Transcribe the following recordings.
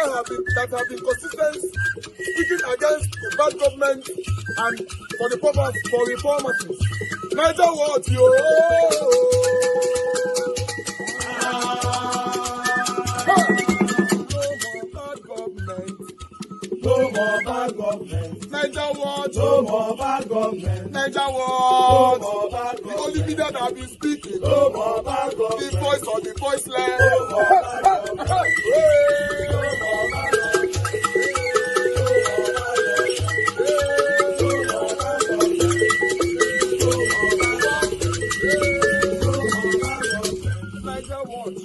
that have been consistent, speaking against the bad government and for the purpose for reformers. Niger what yo? No more bad government. Niger what? No more bad government. Niger what? No more bad government. The only media that have been speaking. No more bad government. The voice of the voiceless. No more bad government.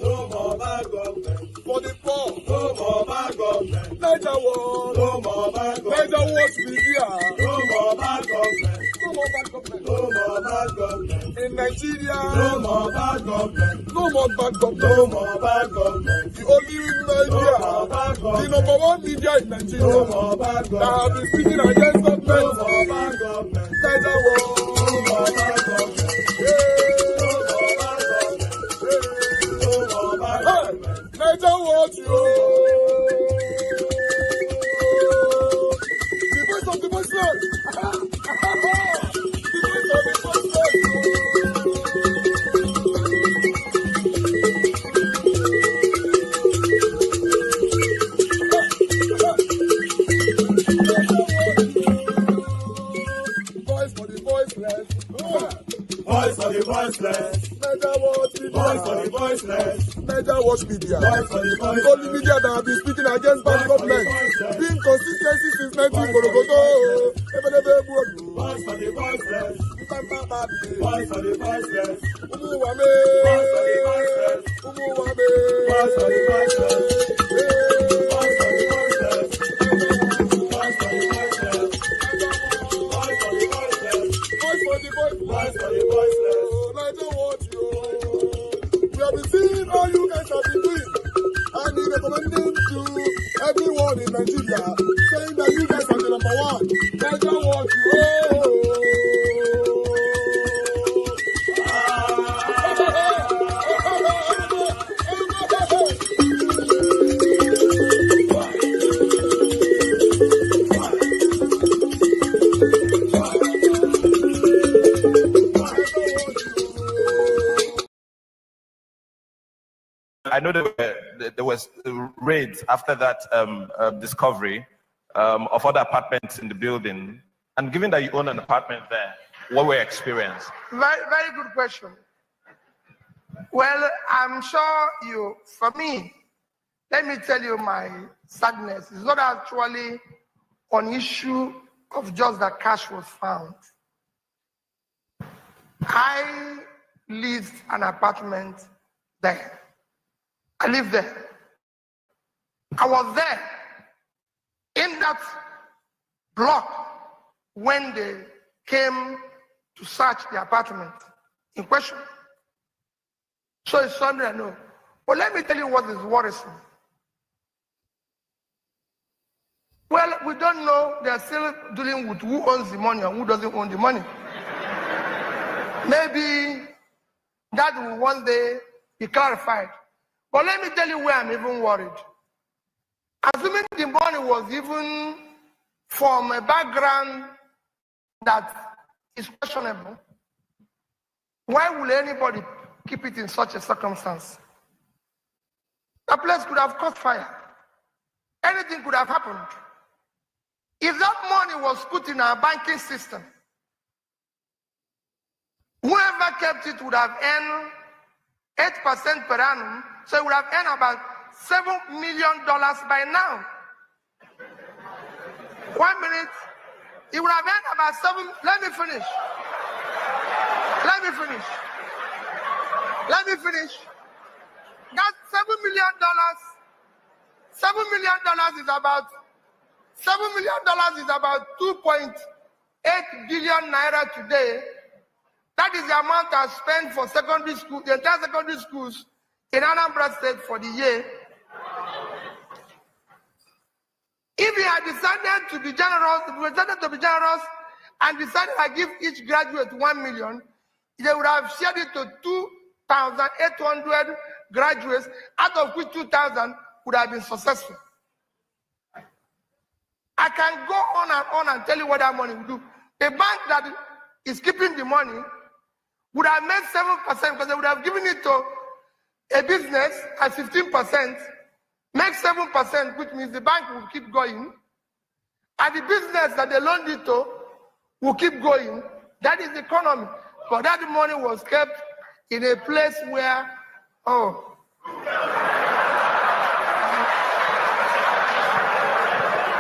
No more bad government. For the poor, no more bad government. Niger what? No more bad government. Niger what be here? No more bad government. No more bad government. No more bad government. In Nigeria, no more bad government. No more bad government. No more bad government. The only media, the number one media in Nigeria, no more bad government. That have been speaking against government. No more bad government. Niger what? No more bad government. Niger what you? The voice of the voiceless. The voice of the voiceless. Voice for the voiceless. Voice for the voiceless. Niger what? Voice for the voiceless. Niger watch media. The only media that have been speaking against bad government. Being consistency since 1944. Voice for the voiceless. Voice for the voiceless. Umuwame. Voice for the voiceless. Umuwame. Voice for the voiceless. Voice for the voiceless. Voice for the voiceless. Voice for the voiceless. Voice for the voiceless. Voice for the voiceless. Niger watch you. We have been seeing all you guys have been doing, and we recommending to everyone in Nigeria, saying that you guys are the number one. Niger what you. I know there was raids after that discovery of other apartments in the building. And given that you own an apartment there, what were your experience? Very, very good question. Well, I'm sure for me, let me tell you my sadness. It's not actually an issue of just that cash was found. I leased an apartment there. I lived there. I was there in that block when they came to search the apartment in question. So it's something I know. But let me tell you what is worrisome. Well, we don't know. They're still dealing with who owns the money and who doesn't own the money. Maybe that will one day be clarified. But let me tell you where I'm even worried. Assuming the money was even from a background that is questionable, why will anybody keep it in such a circumstance? The place could have caught fire. Anything could have happened. If that money was put in our banking system, whoever kept it would have earned 8% per annum, so it would have earned about $7 million by now. 1 minute, it would have earned about let me finish. That $7 million is about $2.8 billion naira today. That is the amount I spent for secondary school, the entire secondary schools in Anambra State for the year. If we had decided to be generous, and decided to give each graduate 1 million, they would have shared it to 2,800 graduates, out of which 2,000 would have been successful. I can go on and tell you what that money will do. A bank that is keeping the money would have made 7% because they would have given it to a business at 15%, make 7%, which means the bank will keep going, and the business that they loaned it to will keep going. That is the economy. But that money was kept in a place where, oh.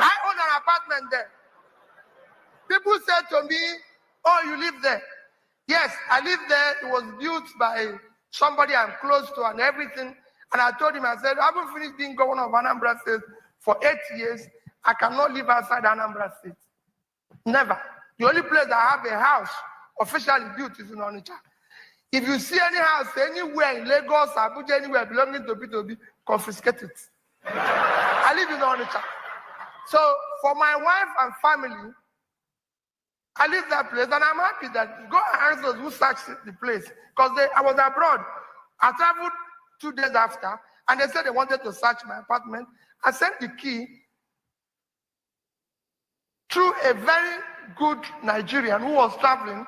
I own an apartment there. People said to me, oh, you live there. Yes, I live there. It was built by somebody I'm close to and everything. And I told him, I said, I haven't finished being governor of Anambra State for 8 years. I cannot live outside Anambra State. Never. The only place I have a house officially built is in Onitsha. If you see any house anywhere in Lagos, Abuja, anywhere belonging to P2B, confiscate it. I live in Onitsha. So for my wife and family, I leave that place, and I'm happy that go and ask those who searched the place, because I was abroad. I traveled 2 days after, and they said they wanted to search my apartment. I sent the key through a very good Nigerian who was traveling.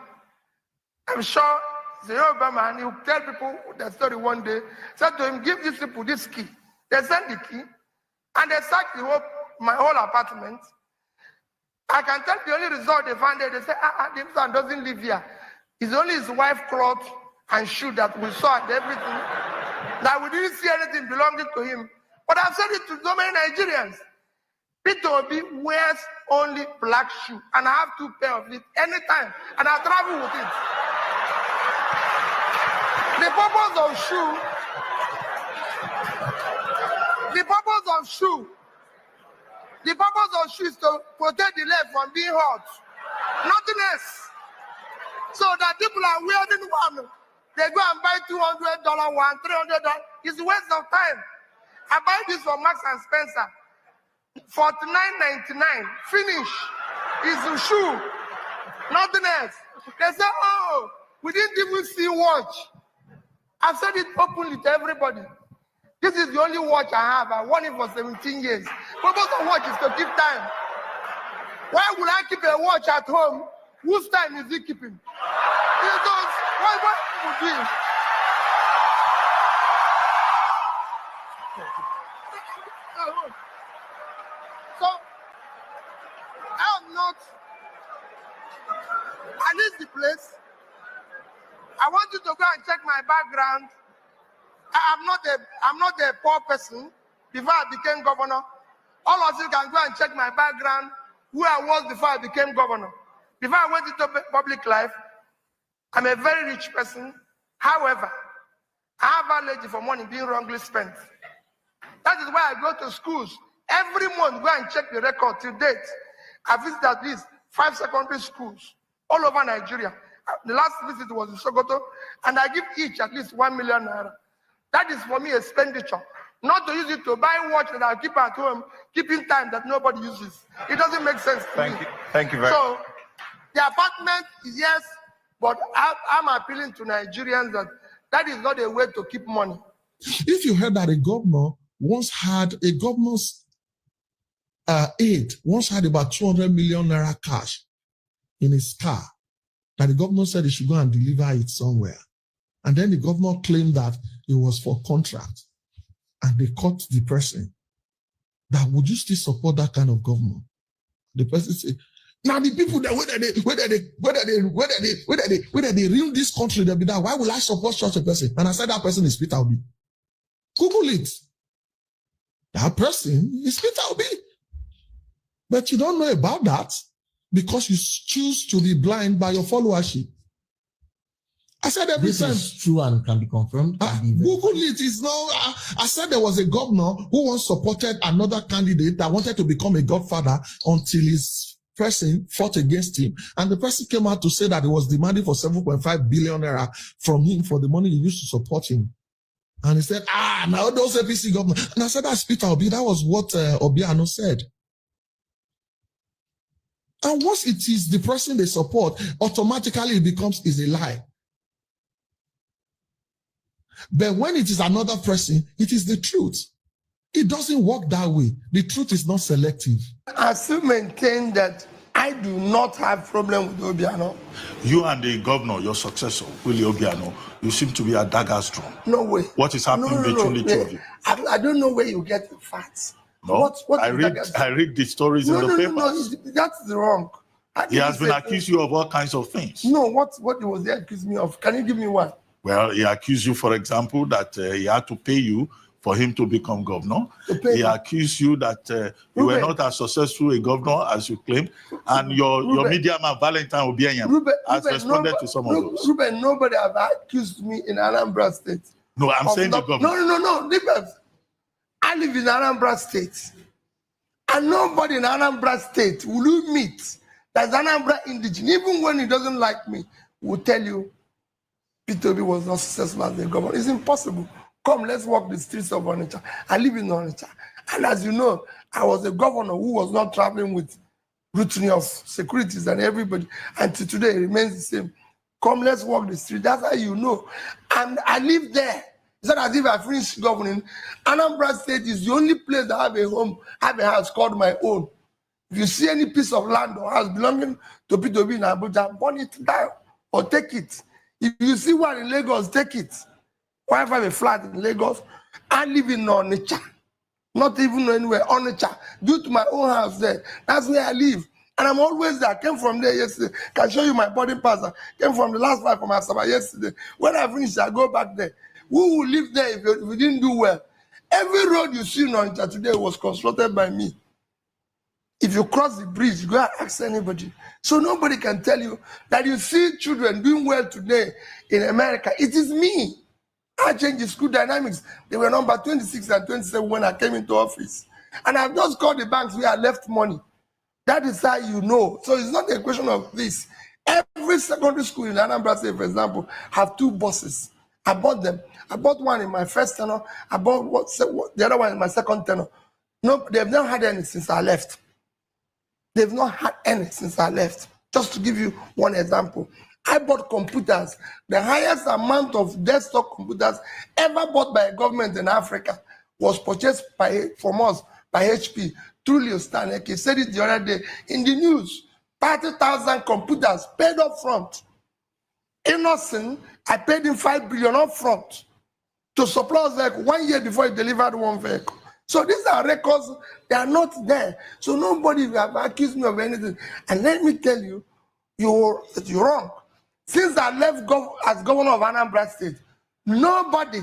I'm sure the Yoruba man, he would tell people the story one day, said to him, give these people this key. They sent the key, and they searched my whole apartment. I can tell the only result they found there, they say, this man doesn't live here. It's only his wife's clothes and shoe that we saw and everything. That we didn't see anything belonging to him. But I've said it to so many Nigerians. P2B wears only black shoe, and I have 2 pairs of it anytime, and I travel with it. The purpose of shoe is to protect the leg from being hot. Nothing else. So that people are wearing one. They go and buy $200 one, $300. It's a waste of time. I buy this from Marks and Spencer. $49.99. Finish. It's a shoe. Nothing else. They say, oh, we didn't even see watch. I've said it openly to everybody. This is the only watch I have. I won it for 17 years. Purpose of watch is to keep time. Why would I keep a watch at home? Whose time is he keeping? Why would he? So, I leave the place. I want you to go and check my background. I'm not a poor person. Before I became governor, all of you can go and check my background, who I was before I became governor. Before I went into public life, I'm a very rich person. However, I have allergy for money being wrongly spent. That is why I go to schools. Every month, go and check the record till date. I visited at least 5 secondary schools all over Nigeria. The last visit was in Sokoto, and I give each at least 1 million naira. That is for me expenditure. Not to use it to buy watch that I keep at home, keeping time that nobody uses. It doesn't make sense to me. Thank you very much. So, the apartment is yes, but I'm appealing to Nigerians that is not a way to keep money. If you heard that a governor once had a governor's aide, once had about 200 million naira cash in his car, that the governor said he should go and deliver it somewhere. And then the governor claimed that it was for contract. And they caught the person. That would you still support that kind of governor? The person said, now the people that whether they ruin this country, they'll be that. Why will I support such a person? And I said that person is Peter Obi. Google it. That person is Peter Obi. But you don't know about that because you choose to be blind by your followership. I said every this time. This is true and can be confirmed. Google it. Is no. I said there was a governor who once supported another candidate that wanted to become a godfather until his person fought against him. And the person came out to say that he was demanding for 7.5 billion naira from him for the money he used to support him. And he said, now those APC governor. And I said, that's Peter Obi. That was what Obiano said. And once it is the person they support, automatically it becomes a lie. But when it is another person, it is the truth. It doesn't work that way. The truth is not selective. I still maintain that I do not have problem with Obiano. You and the governor, your successor, Willie Obiano, you seem to be a daggers drawn. No way. What is happening between the two of you? I don't know where you get the facts. No, I read the stories in the papers. No, that's wrong. He has been accused you of all kinds of things. No, what was he accused me of? Can you give me one? Well, he accused you, for example, that he had to pay you for him to become governor. He accused you that you were not as successful a governor as you claim, and your media man, Valentine Obianyam, has responded to some of those. Ruben, nobody has accused me in Anambra State. No, I'm saying the governor. No. I live in Anambra State, and nobody in Anambra State will you meet that's Anambra indigenous, even when he doesn't like me, will tell you Peter Obi was not successful as a governor. It's impossible. Come, let's walk the streets of Onitsha. I live in Onitsha. And as you know, I was a governor who was not traveling with routine of securities and everybody. Until today, it remains the same. Come, let's walk the street. That's how you know. And I live there. It's not as if I finished governing. Anambra State is the only place that have a home, have a house called my own. If you see any piece of land or house belonging to Peter Obi in Abuja, burn it down or take it. If you see one in Lagos, take it. Why have a flat in Lagos? I live in Onitsha, not even anywhere, Onitsha, due to my own house there. That's where I live. And I'm always there. I came from there yesterday. Can show you my boarding pass. I came from the last flight from Asaba yesterday. When I finish, I go back there. Who will live there if you didn't do well? Every road you see in Onitsha today was constructed by me. If you cross the bridge, you go and ask anybody. So nobody can tell you that you see children doing well today in America. It is me. I changed the school dynamics. They were number 26 and 27 when I came into office. And I've just called the banks where I left money. That is how you know. So it's not a question of this. Every secondary school in Anambra State, for example, have 2 buses. I bought them. I bought one in my first tenure. I bought the other one in my second tenure. No, they've not had any since I left. They've not had any since I left. Just to give you one example. I bought computers. The highest amount of desktop computers ever bought by a government in Africa was purchased from us by HP. Truly Stanley. He said it the other day in the news. 30,000 computers paid up front. Innocent, I paid him 5 billion up front to supply us like 1 year before he delivered one vehicle. So these are records, they are not there. So nobody will have accused me of anything. And let me tell you, you're wrong. Since I left as governor of Anambra State, nobody,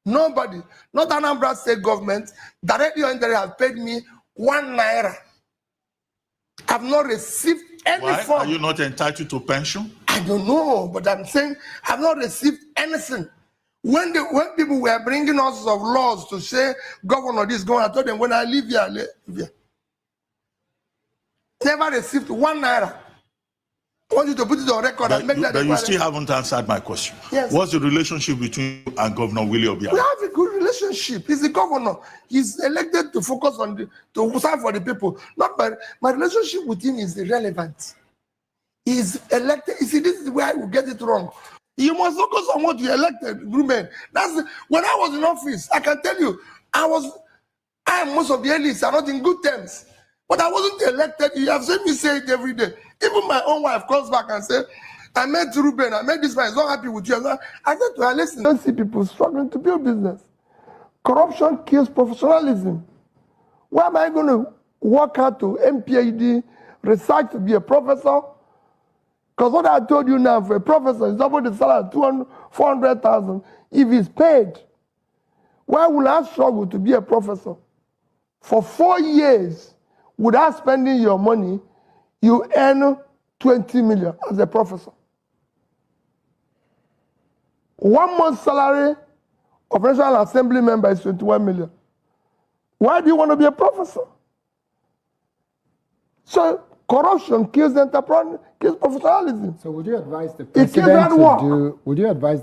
not Anambra State government, directly or indirectly have paid me 1 naira. I've not received any Why? form. Are you not entitled to pension? I don't know, but I'm saying I've not received anything. When people were bringing us of laws to say, governor, this, governor, I told them, when I live here, I live here. Never received 1 naira. I want you to put it on record and make that. But you still haven't answered my question. Yes. What's the relationship between you and Governor Willie Obiano? We have a good relationship. He's the governor. He's elected to focus on to serve for the people. Not my relationship with him is irrelevant. He's elected. You see, this is where I will get it wrong. You must focus on what you elected, Ruben. When I was in office, I can tell you, I and most of the elites are not in good terms. But I wasn't elected. You have seen me say it every day. Even my own wife comes back and says, I met Ruben, I met this man, he's not happy with you. I said to her, listen, I don't see people struggling to build business. Corruption kills professionalism. Why am I going to work hard to MPhD, research to be a professor? Because what I told you now, for a professor, is double the salary, 400,000. If he's paid, why would I struggle to be a professor? For 4 years, without spending your money, you earn 20 million as a professor. 1 month's salary of National Assembly member is 21 million. Why do you want to be a professor? So corruption kills enterprise, kills professionalism. So would you advise the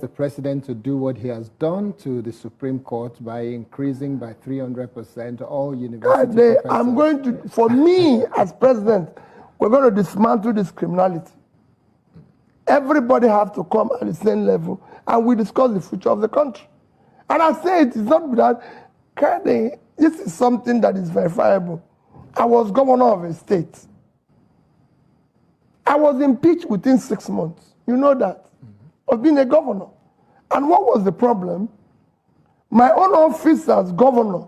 president to do what he has done to the Supreme Court by increasing by 300% all university professors? I'm going to, for me as president, we're going to dismantle this criminality. Everybody has to come at the same level and we discuss the future of the country. And I say it is not without kind of This is something that is verifiable. I was governor of a state. I was impeached within 6 months. You know that. Of being a governor. And what was the problem? My own office as governor,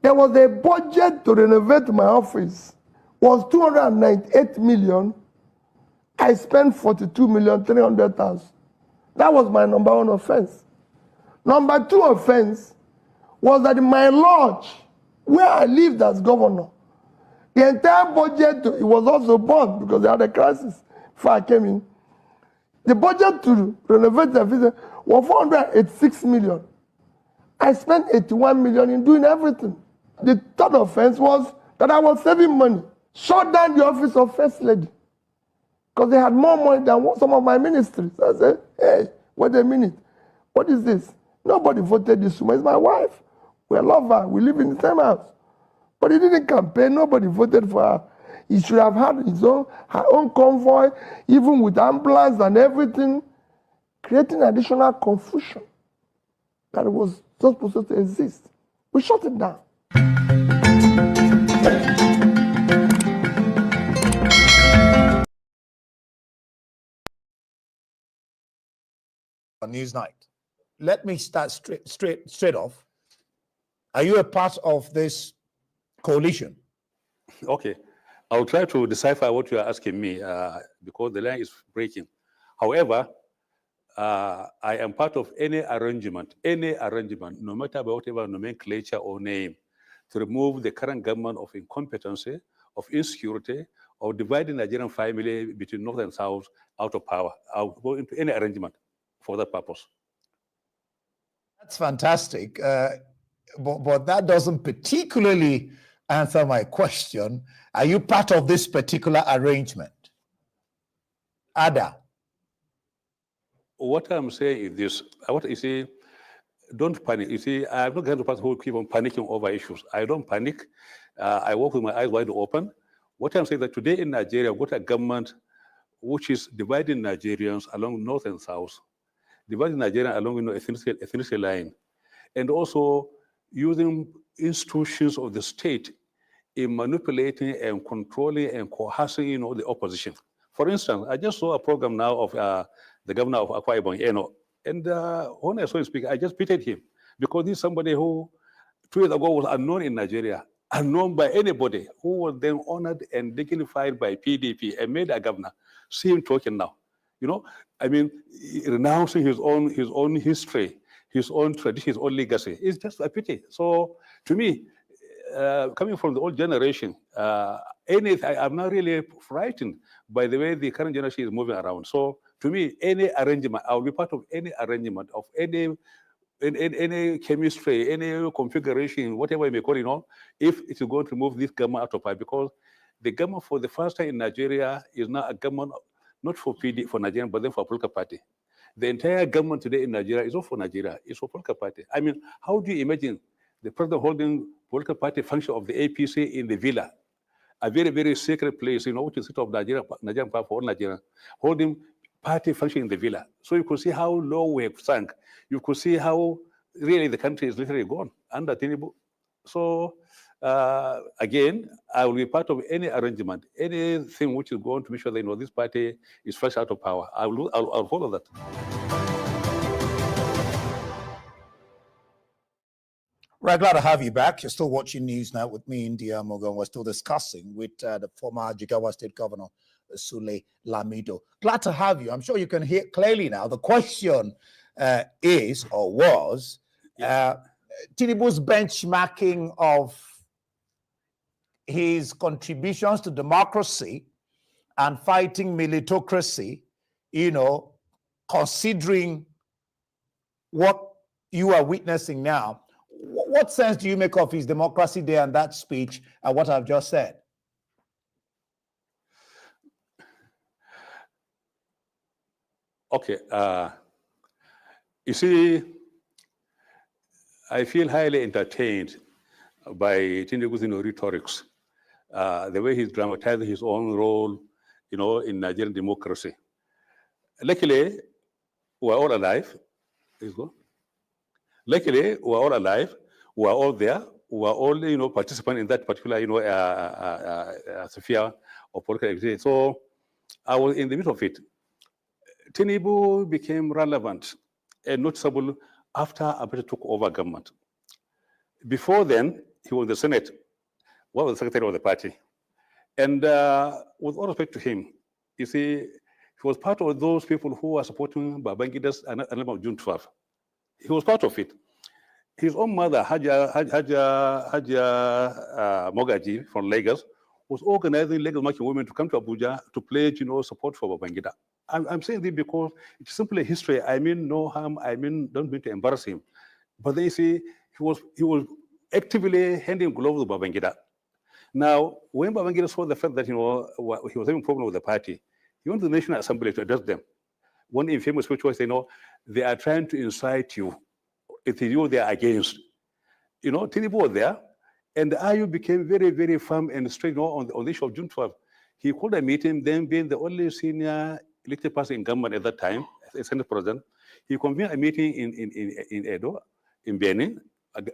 there was a budget to renovate my office, was 298 million. I spent 42,300,000. That was my number one offense. Number two offense was that in my lodge, where I lived as governor, the entire budget, it was also burned because they had a crisis before I came in. The budget to renovate the office was 486 million. I spent 81 million in doing everything. The third offense was that I was saving money. Shut down the office of First Lady. Because they had more money than some of my ministries. I said, hey, wait a minute. What is this? Nobody voted this woman. It's my wife. We love her. We live in the same house. But he didn't campaign. Nobody voted for her. He should have had her own convoy, even with ambulance and everything, creating additional confusion that was not supposed to exist. We shut it down. On Newsnight. Let me start straight off. Are you a part of this coalition? Okay, I'll try to decipher what you are asking me because the line is breaking. However, I am part of any arrangement, no matter whatever nomenclature or name, to remove the current government of incompetency, of insecurity, of dividing the Nigerian family between North and South out of power. I'll go into any arrangement for that purpose. That's fantastic. But that doesn't particularly answer my question. Are you part of this particular arrangement? Ada. What I'm saying is this. What you see, don't panic. You see, I'm not going to person who keep on panicking over issues. I don't panic. I walk with my eyes wide open. What I'm saying is that today in Nigeria, what a government which is dividing Nigerians along North and South, dividing Nigeria along ethnicity line, and also using institutions of the state in manipulating and controlling and coercing, the opposition. For instance, I just saw a program now of the governor of Akwa Ibom, and when I saw him speak, I just pitied him because he's somebody who 2 years ago was unknown in Nigeria, unknown by anybody, who was then honored and dignified by PDP and made a governor. See him talking now, I mean, renouncing his own history, his own tradition, his own legacy. It's just a pity. So to me, coming from the old generation, I'm not really frightened by the way the current generation is moving around. So to me, any arrangement, I'll be part of any arrangement of any chemistry, any configuration, whatever you may call it, if it is going to move this government out of power, because the government for the first time in Nigeria is not a government not for Nigeria, but then for a political party. The entire government today in Nigeria is not for Nigeria, it's for political party. I mean, how do you imagine the president holding political party function of the APC in the villa, a very, very secret place, which is the of Nigerian power for all Nigerians, holding party function in the villa. So you could see how low we have sunk. You could see how really the country is literally gone under Tinubu. So again, I will be part of any arrangement, anything which is going to make sure that this party is fresh out of power. I'll follow that. Right, glad to have you back. You're still watching News Now with me, India Mogon. We're still discussing with the former Jigawa State Governor, Sule Lamido. Glad to have you. I'm sure you can hear clearly now. The question is, or was, Tinubu's benchmarking of his contributions to democracy and fighting militocracy, considering what you are witnessing now. What sense do you make of his Democracy Day and that speech and what I've just said? Okay. You see, I feel highly entertained by Tinubu's rhetorics, the way he's dramatizing his own role, in Nigerian democracy. Luckily, we're all alive. Please go. Luckily, we're all alive. were all there, were all, you know, participants in that particular, you know, sphere of political activity. So I was in the middle of it. Tinubu became relevant and noticeable after Abacha took over government. Before then, he was the Senate, was the secretary of the party. And with all respect to him, you see, he was part of those people who were supporting Babangida's annulment of June 12th. He was part of it. His own mother, Haja Mogaji from Lagos, was organizing Lagos marching women to come to Abuja to pledge, you know, support for Babangida. I'm saying this because it's simply history. I mean no harm. I mean, don't mean to embarrass him. But then you see, he was actively handing gloves to Babangida. Now, when Babangida saw the fact that, you know, he was having a problem with the party, he went to the National Assembly to address them. One infamous speech was, you know, they are trying to incite you. It is you they are against. You know, Tinubu was there, and the IU became very, very firm and straight, you know, on the issue of June 12th. He called a meeting, then being the only senior elected person in government at that time, as Senate President, he convened a meeting in Edo, in Benin.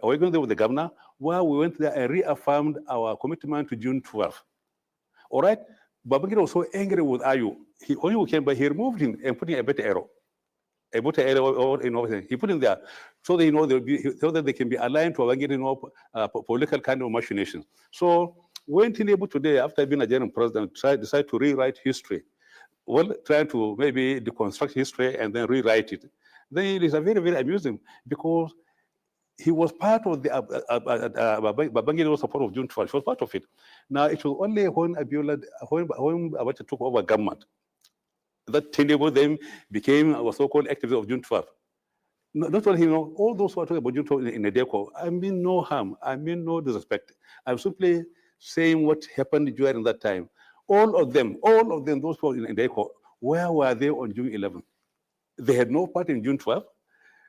We went there with the governor, where we went there and reaffirmed our commitment to June 12th. All right? Babangida was so angry with IU. He only came, but he removed him and put in a better arrow. A better arrow, you know, he put him there so they, you know, so that they can be aligned to Babangida, you know, political kind of machinations. So when Tinubu today, after being a Nigerian president, decided to rewrite history, well, trying to maybe deconstruct history and then rewrite it, then it is a very, very amusing because he was part of the Babangida support of June 12th. He was part of it. Now, it was only when Abacha took over government that Tinubu then became our so-called activist of June 12th. Not only him, you know, all those who are talking about June 12th in Nadeko, I mean no harm, I mean no disrespect. I'm simply saying what happened during that time. All of them, those people in Nadeko, where were they on June 11th? They had no part in June 12th.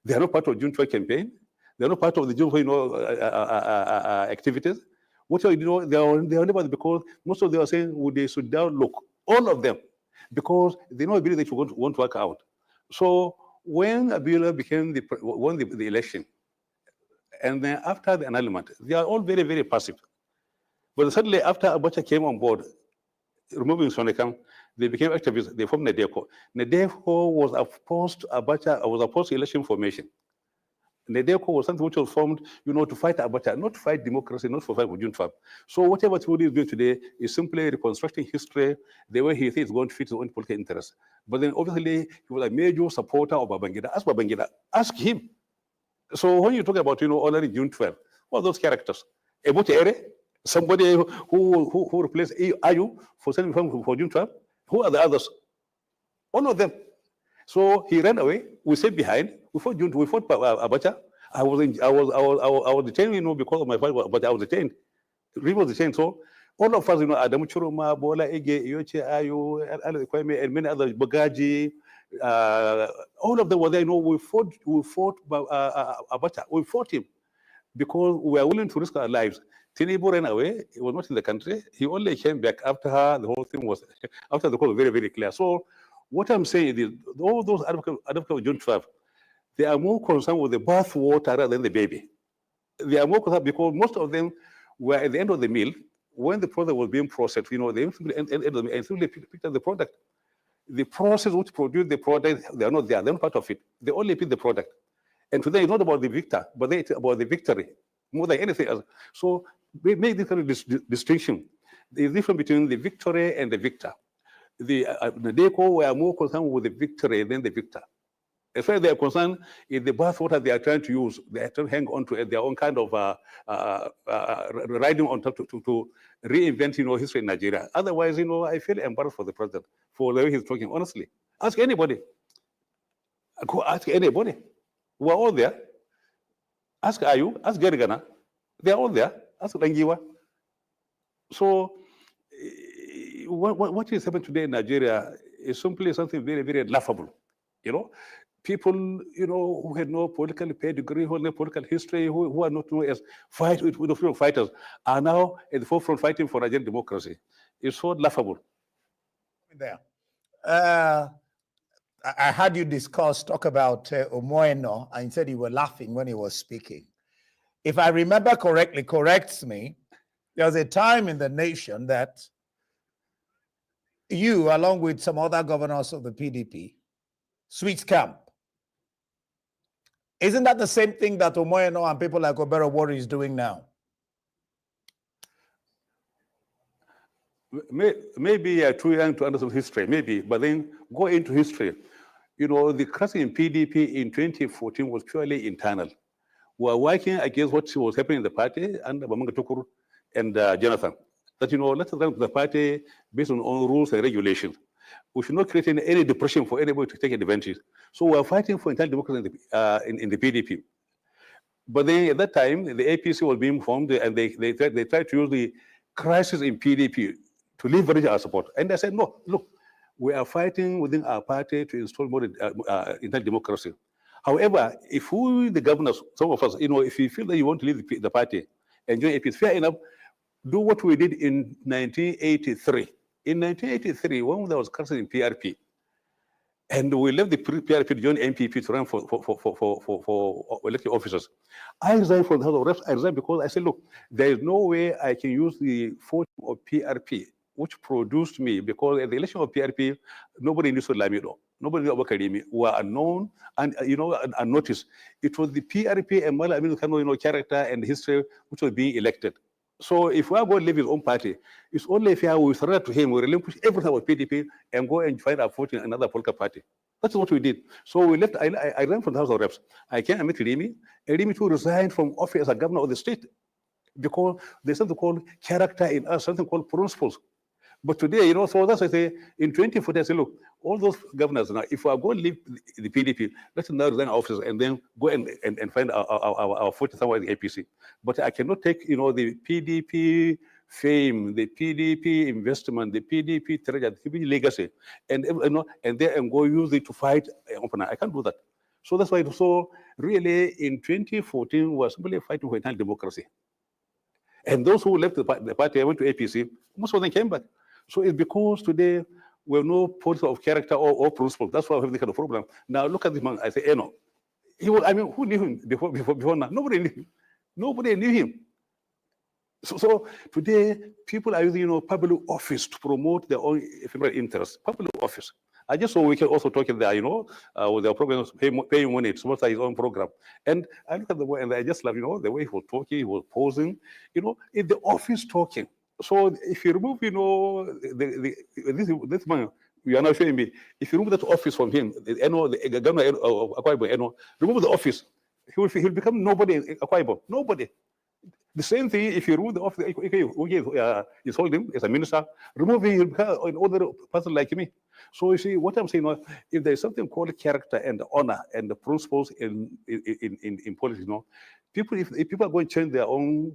They are not part of June 12th campaign. They're not part of the June, you know, activities. What you know, they are never, because most of them are saying, would they should down look, all of them, because they don't believe that you want to work out. So when Abiola won the election, and then after the annulment, they are all very, very passive. But suddenly, after Abacha came on board, removing Sonekam, they became activists. They formed Nadeko. Nadeko was opposed to Abacha, was opposed to election formation. Nadeko was something which was formed, you know, to fight Abacha, not to fight democracy, not to fight June 12th. So whatever Tinubu is doing today is simply reconstructing history the way he thinks is going to fit his own political interests. But then obviously he was a major supporter of Babangida. Ask Babangida, ask him. So when you talk about, you know, already June 12th, what are those characters? Ebote, somebody who replaced Ayu for June 12th? Who are the others? All of them. So he ran away. We stayed behind. We fought Abacha. I was detained, you know, because of my fight, but I was detained. Really was detained. So all of us, you know, Adamu Churuma, Bola Ege, Yoche Ayu, and many others, Bagaji, all of them were there. You know, we fought Abacha. We fought him because we were willing to risk our lives. Tinubu ran away. He was not in the country. He only came back after the whole thing was, after the call was very, very clear. So what I'm saying is, all those advocates of June 12th, they are more concerned with the bath water rather than the baby. They are more concerned because most of them were at the end of the meal when the product was being processed. You know, they simply picked up the product. The process which produced the product, they are not there. They're not part of it. They only pick the product. And today it's not about the victor, but it's about the victory more than anything else. So we make this kind of distinction. The difference between the victory and the victor. The Nadeko were more concerned with the victory than the victor. As far as they are concerned, in the bathwater they are trying to use, they are trying to hang on to their own kind of riding on top to reinvent, you know, history in Nigeria. Otherwise, you know, I feel embarrassed for the president for the way he's talking. Honestly, ask anybody. Go ask anybody. We're all there. Ask Ayu, ask Gerigana. They're all there. Ask Langiwa. So what is happening today in Nigeria is simply something very, very laughable. You know, people, you know, who had no political pedigree, who had no political history, who are not known as freedom fighters, are now at the forefront fighting for Nigerian democracy. It's so laughable. There. I had you talk about Omoeno, and you said you were laughing when he was speaking. if I remember correctly, corrects me, there was a time in the nation that you, along with some other governors of the PDP, switched camp. Isn't that the same thing that Omoyeno and people like Obero Wari is doing now? Maybe you're too young to understand history, maybe, but then go into history. You know, the crisis in PDP in 2014 was purely internal. We were working against what was happening in the party under Babangida and Jonathan. That, you know, let's run the party based on rules and regulations. We should not create any depression for anybody to take advantage. So we are fighting for internal democracy in the PDP. But then at that time, the APC was being formed, and they tried to use the crisis in PDP to leverage our support. And I said, no, look, we are fighting within our party to install more internal democracy. However, if we, the governors, some of us, you know, if you feel that you want to leave the party and join APC, fair enough, do what we did in 1983. In 1983, when there was crisis in PRP, and we left the PRP to join MPP to run for elected officers, I resigned from the House of Reps. I resigned because I said, look, there is no way I can use the fortune of PRP, which produced me, because at the election of PRP, nobody knew Lamido, nobody knew Abakademi, were unknown and, you know, unnoticed. It was the PRP and Mala Aminu Kano, you know, character and history which was being elected. So if we are going to leave his own party, it's only if we surrender to him, we relinquish everything about PDP and go and find our fortune in another political party. That's what we did. So we left, I ran from the House of Reps. I came and met Rimi, and Rimi too resigned from office as a governor of the state because there's something called character in us, something called principles. But today, you know, so that's why I say, in 2014, I say, look, all those governors now, if we are going to leave the PDP, let's now resign our offices and then go and find our fortune somewhere in the APC. But I cannot take, you know, the PDP fame, the PDP investment, the PDP treasure, the PDP legacy, and you know, and go use it to fight an opponent. I can't do that. So that's why. So really, in 2014, we were simply fighting for internal democracy. And those who left the party, went to APC, most of them came back. So it's because today we have no policy of character or principle. That's why we have this kind of problem. Now look at this man. I say, Eno. He was, I mean, who knew him before now? Nobody knew him. Nobody knew him. So today, people are using, you know, public office to promote their own ephemeral interests. Public office. I just saw we can also talk in there, you know, with their programs, paying money to sponsor his own program. And I look at the way, and I just love, you know, the way he was talking, he was posing, you know, in the office talking. So if you remove, you know, this man, you are now showing me, if you remove that office from him, the governor of Akwa Ibom, remove the office, he'll become nobody in Akwa Ibom. Nobody. The same thing, if you remove the office, he's holding him as a minister, remove him, he'll become an ordinary person like me. So you see, what I'm saying, if there's something called character and honor and the principles in politics, you know, if people are going to change their own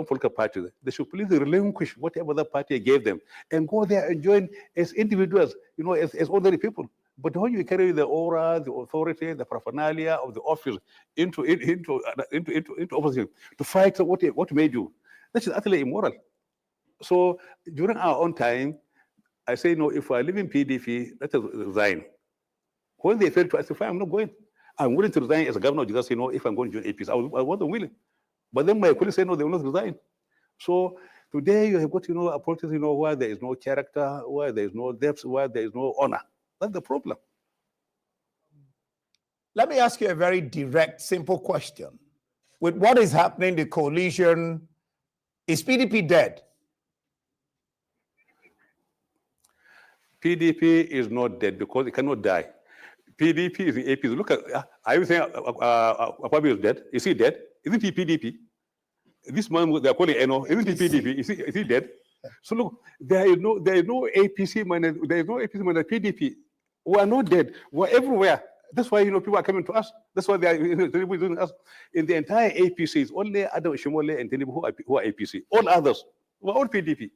political party, they should please relinquish whatever the party gave them and go there and join as individuals, you know, as ordinary people. But when you carry the aura, the authority, the paraphernalia of the office into opposition to fight what made you, that is utterly immoral. So during our own time, I say, no, if we're leaving PDP, let us resign. When they failed to, I say, fine, I'm not going. I'm willing to resign as a governor, just say, no, if I'm going to join APC, I wasn't willing. But then my colleagues say, no, they will not resign. So today you have got, you know, a politics, you know, where there is no character, where there is no depth, where there is no honor. That's the problem. Let me ask you a very direct, simple question. With what is happening, the coalition, is PDP dead? PDP is not dead because it cannot die. PDP is the APC. Look at, are you saying Akwabi is dead? Is he dead? Isn't he PDP? This man they are calling Eno, isn't he PDP? Is he dead? So look, there is no APC minus PDP. We are not dead. We're everywhere. That's why, you know, people are coming to us. That's why they are doing us. In the entire APC, it's only Adam Shimole and Tinubu who are APC. All others were all PDP.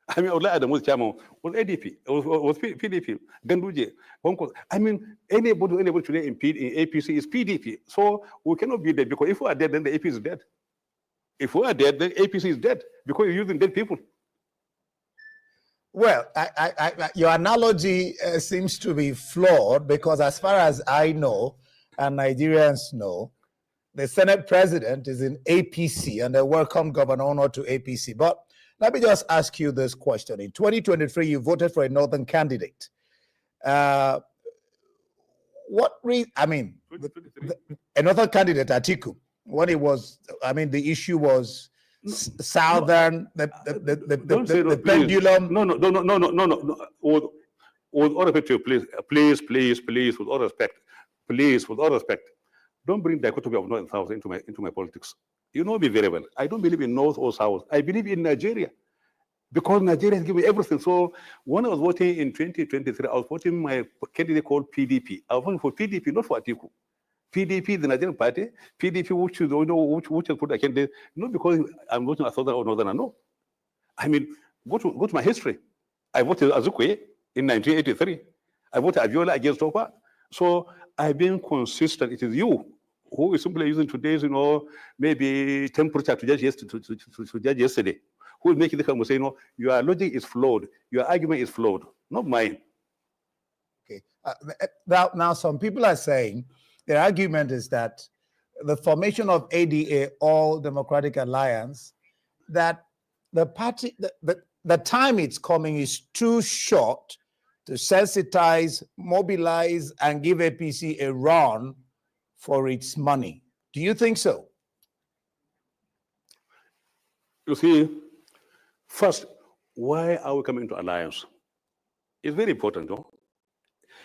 I mean, Adam was Chamo, was ADP, was PDP, Ganduje. I mean, anybody today in APC is PDP. So we cannot be dead, because if we are dead, then the APC is dead. If we are dead, then APC is dead, because you're using dead people. Well, your analogy seems to be flawed, because as far as I know, and Nigerians know, the Senate president is in APC, and they welcome Governor Ono to APC. But let me just ask you this question. In 2023, you voted for a northern candidate. Another candidate, Atiku, when it was, the issue was southern, the pendulum. No. With all respect to you, please, with all respect, don't bring dichotomy of North and South into my politics. You know me very well. I don't believe in North or South. I believe in Nigeria, because Nigeria has given me everything. So when I was voting in 2023, I was voting my candidate called PDP. I was voting for PDP, not for Atiku. PDP, the Nigerian party, PDP, which has put a candidate, not because I'm voting a Southern or Northern, no. Go to my history. I voted Azukwe in 1983. I voted Aviola against Topa. So I've been consistent. It is you who is simply using today's, maybe temperature to judge yesterday, who is making the comment say, your logic is flawed, your argument is flawed, not mine. Okay. Now, some people are saying their argument is that the formation of ADA, All Democratic Alliance, that the party, the time it's coming is too short to sensitize, mobilize, and give APC a run for its money. Do you think so? You see, first, why are we coming to alliance? It's very important, no?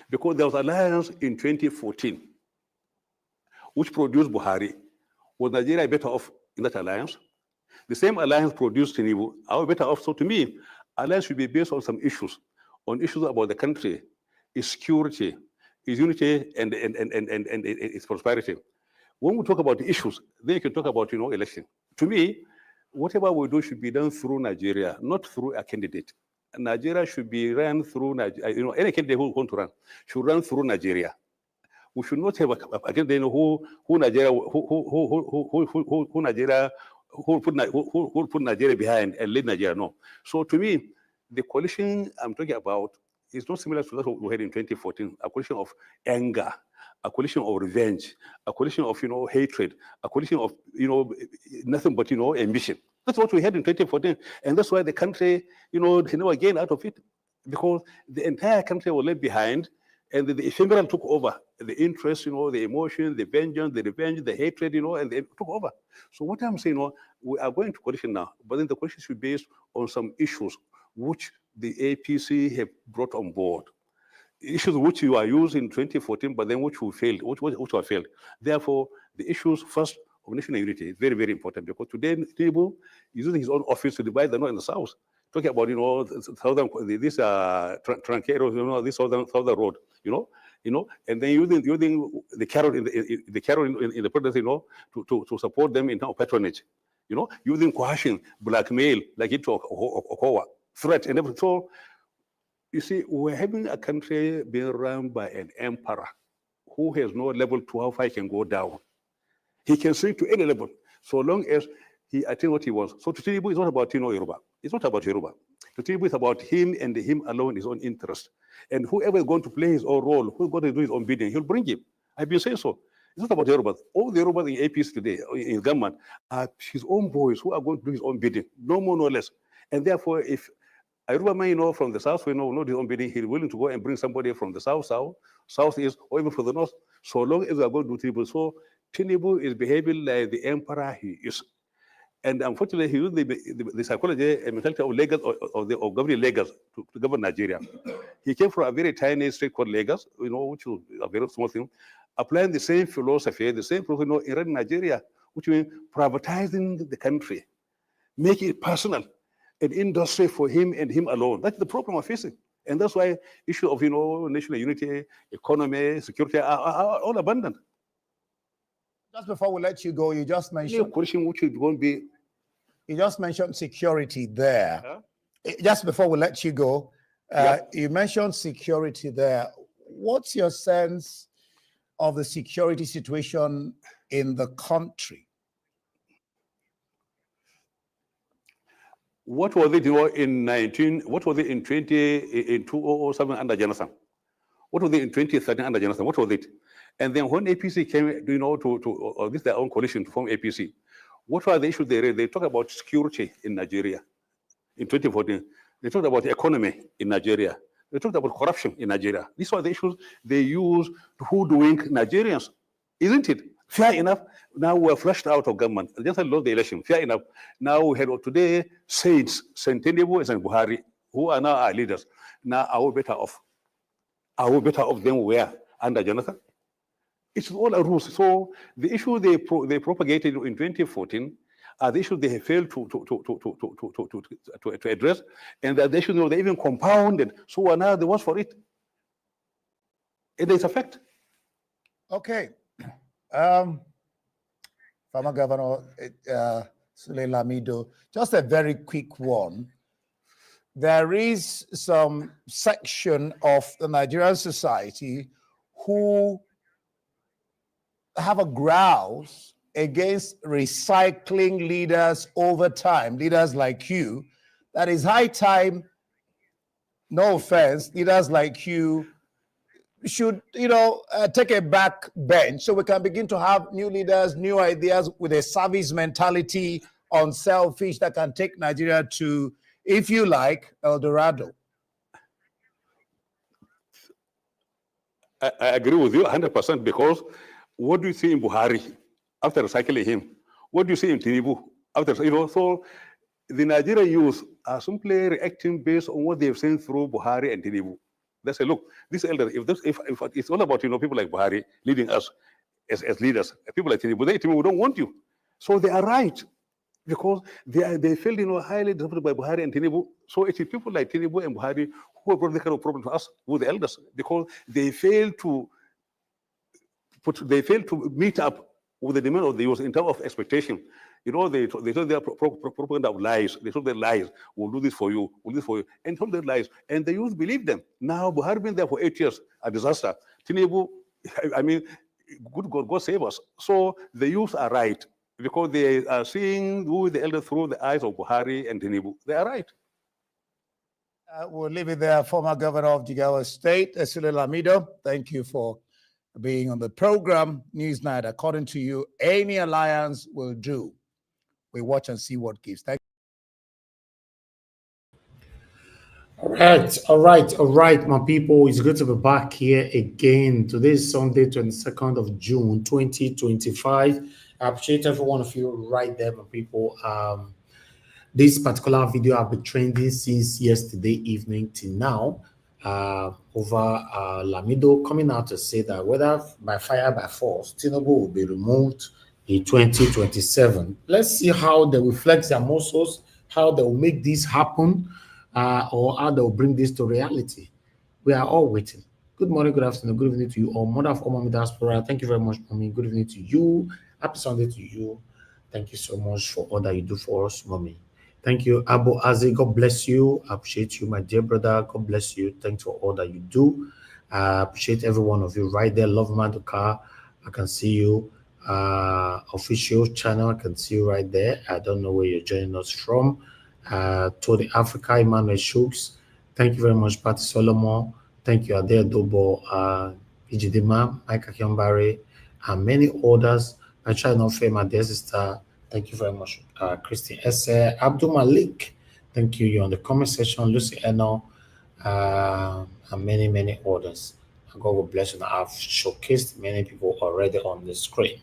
Because there was alliance in 2014, which produced Buhari. Was Nigeria better off in that alliance? The same alliance produced Tinubu. Are we better off? So to me, alliance should be based on some issues, about the country, its security, its unity, and its prosperity. When we talk about the issues, then you can talk about, election. To me, whatever we do should be done through Nigeria, not through a candidate. Nigeria should be run through Nigeria. Any candidate who wants to run should run through Nigeria. We should not have a candidate who put Nigeria behind and lead Nigeria. No. So to me, the coalition I'm talking about is not similar to that we had in 2014. A coalition of anger, a coalition of revenge, a coalition of hatred, a coalition of nothing but ambition. That's what we had in 2014, and that's why the country never gained out of it, because the entire country was left behind, and the ephemeral took over. The interest, the emotion, the vengeance, the revenge, the hatred, and they took over. So what I'm saying, we are going to coalition now, but then the coalition should be based on some issues which the APC have brought on board. Issues which you are used in 2014, but then which we failed, which were failed. Therefore, the issues first of national unity is very, very important, because today Tinubu is using his own office to divide the North and the South. Talking about southern this Tranquero, this southern road, and then using the carrot in the protest, to support them in terms of patronage, using coercion, blackmail, like it to Okowa, threat, and everything. So you see, we're having a country being run by an emperor who has no level to how far he can go down. He can sink to any level, so long as he attains what he wants. So to Tinubu, it's not about Yoruba. It's not about Yoruba. To Tinubu, it's about him and him alone, his own interest. And whoever is going to play his own role, who's going to do his own bidding, he'll bring him. I've been saying so. It's not about Yoruba. All the Yorubas in APC today, in government, are his own boys who are going to do his own bidding, no more, no less. And therefore, if a Yoruba man, from the south, not his own bidding, he's willing to go and bring somebody from the southeast, or even from the north, so long as we are going to do Tinubu. So Tinubu is behaving like the emperor he is. And unfortunately, he used the psychology and mentality of Lagos, of governing Lagos to govern Nigeria. He came from a very tiny state called Lagos, which was a very small thing, applying the same philosophy, the same philosophy in running Nigeria, which means privatizing the country, making it personal, an industry for him and him alone. That's the problem we're facing. And that's why issues of national unity, economy, security are all abundant. Just before we let you go, you just mentioned you just mentioned security there. Huh? Just before we let you go, you mentioned security there. What's your sense of the security situation in the country? What was it what was it in 2007 under Jonathan? What was it in 2013 under Jonathan? What was it? And then when APC came, or this their own coalition to form APC, what were the issues they raised? They talked about security in Nigeria in 2014. They talked about the economy in Nigeria. They talked about corruption in Nigeria. These are the issues they use to hoodwink Nigerians, isn't it? Fair enough. Now we're flushed out of government. Just lost the election. Fair enough. Now we had today saints, Tinubu and Buhari, who are now our leaders. Now are we better off? Are we better off than we were under Jonathan? It's all a ruse. So the issue they propagated in 2014 are the issues they have failed to address, and that the issues they even compounded. So we're now the ones for it. And there's effect. Okay. Former Governor Lamido, just a very quick one. There is some section of the Nigerian society who have a grouse against recycling leaders over time, leaders like you. That is high time, no offense, leaders like you should, take a back bench so we can begin to have new leaders, new ideas with a service mentality, unselfish, that can take Nigeria to, if you like, El Dorado. I agree with you 100% because what do you see in Buhari after recycling him? What do you see in Tinubu after, so the Nigerian youth are simply reacting based on what they've seen through Buhari and Tinubu. They say, look, this elder, if it's all about, people like Buhari leading us as leaders, people like Tinubu don't want you. So they are right because they feel, highly disappointed by Buhari and Tinubu. So it is people like Tinubu and Buhari who have brought this kind of problem to us with the elders because they fail to meet up with the demand of the youth in terms of expectation. They told their propaganda of lies. They told their lies. We'll do this for you. We'll do this for you. And told their lies. And the youth believed them. Now, Buhari been there for 8 years, a disaster. Tinubu, good God save us. So the youth are right because they are seeing who the elders through the eyes of Buhari and Tinubu. They are right. We'll leave it there. Former Governor of Jigawa State, Lamido, thank you for being on the program. Newsnight, according to you, any alliance will do. We watch and see what gives. Thank you. All right, my people. It's good to be back here again. Today is Sunday, 22nd of June, 2025. I appreciate every one of you right there, my people. This particular video has been trending since yesterday evening till now. Over Lamido coming out to say that whether by fire by force, Tinubu will be removed in 2027. Let's see how they will flex their muscles, how they will make this happen, or how they will bring this to reality. We are all waiting. Good morning, good afternoon, good evening to you all. Mother of all Mommy Diaspora, thank you very much, Mommy. Good evening to you. Happy Sunday to you. Thank you so much for all that you do for us, Mommy. Thank you, Abu Azi. God bless you. I appreciate you, my dear brother. God bless you. Thanks for all that you do. I appreciate every one of you right there. Love Maduka. I can see you. Official channel. I can see you right there. I don't know where you're joining us from. To the Africa, Emmanuel Shooks. Thank you very much, Patty Solomon. Thank you, Adair Dobo, Ijidima, Mike Akiambare, and many others. I try not to fail my dear sister. Thank you very much, Christian Esse, Abdul Malik. Thank you. You're on the comment section, Lucy Eno, and many, many others. God will bless you. I've showcased many people already on the screen.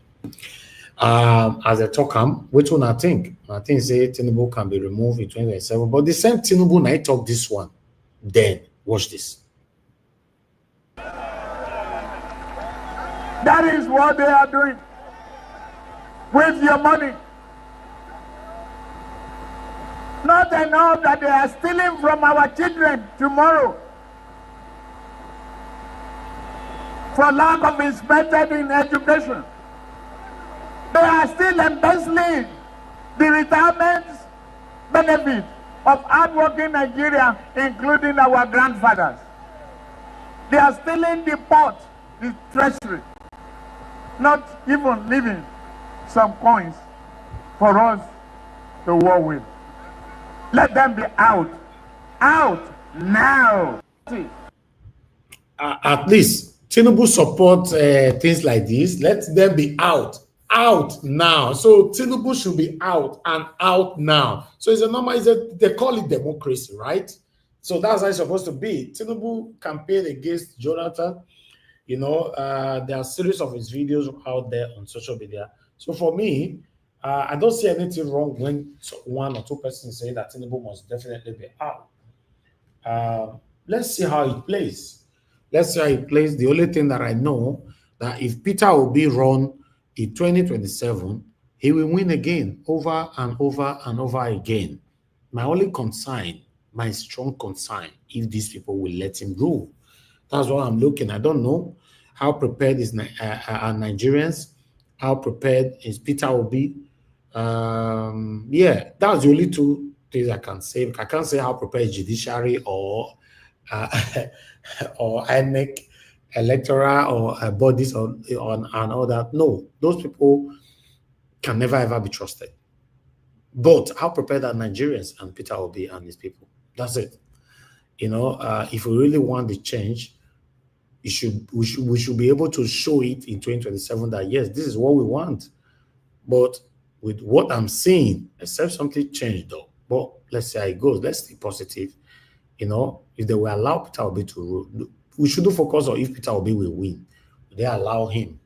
As I talk, which one I think? I think say Tinubu can be removed in 2027, but the same Tinubu I talk this one. Then watch this. That is what they are doing with your money. Not enough that they are stealing from our children tomorrow for lack of investment in education. They are still embezzling the retirement benefit of hardworking Nigeria, including our grandfathers. They are stealing the port, the treasury, not even leaving some coins for us to war with. Let them be out now. At least Tinubu support things like this. Let them be out now. So Tinubu should be out and out now. So it's a normal. They call it democracy, right? So that's how it's supposed to be. Tinubu campaigned against Jonathan. You know, there are a series of his videos out there on social media. So for me, I don't see anything wrong when one or two persons say that Tinubu must definitely be out. Let's see how it plays. Let's see how it plays. The only thing that I know that if Peter Obi run in 2027, he will win again, over and over and over again. My only concern, my strong concern, if these people will let him rule. That's what I'm looking. I don't know how prepared is are Nigerians, how prepared is Peter Obi. Yeah, that's the only two things I can say. I can't say how prepared is judiciary or or INEC, electoral or bodies and all that. No, those people can never ever be trusted. But how prepared are Nigerians and Peter Obi and his people? That's it. You know, if we really want the change, we should be able to show it in 2027 that yes, this is what we want. But with what I'm seeing, except something changed though. But let's see how it goes. Let's stay positive. You know, if they will allow Peter Obi to rule, we shouldn't focus on if Peter Obi will win. They allow him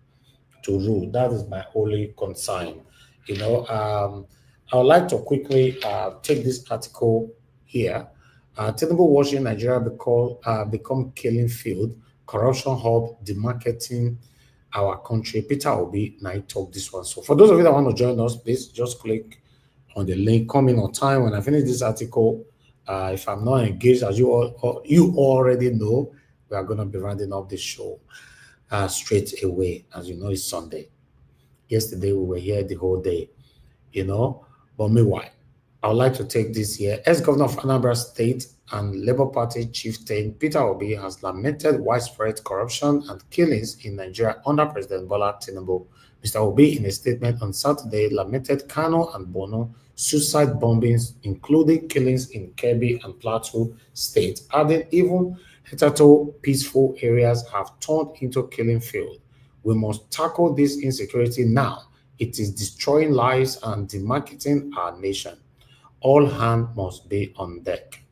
to rule. That is my only concern. You know, I would like to quickly take this article here. Tinubu watching Nigeria become killing field, corruption hub, demarketing our country. Peter Obi, and I talk this one. So for those of you that want to join us, please just click on the link. Come in on time. When I finish this article, if I'm not engaged, as you already know, we are going to be rounding up the show straight away. As you know, it's Sunday. Yesterday we were here the whole day, you know. But meanwhile, I would like to take this here. Ex-governor of Anambra State and Labour Party chieftain Peter Obi has lamented widespread corruption and killings in Nigeria under President Bola Tinubu. Mr. Obi, in a statement on Saturday, lamented Kano and Borno suicide bombings, including killings in Kebbi and Plateau State, adding even hitherto peaceful areas have turned into killing field. We must tackle this insecurity now. It is destroying lives and demarketing our nation. All hands must be on deck.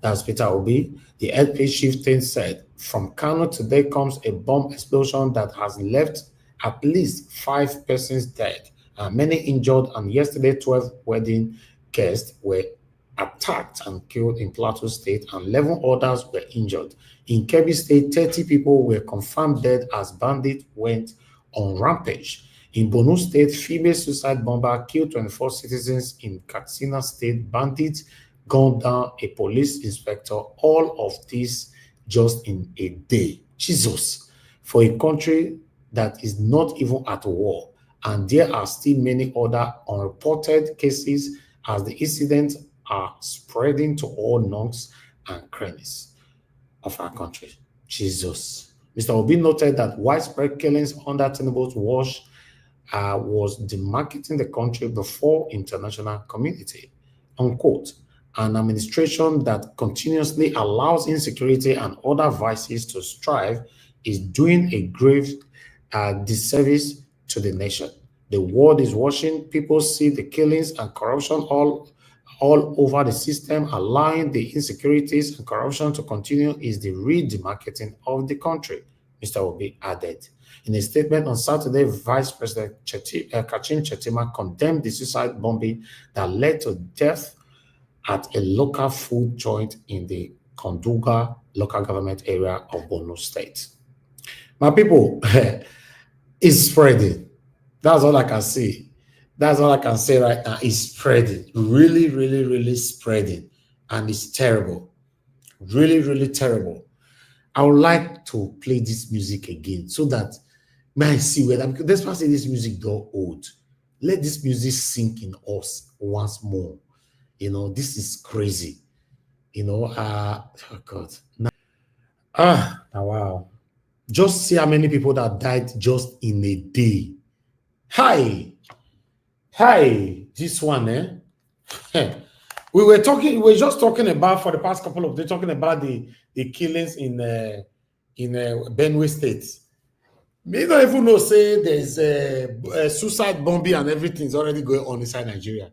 That's Peter Obi. The LP chieftain said, from Kano today comes a bomb explosion that has left at least 5 persons dead and many injured, and yesterday 12 wedding guests were attacked and killed in Plateau State and 11 others were injured. In Kebbi State, 30 people were confirmed dead as bandits went on rampage. In Borno State, female suicide bomber killed 24 citizens. In Katsina State, bandits gunned down a police inspector. All of this just in a day. Jesus, for a country that is not even at war. And there are still many other unreported cases as the incidents are spreading to all nooks and crannies of our country. Jesus. Mr. Obi noted that widespread killings under Tinubu's watch was demarketing the country before international community, unquote. An administration that continuously allows insecurity and other vices to strive is doing a grave disservice to the nation. The world is watching. People see the killings and corruption all over the system. Allowing the insecurities and corruption to continue is the real demarketing of the country, Mr. Obi added. In a statement on Saturday, Vice President Kachin Shettima condemned the suicide bombing that led to death at a local food joint in the Konduga local government area of Borno State. My people, it's spreading. That's all I can say. That's all I can say right now. It's spreading. Really, really, really spreading. And it's terrible. Really, really terrible. I would like to play this music again so that may I see whether, because this person, this music got old. Let this music sink in us once more. You know, this is crazy. You know, oh God. Wow. Just see how many people that died just in a day. Hi, this one, we were just talking about for the past couple of days, talking about the killings in in Benue State. Me don't even know, say there's a suicide bombing and everything's already going on inside Nigeria.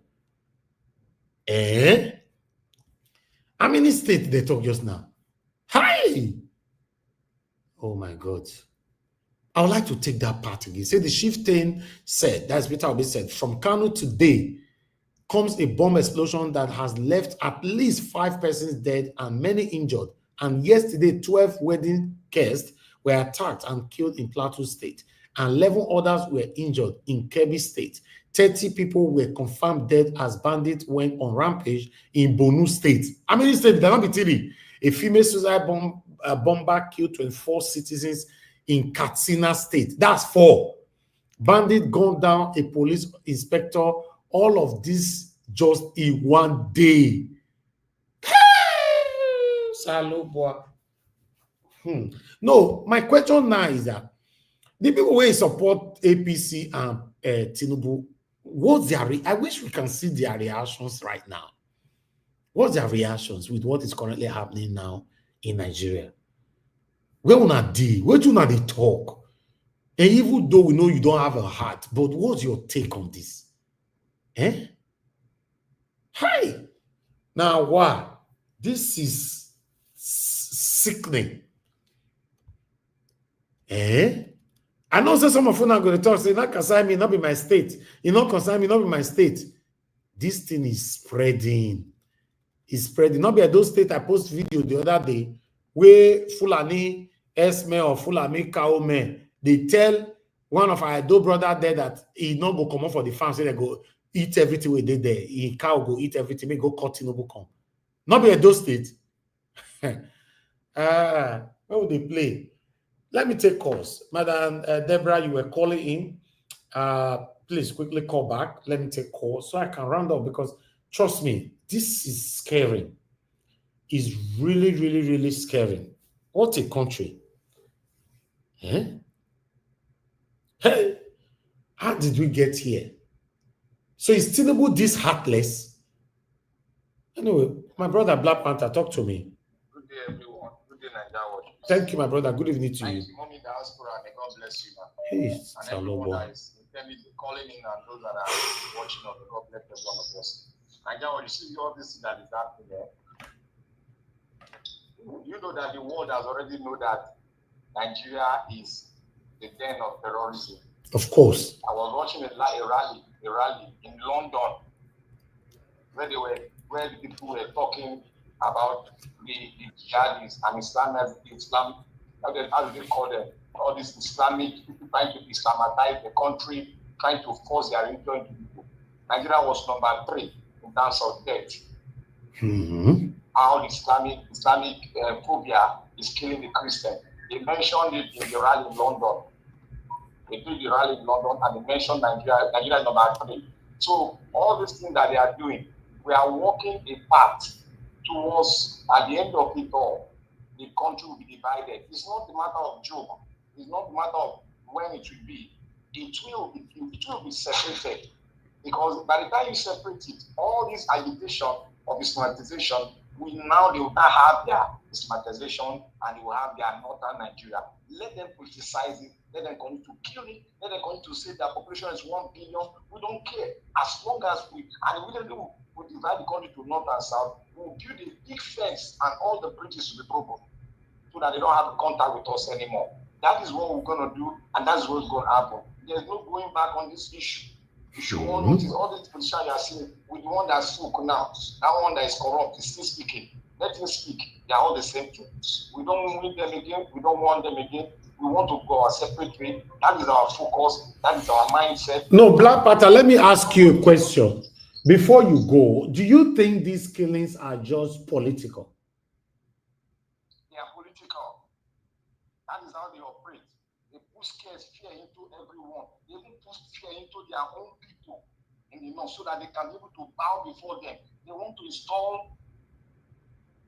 How many states they talk just now? Hi! Oh my God. I would like to take that part again. Say the chieftain said, that's Peter Obi said, from Kano today comes a bomb explosion that has left at least 5 persons dead and many injured. And yesterday, 12 wedding guests were attacked and killed in Plateau State. And 11 others were injured in Kebbi State. 30 people were confirmed dead as bandits went on rampage in Borno State. How many states? There not be TV. A female suicide bomber killed 24 citizens in Katsina State. That's 4. Bandit gunned down a police inspector. All of this just in one day. No, my question now is that the people who support APC and Tinubu, what's their I wish we can see their reactions right now. What's their reactions with what is currently happening now in Nigeria? Where will not deal? Where do not they talk? And even though we know you don't have a heart, but what's your take on this? Hi. Now, why? This is sickening. I know say some of you are going to talk, say, not concern me, not be my state. You not concern me, not be my state. This thing is spreading. It's spreading. Not be at those states I post video the other day where Fulani Esme or Fulani Kaume, they tell one of our Edo brother there that he not go come up for the farm, say they go eat everything we did there. He cow go eat everything, may go cut Tinubu come. Not be at those states. Where would they play? Let me take calls. Madam Deborah, you were calling in. Please quickly call back. Let me take calls so I can round up because trust me, this is scary. It's really, really, really scary. What a country. Hey, how did we get here? So is Tinubu this heartless? Anyway, my brother Black Panther, talk to me. Good day, everyone. Good day, Nigeria. Thank you, my brother. Good evening to you. Mommy diaspora, and God bless you, man. Hey, and everyone that is calling in and those that are watching on the God bless every one of us. Nigeria, you see all this that is happening there. You know that the world has already known that Nigeria is the den of terrorism. Of course. I was watching a rally in London where the people were talking about the jihadis and Islam, how do they call them? All these Islamic people trying to Islamatize the country, trying to force their religion into people. Nigeria was number 3 in terms of death. Mm-hmm. How the Islamic phobia is killing the Christian. They mentioned it in the rally in London. They did the rally in London and they mentioned Nigeria is number 3. So all these things that they are doing, we are walking a path towards, at the end of it all, the country will be divided. It's not a matter of joke. It's not a matter of when it will be. It will be separated. Because by the time you separate it, all this agitation of Islamization, they will now have their Islamization and they will have their northern Nigeria. Let them politicize it. Let them continue to kill it. Let them continue to say that population is 1 billion. We don't care. As long as we divide the country to north and south, we'll build a big fence and all the bridges will be broken so that they don't have contact with us anymore. That is what we're going to do, and that's what's going to happen. There's no going back on this issue. If you want to notice all these positions you are seeing with the one that spoke now, that one that is corrupt is still speaking. Let him speak. They are all the same thing. We don't need them again. We don't want them again. We want to go our separate way. That is our focus. That is our mindset. No, Black Panther, let me ask you a question. Before you go, do you think these killings are just political? They are political. That is how they operate. They put fear into everyone. They even put fear into their own people in the north so that they can be able to bow before them. They want to install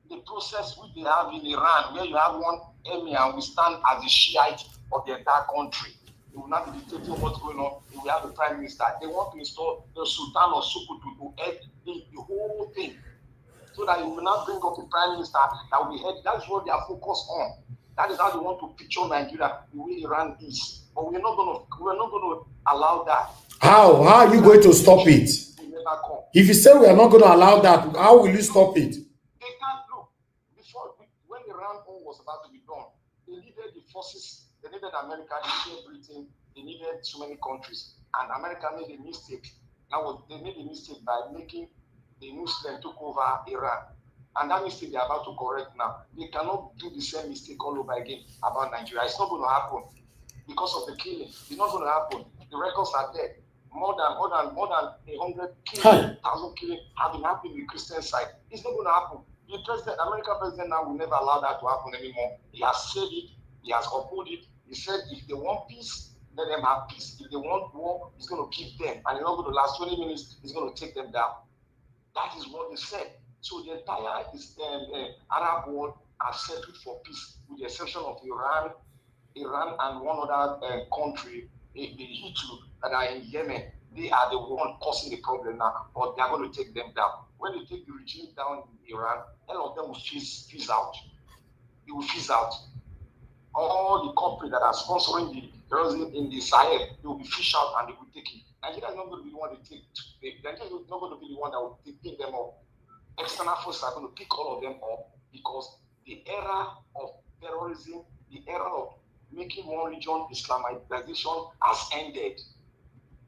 the process which they have in Iran, where you have one emir and we stand as the Shiite of the entire country. They will not be dictating what's going on. They will have a prime minister. They want to install the Sultan of Sokoto to head the whole thing. So that you will not bring up a prime minister that will be head. That's what they are focused on. That is how they want to picture Nigeria, the way Iran is. But we're not going to allow that. How are you going to stop it? If you say we are not going to allow that, how will you stop it? They can't look. Before, when Iran was about to be done, they needed the forces, they needed America, they needed Britain, they needed so many countries. And America made a mistake. They made a mistake by making the Muslims took over Iran. And that mistake they're about to correct now. They cannot do the same mistake all over again about Nigeria. It's not going to happen because of the killing. It's not going to happen. The records are there. More than 100 killing, 1,000 killing have been happening in the Christian side. It's not going to happen. The American president now will never allow that to happen anymore. He has said it. He has upheld it. He said if they want peace, let them have peace. If they want war, he's going to keep them. And it's not going to last 20 minutes. He's going to take them down. That is what they said. So the entire Arab world are settled for peace, with the exception of Iran and one other country, the Hutu that are in Yemen. They are the one causing the problem now, but they are going to take them down. When they take the regime down in Iran, all of them will fizz out. It will fizz out. All the companies that are sponsoring the terrorism in the Sahel, they will be fished out and they will take it. Nigeria is not going to be the one to take. Nigeria is not going to be the one that will pick them up. External forces are going to pick all of them up because the era of terrorism, the era of making one region Islamization has ended.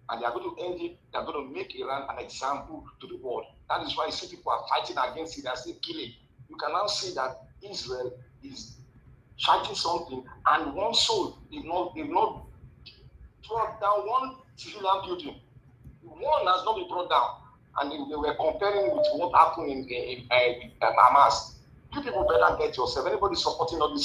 And they are going to end it. They are going to make Iran an example to the world. That is why you see people are fighting against it. They are still killing. You can now see that Israel is fighting something, and one soul they've not brought down one civilian building. One has not been brought down. And they were comparing with what happened in Hamas. You people better get yourself. Anybody supporting all this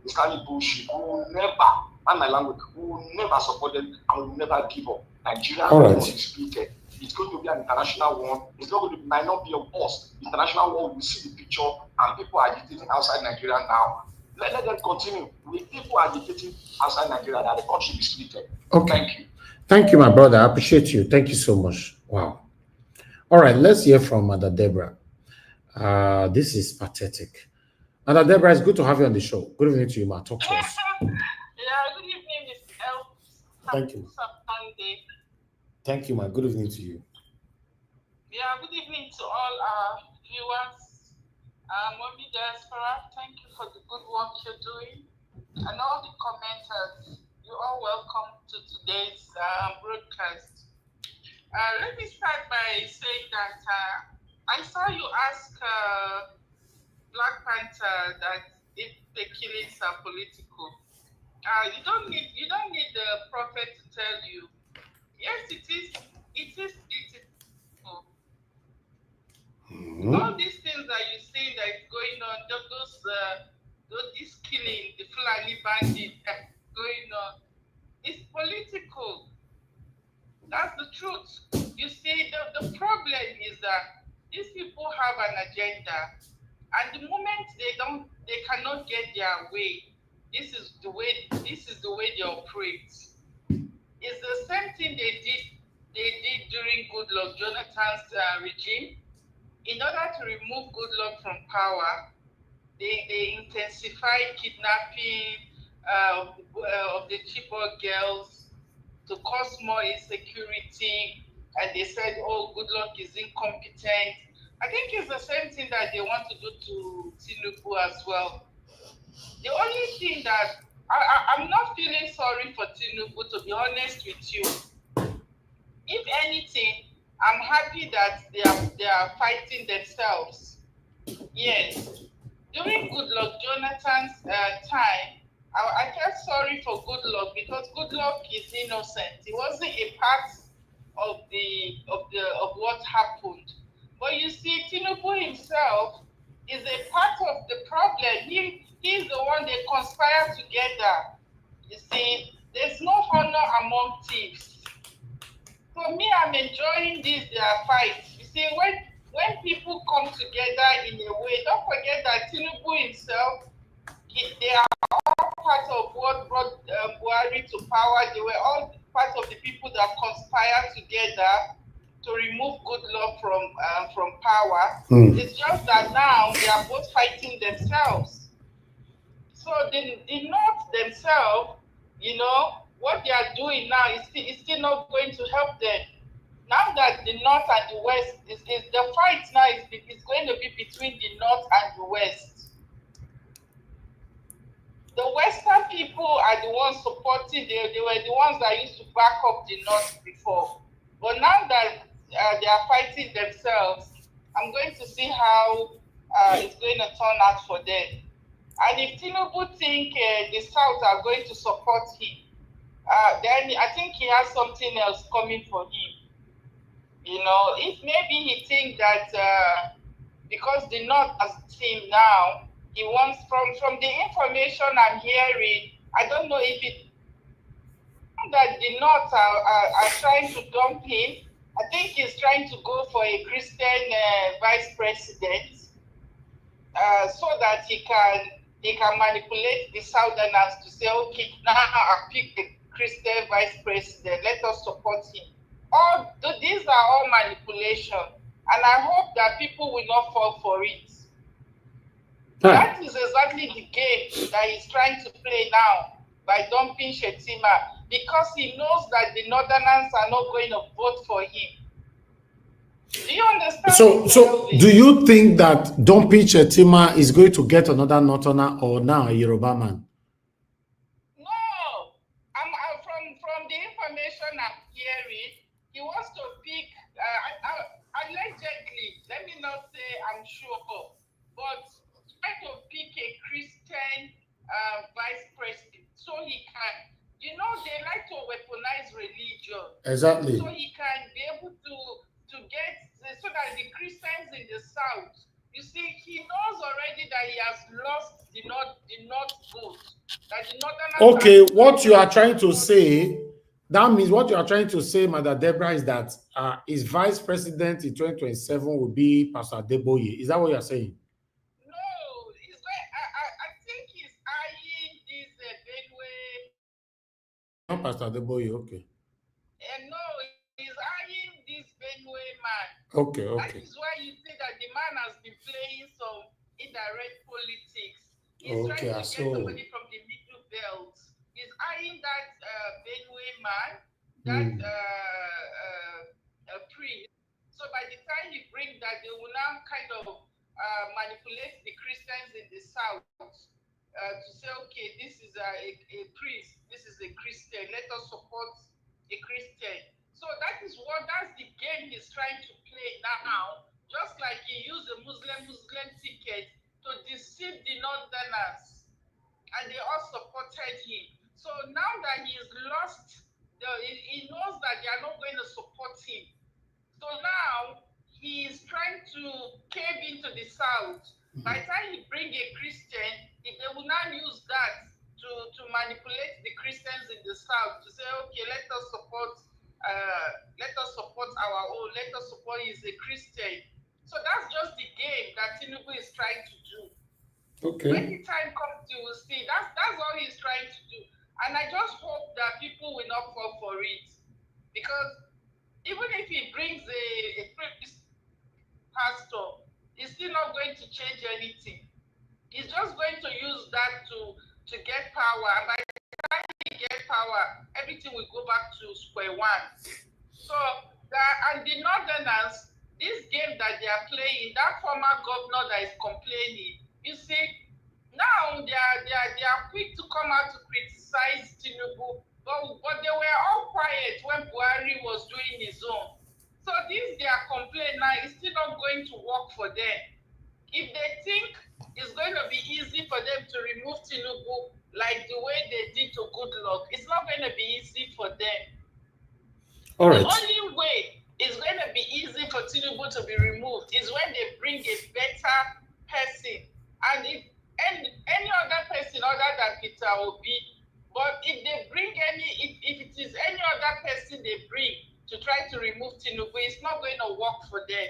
Islamic bullshit, we will never, and my language, we will never support them and we will never give up. Nigeria is split. It's going to be an international one. It's not going to might not be of us. The international one will see the picture, and people are agitating outside Nigeria now. Let them continue. With people agitating outside Nigeria, that the country is split. Okay. Thank you. Thank you, my brother. I appreciate you. Thank you so much. Wow. All right, let's hear from Mother Deborah. This is pathetic. Mother Deborah, it's good to have you on the show. Good evening to you, ma. Talk to us. Yeah, good evening, Mr. L. Thank you. Thank you, ma. Good evening to you. Yeah, good evening to all our viewers. Mobi Diaspora, thank you for the good work you're doing. And all the commenters, you're all welcome to today's broadcast. Let me start by saying that I saw you ask Black Panther that if the killings are political. You don't need the prophet to tell you. Yes, it is political. All these things that you see that is going on, this killing, the Fulani bandit that's going on, it's political. That's the truth. You see, the problem is that these people have an agenda, and the moment they cannot get their way, this is the way they operate. It's the same thing they did during Goodluck Jonathan's regime. In order to remove Goodluck from power, they intensified kidnapping of the Chibok girls to cause more insecurity, and they said, oh, Goodluck is incompetent. I think it's the same thing that they want to do to Tinubu as well. The only thing that I'm not feeling sorry for Tinubu, to be honest with you. If anything, I'm happy that they are fighting themselves. Yes. During Goodluck Jonathan's time, I felt sorry for Goodluck because Goodluck is innocent. He wasn't a part of what happened. But you see, Tinubu himself is a part of the problem. He's the one they conspire together. You see, there's no honor among thieves. For me, I'm enjoying their fight. You see, when people come together in a way, don't forget that Tinubu himself, they are all part of what brought Buhari to power. They were all part of the people that conspired together to remove Goodluck from power. It's just that now they are both fighting themselves. So the North themselves, you know, what they are doing now is still not going to help them. Now that the North and the West, is the fight now is going to be between the North and the West. The Western people are the ones supporting, they were the ones that used to back up the North before. But now that they are fighting themselves, I'm going to see how it's going to turn out for them. And if Tinubu think the South are going to support him, then I think he has something else coming for him. You know, if maybe he thinks that because the North has him now, he wants, from the information I'm hearing, I don't know if it that the North are trying to dump him. I think he's trying to go for a Christian vice president so that he can manipulate the Southerners to say, okay, now I pick the Christian vice president, let us support him. These are all manipulation, and I hope that people will not fall for it. That is exactly the game that he's trying to play now by dumping Shetima, because he knows that the Northerners are not going to vote for him. Do you understand? So do you think that dumping Shetima is going to get another Northerner or now a Yoruba man? No. From the information I'm hearing, he wants to pick, allegedly, let me not say I'm sure, but try to pick a Christian vice president so he can, you know, they like to weaponize religion. Exactly. So he can be able to get, so that the Christians in the South, you see, he knows already that he has lost the North vote. That the Northerners Okay, what you are trying to say, that means what you are trying to say, Mother Deborah, is that his vice president in 2027 will be Pastor Adeboye. Is that what you are saying? No, I think he's eyeing this Benue. Not Pastor Adeboye, okay. No, he's eyeing this Benue man. Okay. That is why you see that the man has been playing some indirect politics. He's trying to get somebody from the middle belt. He's eyeing that Benue man, that priest. So by the time he brings that, they will now kind of manipulate the Christians in the South to say, okay, this is a priest, this is a Christian, let us support a Christian. So that's the game he's trying to play now, just like he used the Muslim ticket to deceive the Northerners, and they all supported him. So now that he's lost, he knows that they are not going to support him. So now he's trying to cave into the South. By the time he bring a Christian, they will now use that to manipulate the Christians in the South to say, okay, let us support our own, let us support he's a Christian. So that's just the game that Tinubu is trying to do. Okay. When the time comes, you will see. That's all he's trying to do. And I just hope that people will not fall for it. Because even if he brings a priest pastor, he's still not going to change anything. He's just going to use that to get power. And by the time he gets power, everything will go back to square one. So, and the Northerners, this game that they are playing, that former governor that is complaining, you see, now they are quick to come out to criticize Tinubu, but they were all quiet when Buhari was doing his own. So this their complaint now is still not going to work for them. If they think it's going to be easy for them to remove Tinubu like the way they did to Goodluck, it's not going to be easy for them. All right. The only way it's going to be easy for Tinubu to be removed is when they bring a better person. And if any other person other than Peter Obi, but if they bring if it is any other person they bring to try to remove Tinubu, it's not going to work for them.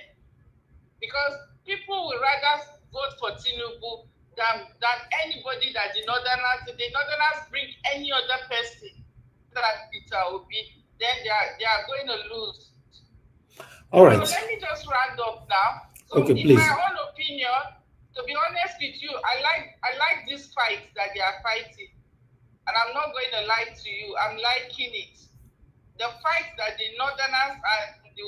Because people will rather vote for Tinubu than anybody that the Northerners, if the Northerners bring any other person than Peter Obi, then they are going to lose. All right. So let me just round up now. So okay, in please. my own opinion, to be honest with you, I like this fight that they are fighting. And I'm not going to lie to you, I'm liking it. The fight that the Northerners and the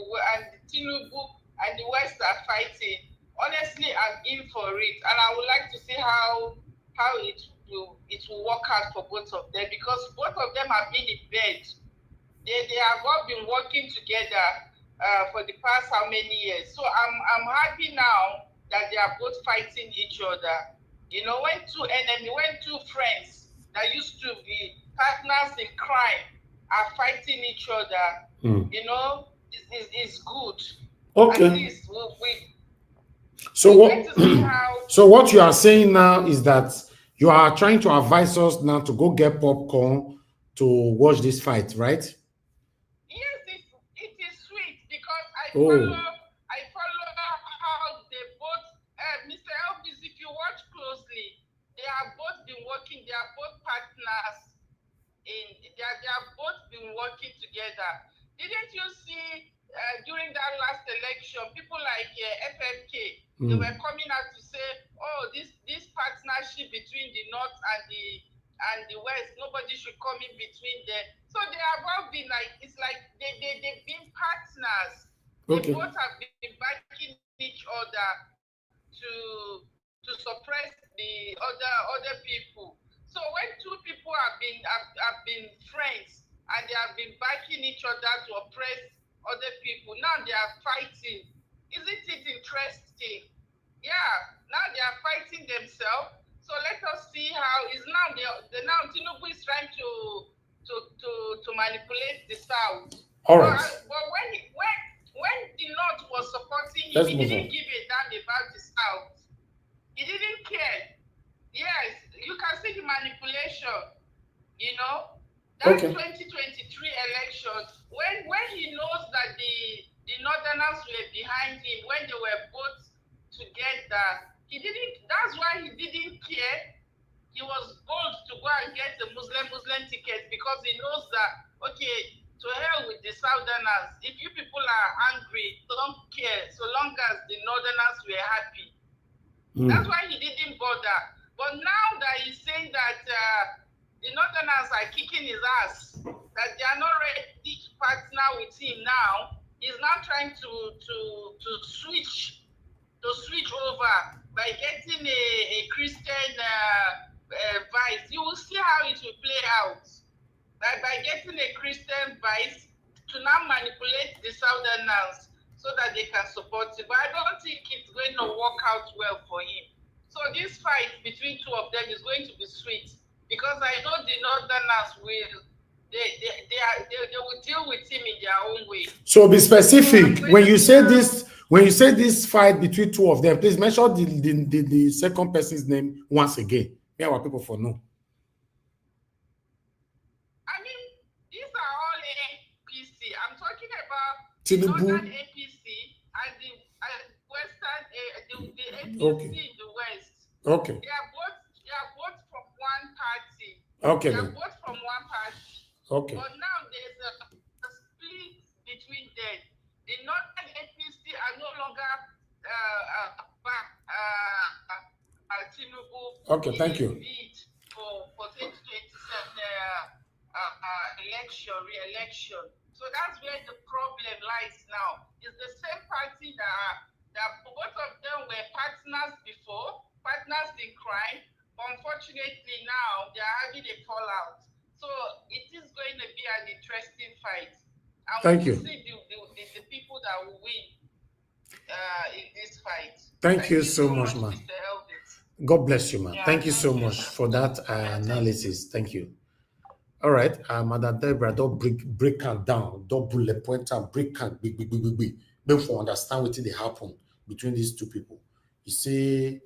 Tinubu and the West are fighting, honestly, I'm in for it. And I would like to see how it will work out for both of them, because both of them have been in bed. They have all been working together for the past how many years. So I'm happy now that they are both fighting each other. You know, when two friends that used to be partners in crime are fighting each other, you know, it's good. Okay. At least So what you are saying now is that you are trying to advise us now to go get popcorn to watch this fight, right? Yes, it is sweet, because I follow how they both, Mr. Elvis, if you watch closely, they have both been working, they are both partners, they have both been working together. Didn't you see during that last election, people like FFK, they were coming out to say, oh, this partnership between the North and the West, nobody should come in between them. So they have all been like, it's like they've been partners. Okay. They both have been backing each other to suppress the other people. So when two people have been friends and they have been backing each other to oppress other people, now they are fighting. Isn't it interesting? Yeah, now they are fighting themselves. So let us see how is now now Tinubu is trying to manipulate the South. All right. But when the North was supporting him, he didn't give a damn about the South. He didn't care. Yes, you can see the manipulation. You know, that 2023 election, when he knows that the Northerners were behind him, when they were both together, he didn't. That's why he didn't care. He was bold to go and get the Muslim ticket, because he knows that, okay, to hell with the Southerners. If you people are angry, don't care, so long as the Northerners were happy. That's why he didn't bother. But now that he's saying that the Northerners are kicking his ass, that they are not ready to partner with him now, he's now trying to switch over by getting a Christian vice. You will see how it will play out. By getting a Christian vice to now manipulate the Southerners so that they can support him. But I don't think it's going to work out well for him. So this fight between two of them is going to be sweet, because I know the Northerners will deal with him in their own way. So be specific. So when you say this fight between two of them, please mention the second person's name once again. Yeah, what people for know. I mean, these are all APC. I'm talking about Tinubu. Northern APC and the Western the APC in the West. Okay. They are both from one party. Okay. They are both from one party. Okay. But now there's a split between them. The Northern APC are no longer Tinubu. Okay, thank you. For 2027 re-election. So that's where the problem lies now. It's the same party that both of them were partners before, partners in crime. Unfortunately, now they are having a fallout. So it is going to be an interesting fight. And Thank you. See the people that will win in this fight. Thank you so much, man. God bless you, man. Yeah, thank you so much for that analysis. Thank you. All right, Madam Deborah, don't break her down. Don't bullet point and break her big. Make for understand what they happen between these two people. You say,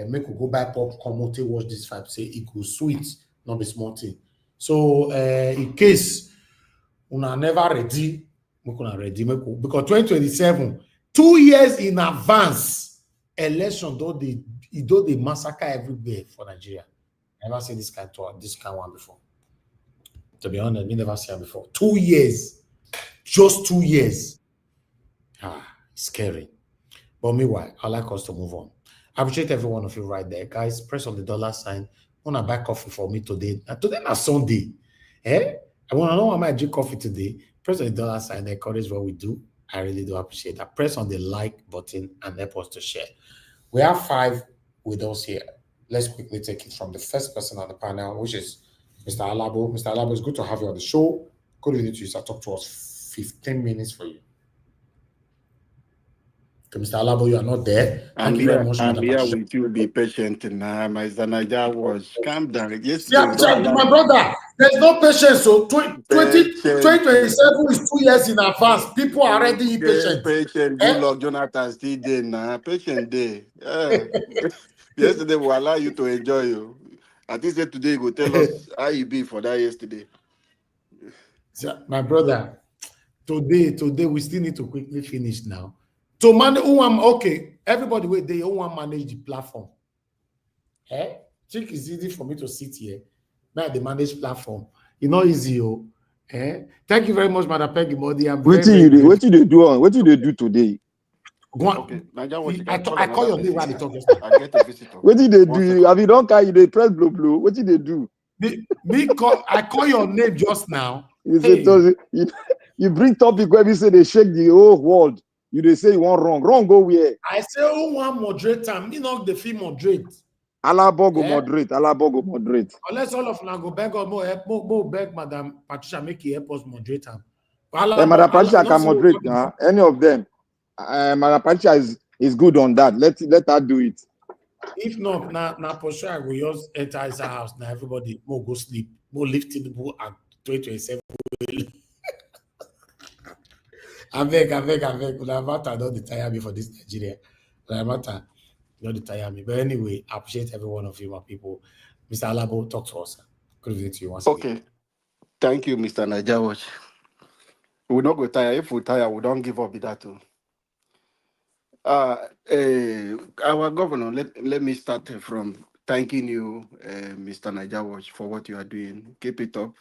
make we go buy popcorn, watch this fight. Say it goes sweet, not be small thing. So, in case una never ready, because 2027, 2 years in advance, election though they massacre everywhere for Nigeria. Never seen this kind of one before. To be honest, we never seen it before. 2 years, just 2 years. Scary. But meanwhile, I like us to move on. I appreciate every one of you right there. Guys, press on the dollar sign. Want to buy coffee for me today? Today not Sunday. I want to know how I drink coffee today. Press on the dollar sign. Encourage what we do. I really do appreciate that. Press on the like button and help us to share. We have 5 with us here. Let's quickly take it from the first person on the panel, which is Mr. Alabo. Mr. Alabo, it's good to have you on the show. Good evening to you, sir. Talk to us. 15 minutes for you. Okay, Mr. Alabo, you are not there. Thank you very much, I'm Madam here Patricia. with you. Be patient now. My Zanaja was calm down. Yesterday, Yeah, we don't allow my brother, there's no patience. So 2027 is 2 years in advance. People are already impatient. Patient. Good luck, Jonathan. Still there now. Patient day. Yeah. Yesterday, we allow you to enjoy you. I think that today you go tell us how you be for that yesterday. So, my brother, today we still need to quickly finish now. To manage, okay, everybody wait, they want to manage the platform. Think it's easy for me to sit here. Now they manage platform. It's not easy, Thank you very much, Madam Peggy Modi. I'm What very did they do? What did they do today? Okay, I call your name while they talk. I get a visitor. What did they do? Have you don't carry they press blue? What did they do? I call your name just now. You bring topic where we say they shake the whole world. They say you want wrong. Wrong go where? I say who want moderator? Me not the fee moderate. Alabo go moderate. Alabo go moderate. Unless all of now go beg or more beg Madam Patricia make it help us moderate. Madam Patricia can moderate now. Any of them. Madam Patricia is good on that. Let her do it. If not, now for sure I will just enter his house. Now everybody more go sleep. More lifting the book at 2027. I beg. Lamata don't tire me for this Nigeria. Lamata don't tire me. But anyway, I appreciate every one of you, my people. Mr. Alabo, talk to us. Good evening to you once again. Thank you, Mr. Najawach. We will not go tire. If we tire, we don't give up with that too. Our governor, let me start from thanking you, Mr. Najawach, for what you are doing. Keep it up.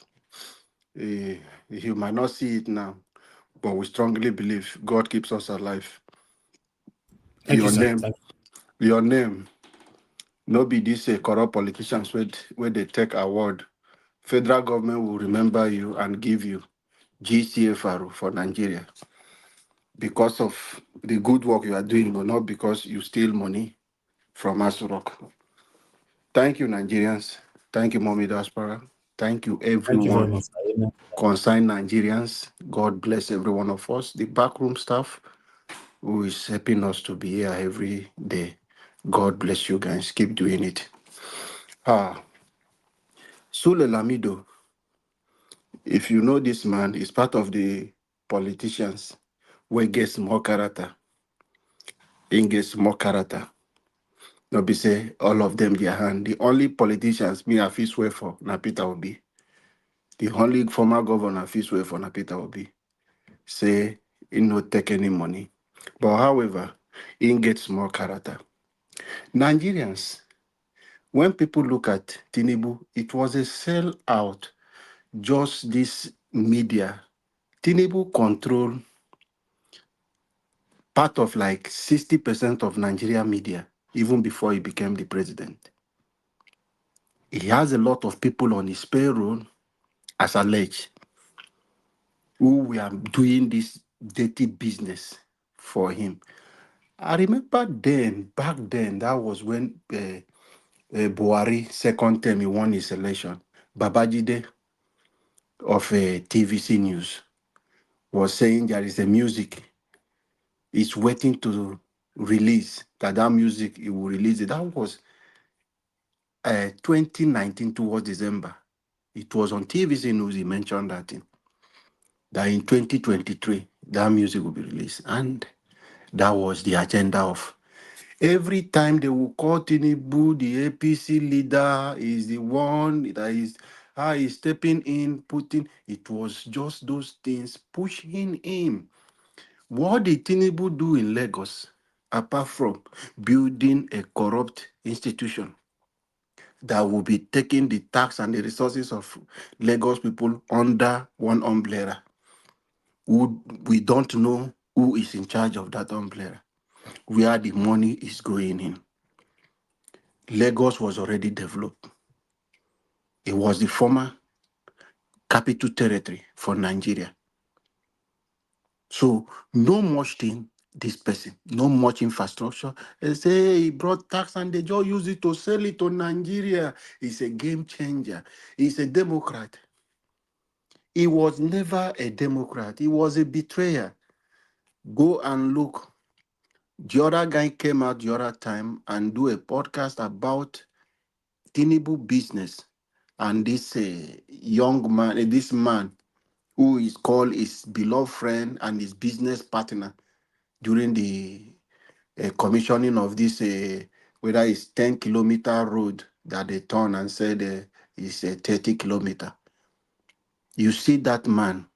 You might not see it now, but we strongly believe God keeps us alive. Thank you, sir. Your name, no be this corrupt politicians where they take award. Federal government will remember you and give you GCFR for Nigeria because of the good work you are doing, but not because you steal money from Asurok. Thank you, Nigerians. Thank you, Mommy Diaspora. Thank you, everyone. Thank you very much. Concerned Nigerians. God bless every one of us. The backroom staff who is helping us to be here every day. God bless you guys. Keep doing it. Sule Lamido, if you know this man, is part of the politicians who gets more character. He gets more character. No be say all of them their hand. The only politicians me I feel swear for na Peter Obi. The only former governor I feel swear for na Peter Obi. Say he no take any money. But however, he gets more character. Nigerians, when people look at Tinubu, it was a sellout. Just this media. Tinubu control part of like 60% of Nigeria media, even before he became the president. He has a lot of people on his payroll, as alleged, who were doing this dirty business for him. I remember back then, that was when Buhari, second term, he won his election. Babangida of TVC News was saying there is a music he's waiting to release, that music, he will release it. That was 2019 towards December. It was on TVC News, he mentioned that in 2023, that music will be released. And that was the agenda of every time they will call Tinubu, the APC leader is the one that is stepping in, it was just those things pushing him. What did Tinubu do in Lagos, apart from building a corrupt institution that will be taking the tax and the resources of Lagos people under one umbrella? We don't know who is in charge of that umbrella, where the money is going in. Lagos was already developed. It was the former capital territory for Nigeria. So no much thing, this person, no much infrastructure. They say he brought tax and they just use it to sell it to Nigeria. He's a game changer. He's a Democrat. He was never a Democrat. He was a betrayer. Go and look. The other guy came out the other time and do a podcast about Tinubu business. And this young man, this man who is called his beloved friend and his business partner during the commissioning of this, whether it's 10-kilometer road that they turned and said it's 30 kilometer. You see that man,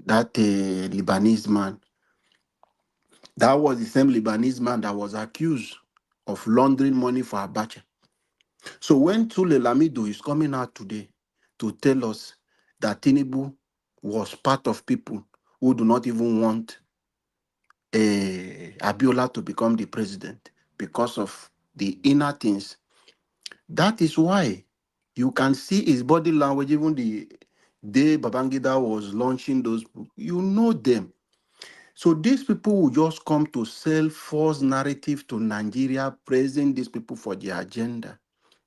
that Lebanese man, that was the same Lebanese man that was accused of laundering money for Abacha. So when Tule Lamido is coming out today to tell us that Tinubu was part of people who do not even want Abiola to become the president because of the inner things, that is why you can see his body language. Even the day Babangida was launching those books, you know them. So these people will just come to sell false narrative to Nigeria, praising these people for their agenda.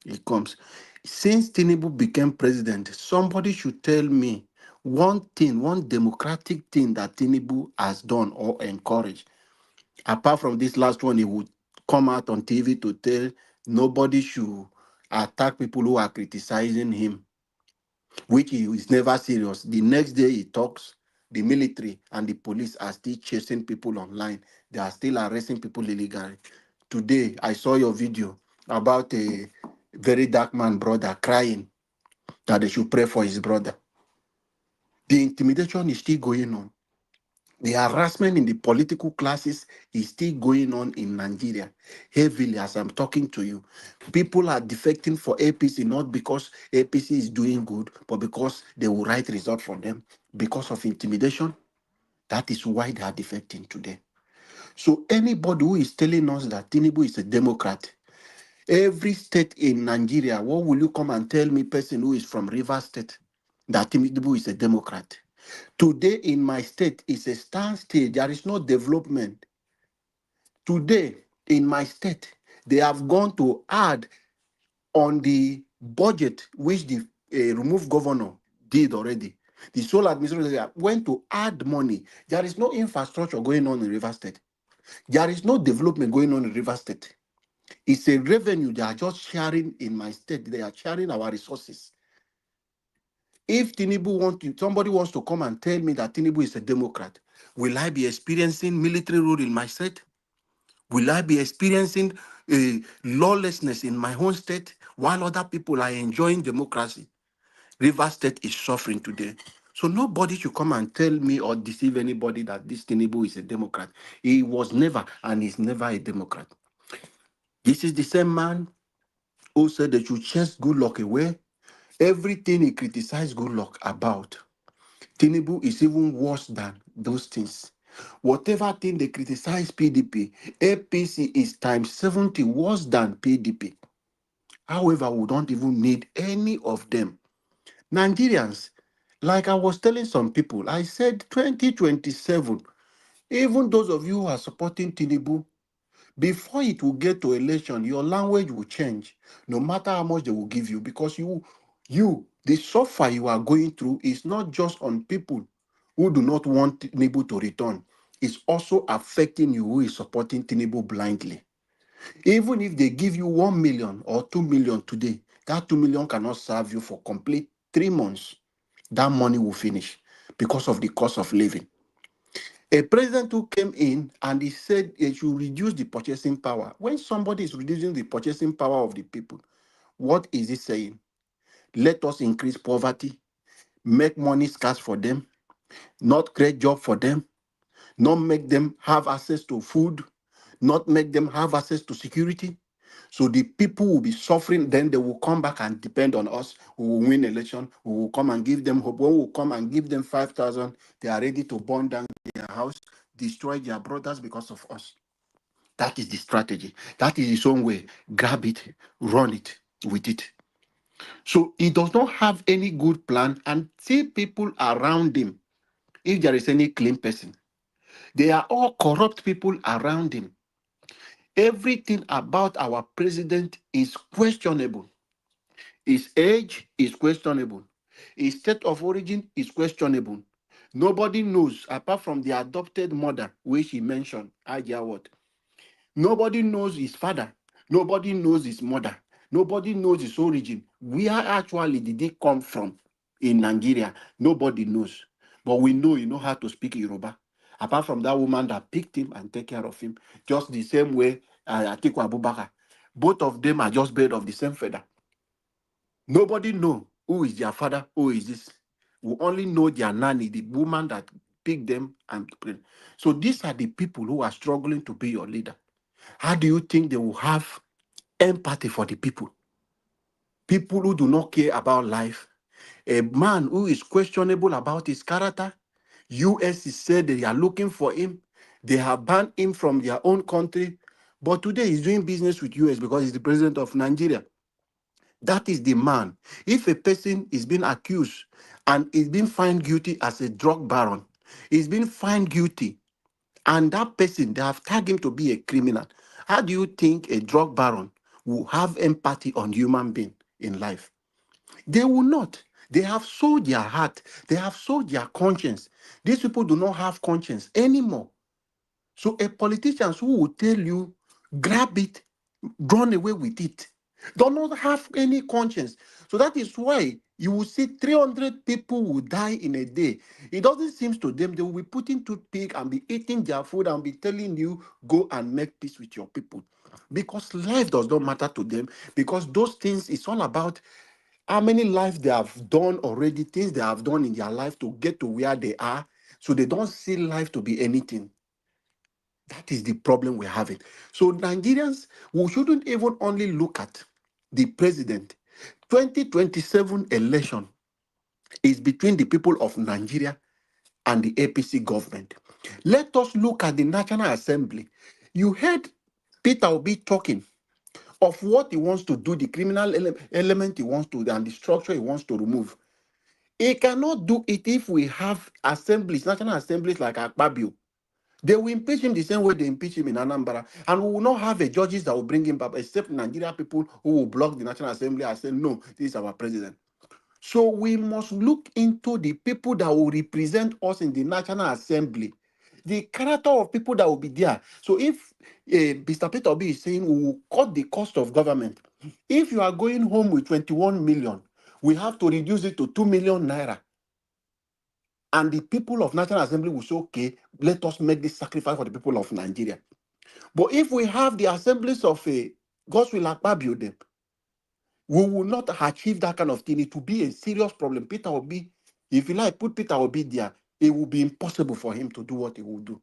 It comes. Since Tinubu became president, somebody should tell me one thing, one democratic thing that Tinubu has done or encouraged. Apart from this last one, he would come out on TV to tell nobody should attack people who are criticizing him, which he is never serious. The next day he talks, the military and the police are still chasing people online. They are still arresting people illegally. Today, I saw your video about a very dark man brother crying that they should pray for his brother. The intimidation is still going on. The harassment in the political classes is still going on in Nigeria heavily as I'm talking to you. People are defecting for APC not because APC is doing good, but because they will write results for them. Because of intimidation, that is why they are defecting today. So anybody who is telling us that Tinubu is a Democrat, every state in Nigeria, what will you come and tell me, person who is from Rivers State, that Tinubu is a Democrat? Today in my state is a standstill. There is no development. Today in my state, they have gone to add on the budget, which the removed governor did already. The sole administrator went to add money. There is no infrastructure going on in River State. There is no development going on in River State. It's a revenue they are just sharing in my state. They are sharing our resources. If somebody wants to come and tell me that Tinubu is a Democrat, will I be experiencing military rule in my state? Will I be experiencing lawlessness in my own state while other people are enjoying democracy? River State is suffering today. So nobody should come and tell me or deceive anybody that this Tinubu is a Democrat. He was never and is never a Democrat. This is the same man who said they should chase good luck away. Everything he criticized good luck about, Tinubu is even worse than those things. Whatever thing they criticize PDP, APC is times 70 worse than PDP. However, we don't even need any of them. Nigerians, like I was telling some people, I said 2027, even those of you who are supporting Tinubu, before it will get to election, your language will change, no matter how much they will give you, because the suffer you are going through is not just on people who do not want Tinubu to return. It's also affecting you who is supporting Tinubu blindly. Even if they give you 1 million or 2 million today, that 2 million cannot serve you for complete 3 months. That money will finish because of the cost of living. A president who came in and he said he should reduce the purchasing power. When somebody is reducing the purchasing power of the people, what is he saying? Let us increase poverty, make money scarce for them, not create job for them, not make them have access to food, not make them have access to security. So the people will be suffering, then they will come back and depend on us. We will win election, we will come and give them hope. When we will come and give them 5,000, they are ready to burn down their house, destroy their brothers because of us. That is the strategy. That is his own way. Grab it, run it with it. So he does not have any good plan and see people around him. If there is any clean person, they are all corrupt people around him. Everything about our president is questionable. His age is questionable. His state of origin is questionable. Nobody knows, apart from the adopted mother, which he mentioned, Ajawat. Nobody knows his father. Nobody knows his mother. Nobody knows his origin. Where actually did he come from in Nigeria? Nobody knows. But we know he knows how to speak Yoruba. Apart from that woman that picked him and take care of him, just the same way Atiku Abubakar. Both of them are just birds of the same feather. Nobody know who is their father, who is this. We only know their nanny, the woman that picked them and so these are the people who are struggling to be your leader. How do you think they will have empathy for the people? People who do not care about life. A man who is questionable about his character. US is said they are looking for him. They have banned him from their own country. But today he's doing business with US because he's the president of Nigeria. That is the man. If a person is being accused and is being found guilty as a drug baron, he's been found guilty, and that person, they have tagged him to be a criminal. How do you think a drug baron will have empathy on human being in life? They will not. They have sold their heart. They have sold their conscience. These people do not have conscience anymore. So a politician who will tell you, grab it, run away with it, do not have any conscience. So that is why you will see 300 people will die in a day. It doesn't seem to them, they will be putting toothpick and be eating their food and be telling you, go and make peace with your people. Because life does not matter to them. Because those things, it's all about how many lives they have done already, things they have done in their life to get to where they are. So they don't see life to be anything. That is the problem we're having. So Nigerians, we shouldn't even only look at the president. 2027 election is between the people of Nigeria and the APC government. Let us look at the National Assembly. You heard Peter Obi talking of what he wants to do, the criminal element he wants to, and the structure he wants to remove. He cannot do it if we have assemblies, national assemblies like Akpabio. They will impeach him the same way they impeach him in Anambra. And we will not have a judges that will bring him back, except Nigeria people who will block the National Assembly and say, no, this is our president. So we must look into the people that will represent us in the National Assembly, the character of people that will be there. So if Mr. Peter Obi is saying we will cut the cost of government, if you are going home with 21 million, we have to reduce it to 2 million naira. And the people of National Assembly will say, okay, let us make this sacrifice for the people of Nigeria. But if we have the assemblies of a Godswill Akpabio, them, we will not achieve that kind of thing. It will be a serious problem. Peter Obi, if you like, put Peter Obi there, it will be impossible for him to do what he will do.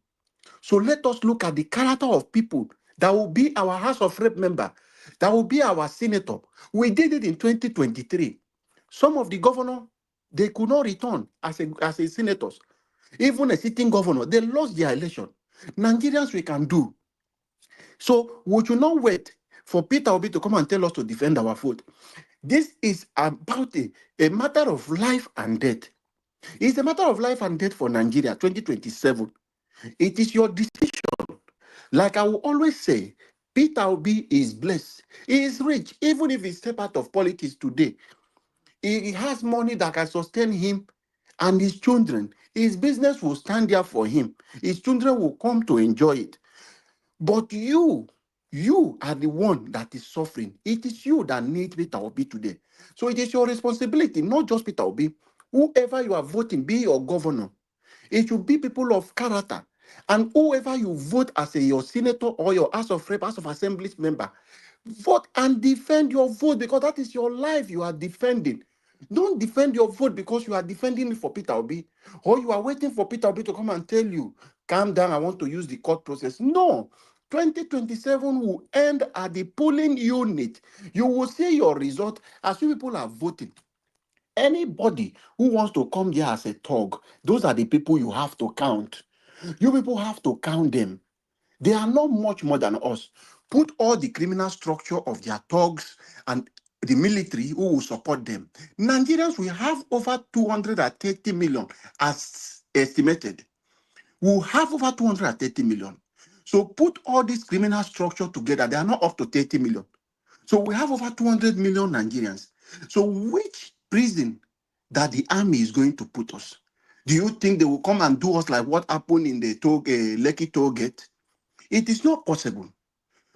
So let us look at the character of people that will be our House of Rep member, that will be our senator. We did it in 2023. Some of the governors, they could not return as a senators. Even a sitting governor, they lost their election. Nigerians, we can do. So we should not wait for Peter Obi to come and tell us to defend our vote. This is about a matter of life and death. It's a matter of life and death for Nigeria 2027. It is your decision. Like I will always say, Peter Obi is blessed. He is rich, even if he step out of politics today. He has money that can sustain him and his children. His business will stand there for him. His children will come to enjoy it. But you are the one that is suffering. It is you that need Peter Obi today. So it is your responsibility, not just Peter Obi. Whoever you are voting, be your governor. It should be people of character. And whoever you vote as your senator or your House of Rep, House of Assemblies member, vote and defend your vote because that is your life you are defending. Don't defend your vote because you are defending it for Peter Obi or you are waiting for Peter Obi to come and tell you, calm down, I want to use the court process. No. 2027 will end at the polling unit. You will see your result as you people are voting. Anybody who wants to come here as a thug, those are the people you have to count. You people have to count them. They are not much more than us. Put all the criminal structure of their thugs and the military who will support them. Nigerians will have over 230 million as estimated. We'll have over 230 million. So put all this criminal structure together. They are not up to 30 million. So we have over 200 million Nigerians. So which prison that the army is going to put us? Do you think they will come and do us like what happened in the Lekki toll gate? It is not possible,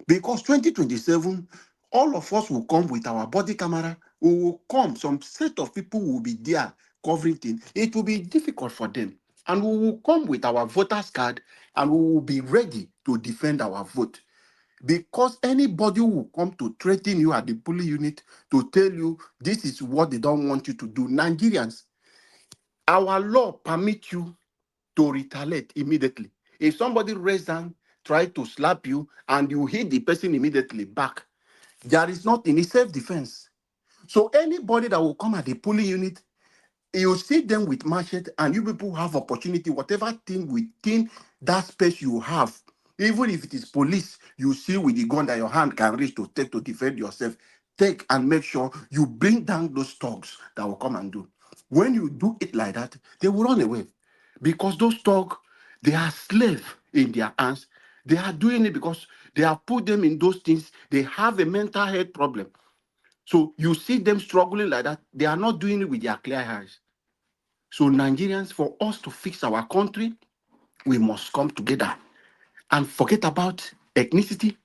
because 2027, all of us will come with our body camera. We will come, some set of people will be there covering things. It will be difficult for them. And we will come with our voters card and we will be ready to defend our vote. Because anybody who will come to threaten you at the police unit to tell you this is what they don't want you to do. Nigerians, our law permits you to retaliate immediately. If somebody raises hand, try to slap you, and you hit the person immediately back, there is nothing, it's self-defense. So anybody that will come at the police unit, you see them with machete, and you people have opportunity, whatever thing within that space you have, even if it is police, you see with the gun that your hand can reach to take to defend yourself, take and make sure you bring down those thugs that will come and do. When you do it like that, they will run away. Because those thugs, they are slaves in their hands. They are doing it because they have put them in those things. They have a mental health problem. So you see them struggling like that. They are not doing it with their clear eyes. So Nigerians, for us to fix our country, we must come together and forget about ethnicity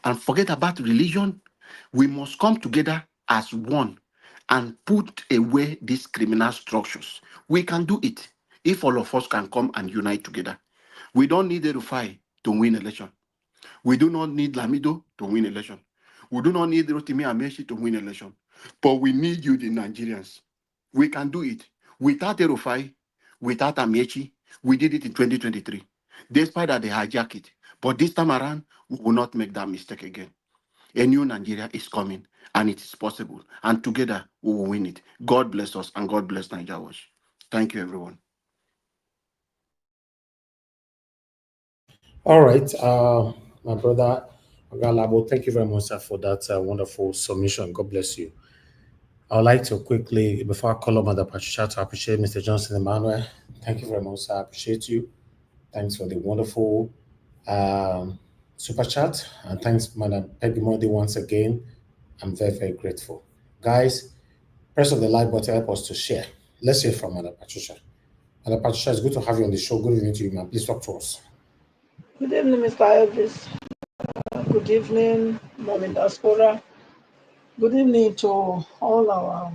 and forget about religion. We must come together as one and put away these criminal structures. We can do it if all of us can come and unite together. We don't need Erufai to win election. We do not need Lamido to win election. We do not need Rotimi Amechi to win election. But we need you, the Nigerians. We can do it. Without Erufai, without Amechi, we did it in 2023. Despite that they hijack it. But this time around, we will not make that mistake again. A new Nigeria is coming, and it is possible. And together, we will win it. God bless us, and God bless Nigeria. Thank you, everyone. All right, my brother Galabo, thank you very much, sir, for that wonderful submission. God bless you. I would like to quickly, before I call up Mother Patricia, to appreciate Mr. Johnson Emmanuel. Thank you very much, sir. I appreciate you. Thanks for the wonderful super chat. And thanks, Madam Peggy Modi, once again. I'm very, very grateful. Guys, press on the like button, help us to share. Let's hear from Madam Patricia. Madam Patricia, it's good to have you on the show. Good evening to you, ma'am. Please talk to us. Good evening, Mr. Elvis. Good evening, Mom in Diaspora. Good evening to all our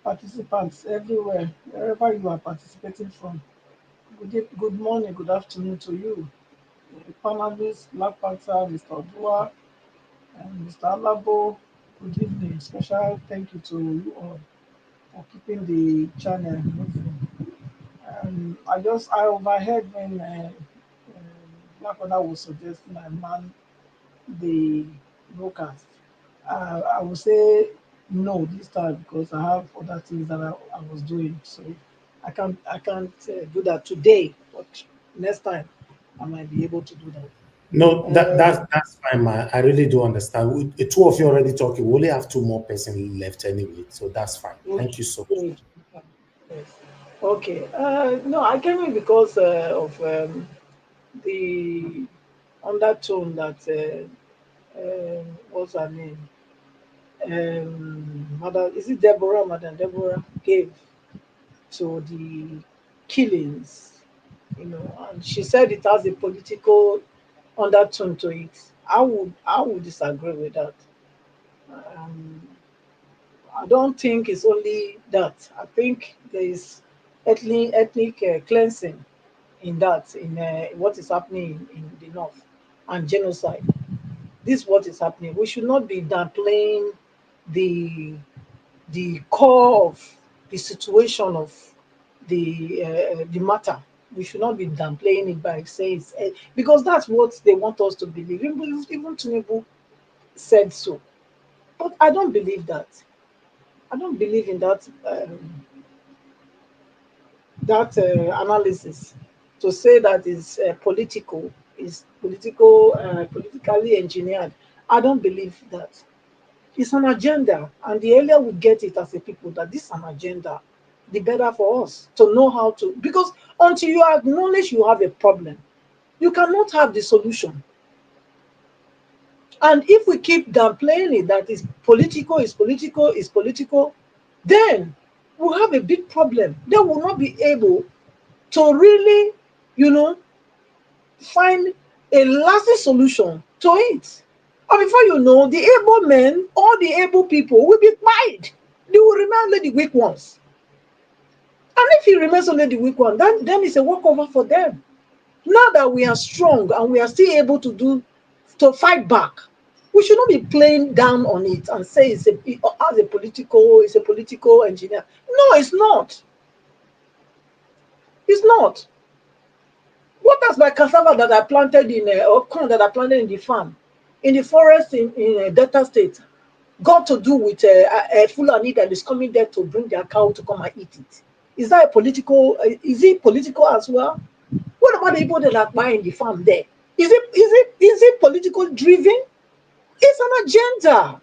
participants everywhere, wherever you are participating from. Good morning, good afternoon to you. The panelists, Black Panther, Mr. Odua, and Mr. Alabo. Good evening. Special thank you to you all for keeping the channel moving. I overheard when Black Panther was suggesting I man the broadcast. I would say no this time because I have other things that I was doing. So I can't do that today, but next time I might be able to do that. No, that's fine, man. I really do understand. The two of you already talking. We only have two more person left anyway, so that's fine. Thank you so much. Yes. Okay. No, I came in because of the undertone that what's her name? Mother, is it Deborah? Madam Deborah gave to the killings, and she said it has a political undertone to it. I would disagree with that. Um, I don't think it's only that. I think there is ethnic cleansing in that, in what is happening in the north, and genocide. This is what is happening. We should not be downplaying the the core of the situation of the matter. We should not be downplaying it by saying because that's what they want us to believe. Even Tinubu said so, but I don't believe that. I don't believe in that analysis to say that is political is politically engineered. I don't believe that. It's an agenda, and the earlier we get it as a people that this is an agenda, the better for us to know how to. Because until you acknowledge you have a problem, you cannot have the solution. And if we keep downplaying it, that is political, then we'll have a big problem. They will not be able to really, you know, find a lasting solution to it. And before you know, the able men, all the able people will be quiet. They will remain only the weak ones. And if it remains only the weak one, then it's a walkover for them. Now that we are strong and we are still able to fight back, we should not be playing down on it and say it's a political engineer. No, it's not. It's not. What has my cassava that I planted or corn that I planted in the farm, in the forest in Delta State, got to do with a Fulani that is coming there to bring their cow to come and eat it? Is that a political? Is it political as well? What about the people that are buying the farm there? Is it political driven? It's an agenda.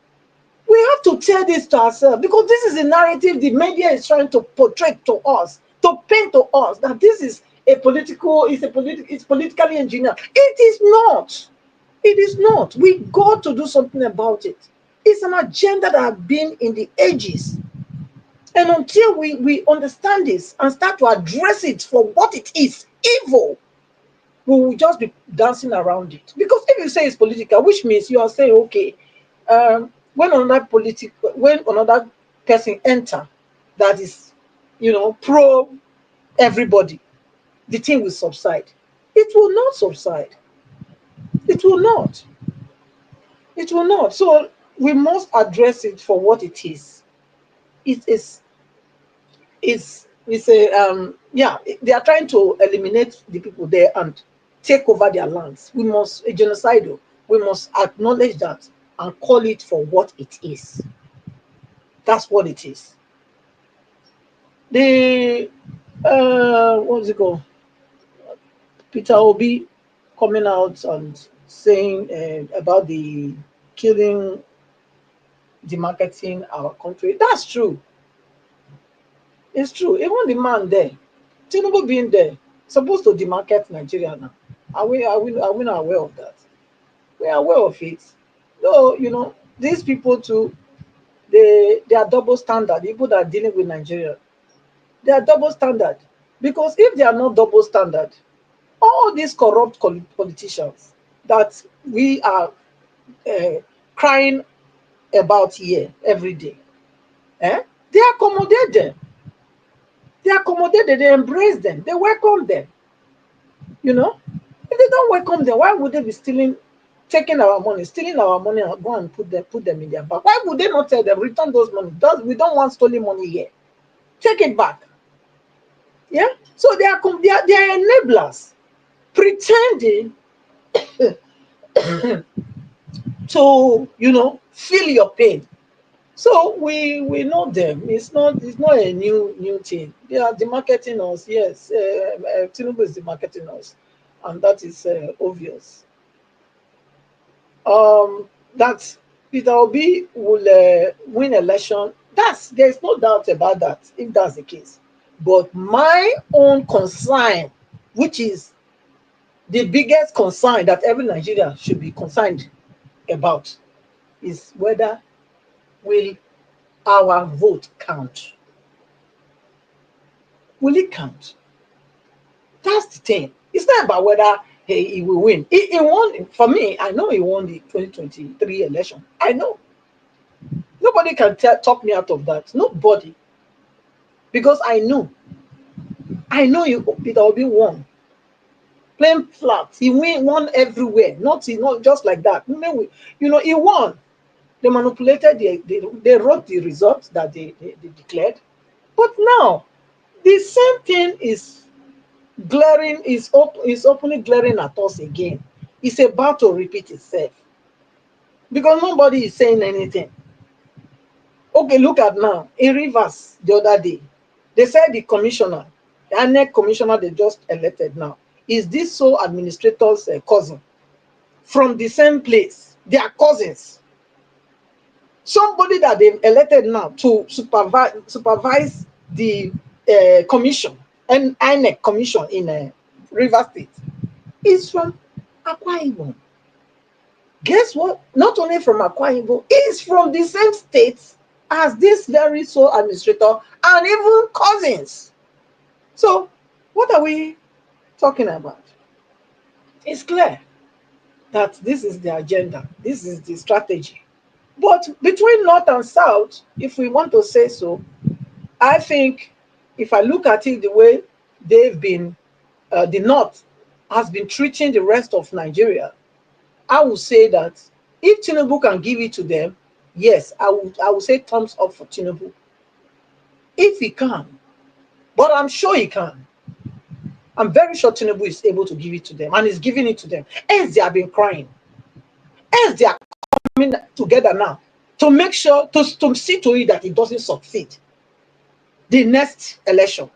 We have to tell this to ourselves, because this is the narrative the media is trying to portray to us, to paint to us that this is it's politically engineered. It is not. It is not. We got to do something about it. It's an agenda that has been in the ages. And until we understand this and start to address it for what it is, evil, we will just be dancing around it. Because if you say it's political, which means you are saying, okay, when another person enter that is, pro everybody, the thing will subside. It will not subside. It will not. It will not. So we must address it for what it is. It is. It's a they are trying to eliminate the people there and take over their lands. We must a genocidal. We must acknowledge that and call it for what it is. That's what it is. The what's it called? Peter Obi coming out and saying about the killing, demarketing our country. That's true. It's true. Even the man there, Tinubu being there, supposed to demarket Nigeria now. Are we not aware of that? We are aware of it. Though, these people too, they are double standard. The people that are dealing with Nigeria, they are double standard. Because if they are not double standard, all these corrupt politicians that we are crying about here every day, they accommodate them. They accommodate them, they embrace them, they welcome them. If they don't welcome them, why would they be taking our money, stealing our money and go and put them in their bank? Why would they not tell them, return those money? We don't want stolen money here. Take it back. Yeah? So they are enablers, pretending to, feel your pain. So we know them. It's not a new thing. They are demarketing us. Yes, Tinubu is demarketing us, and that is obvious. That Peter Obi will win election. There's no doubt about that. If that's the case, but my own concern, which is the biggest concern that every Nigerian should be concerned about, is whether will our vote count? Will it count? That's the thing. It's not about whether he will win. He won. For me, I know he won the 2023 election. I know. Nobody can talk me out of that. Nobody. Because I know Peter Obi won. Plain flat. He won everywhere. Not just like that. He won. They manipulated, they wrote the results that they declared. But now, the same thing is openly glaring at us again. It's about to repeat itself. Because nobody is saying anything. Okay, look at now. In Rivers the other day, they said the INEC commissioner they just elected now is this sole administrator's cousin from the same place. They are cousins. Somebody that they've elected now to supervise the commission and INEC commission in River State is from Akwa Ibom. Guess what? Not only from Akwa Ibom, is from the same state as this very sole administrator and even cousins. So what are we talking about? It's clear that this is the agenda. This is the strategy. But between North and South, if we want to say so, I think if I look at it the way they've been, the North has been treating the rest of Nigeria, I would say that if Tinubu can give it to them, yes, I would say thumbs up for Tinubu. If he can, but I'm sure he can. I'm very sure Tinubu is able to give it to them and is giving it to them. Else they have been crying. Else they are coming together now to make sure, to see to it that it doesn't succeed the next election.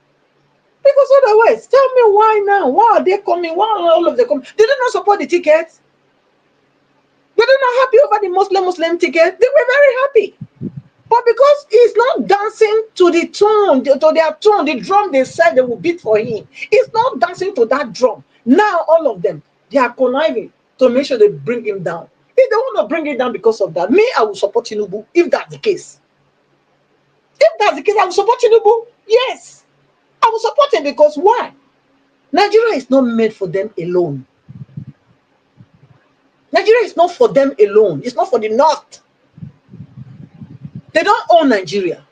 Because otherwise, tell me why now? Why are they coming? Why are all of them coming? They did not support the tickets. They were not happy over the Muslim ticket. They were very happy. But because he's not dancing to the tune, to their tune, the drum they said they would beat for him, he's not dancing to that drum. Now all of them, they are conniving to make sure they bring him down. If they want to bring it down because of that, me, I will support Tinubu if that's the case. If that's the case, I will support Tinubu. Yes. I will support him because why? Nigeria is not made for them alone. Nigeria is not for them alone. It's not for the North. They don't own Nigeria.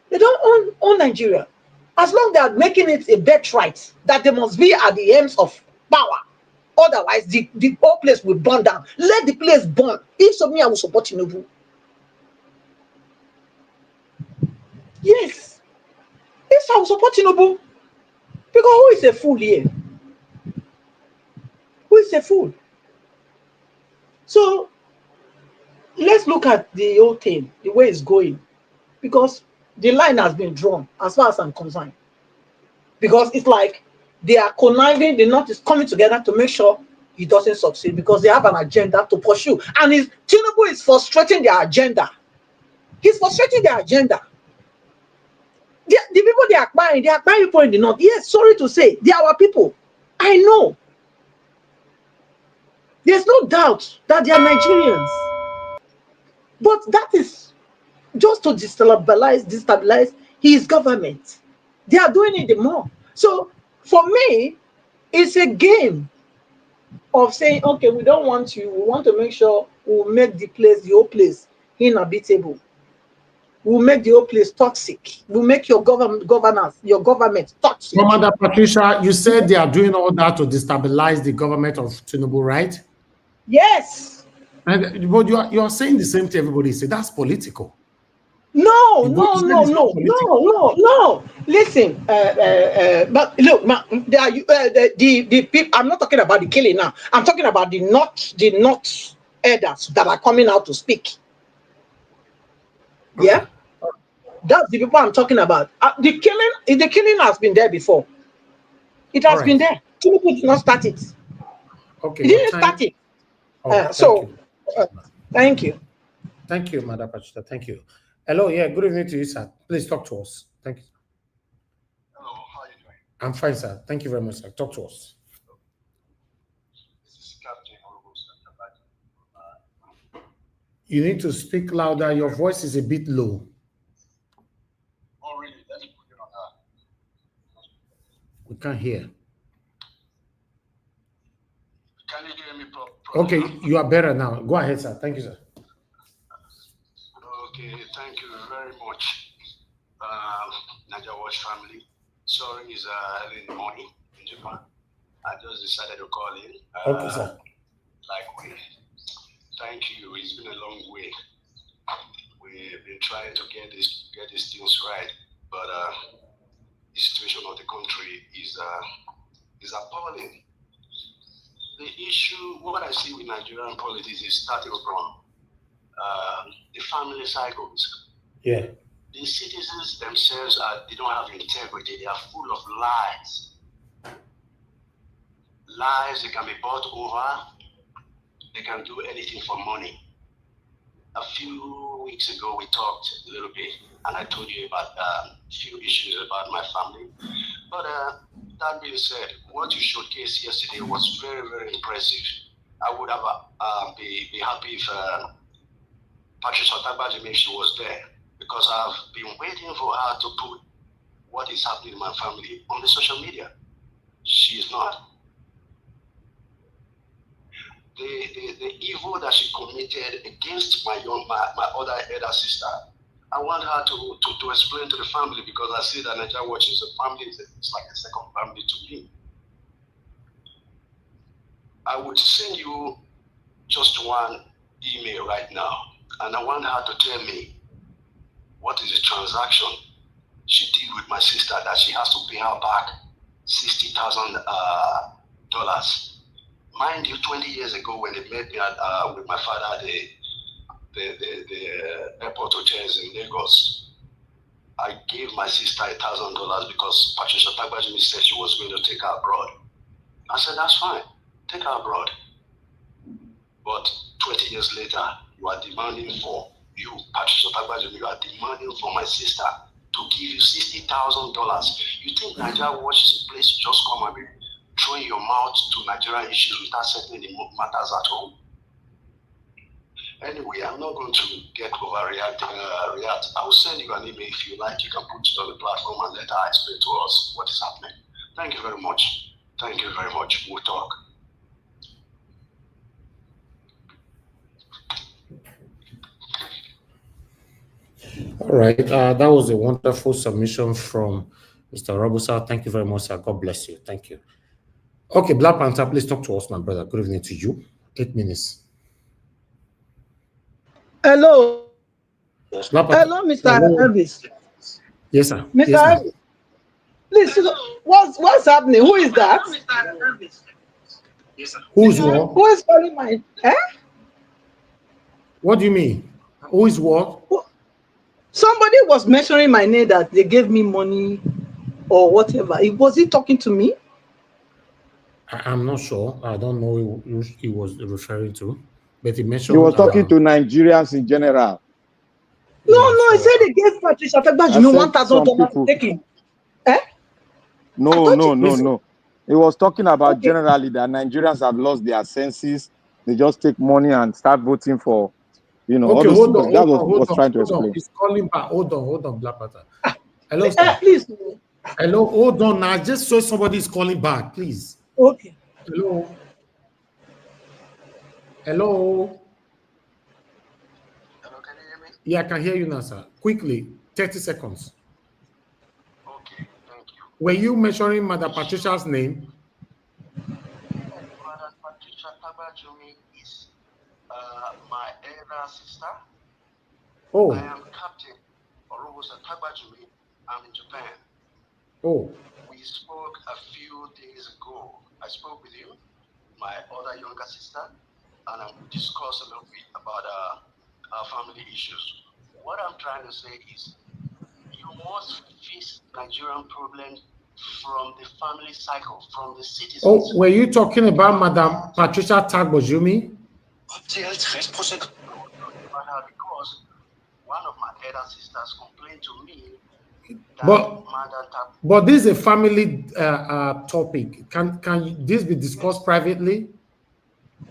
They don't own Nigeria. As long as they are making it a birthright that they must be at the ends of power. Otherwise, the whole place will burn down. Let the place burn. If so, me, I will support Tinubu. Yes. Yes, I will support Tinubu. Because who is a fool here? Who is a fool? So, let's look at the whole thing, the way it's going. Because the line has been drawn, as far as I'm concerned. Because it's like they are conniving, the North is coming together to make sure he doesn't succeed because they have an agenda to pursue. And Tinubu is frustrating their agenda. He's frustrating their agenda. The people they are buying people in the North. Yes, sorry to say, they are our people. I know. There's no doubt that they are Nigerians. But that is just to destabilize his government. They are doing it more. So for me, it's a game of saying, okay, we don't want you. We want to make sure we'll make the whole place inhabitable. We'll make the whole place toxic. We'll make your government toxic. Commander Patricia, you said they are doing all that to destabilize the government of Tinubu, right? Yes. But you are saying the same thing everybody said. That's political. No. Listen, but look, the people. I'm not talking about the killing now. I'm talking about the North elders that are coming out to speak. Okay. Yeah, that's the people I'm talking about. The killing has been there before. It has been there. Tinubu did not start it. Okay, he didn't start it. Thank you. Thank you, Madam Patricia. Thank you. Hello, yeah, good evening to you, sir. Please talk to us. Thank you. Hello, how are you doing? I'm fine, sir. Thank you very much, sir. Talk to us. This is Captain You need to speak louder. Your voice is a bit low. Oh, really? Let me put it on that. We can't hear. Can you hear me properly? Okay, you are better now. Go ahead, sir. Thank you, sir. Okay, thank you very much, Niger Watch family. Sorry, it's early in the morning in Japan. I just decided to call in. Okay, sir. Thank you. It's been a long way. We've been trying to get these things right, but the situation of the country is appalling. The issue, what I see with Nigerian politics is starting from the family cycles. Yeah. The citizens themselves they don't have integrity. They are full of lies. lies, they can be bought over, they can do anything for money. A few weeks ago, we talked a little bit, and I told you about a few issues about my family. But that being said, what you showcased yesterday was very, very impressive. I would have be happy if Patricia Otagbajimi, if she was there, because I've been waiting for her to put what is happening in my family on the social media. She is not. The evil that she committed against my other elder sister, I want her to explain to the family, because I see that Nigeria Watch is a family, it's like a second family to me. I would send you just one email right now, and I want her to tell me what is the transaction she did with my sister that she has to pay her back $60,000. Mind you, 20 years ago when they met me with my father at the airport hotels in Lagos, I gave my sister $1,000 because Patricia Otagbajimi said she was going to take her abroad. I said, that's fine, take her abroad. But 20 years later, you are demanding for you, Patricia Otagbajimi, you are demanding for my sister to give you $60,000. You think Nigeria Watch is a place you just come and be throwing your mouth to Nigerian issues without settling the matters at home? Anyway, I'm not going to get overreact. I will send you an email if you like. You can put it on the platform and let her explain to us what is happening. Thank you very much. Thank you very much. We'll talk. All right. That was a wonderful submission from Mr. Robusa. Thank you very much, sir. God bless you. Thank you. Okay, Black Panther, please talk to us, my brother. Good evening to you. 8 minutes. Hello. Hello, Mr. Elvis. Yes, sir. Mr. Yes, Elvis. Please, what's happening? Who is that? Who's what? Who is calling my? What do you mean? Who is what? Somebody was mentioning my name that they gave me money or whatever. Was he talking to me? I'm not sure. I don't know who he was referring to, but he mentioned. He was talking to Nigerians in general. No, he said they gave Patricia Otagbajimi $1,000 to take him. No. He was talking about generally that Nigerians have lost their senses. They just take money and start voting for, all those things. That was trying to explain. He's calling back. Hold on, Black Panther. Hello, sir. Please. Hello, hold on. I just saw somebody is calling back. Please. Okay. Hello. Hello. Hello, can you hear me? Yeah, I can hear you now, sir. Quickly, 30 seconds. Okay, thank you. Were you mentioning Mother Patricia's name? Mother Patricia Otagbajimi is my elder sister. Oh. I am Captain Orobosa Otagbajimi. I'm in Japan. Oh. We spoke a few days ago. I spoke with you, my other younger sister, and we discussed a little bit about our family issues. What I'm trying to say is, you must fix Nigerian problems from the family cycle, from the citizens. Oh, were you talking about Madam Patricia Otagbajimi? Because one of my elder sisters complained to me that but this is a family topic. Can this be discussed privately?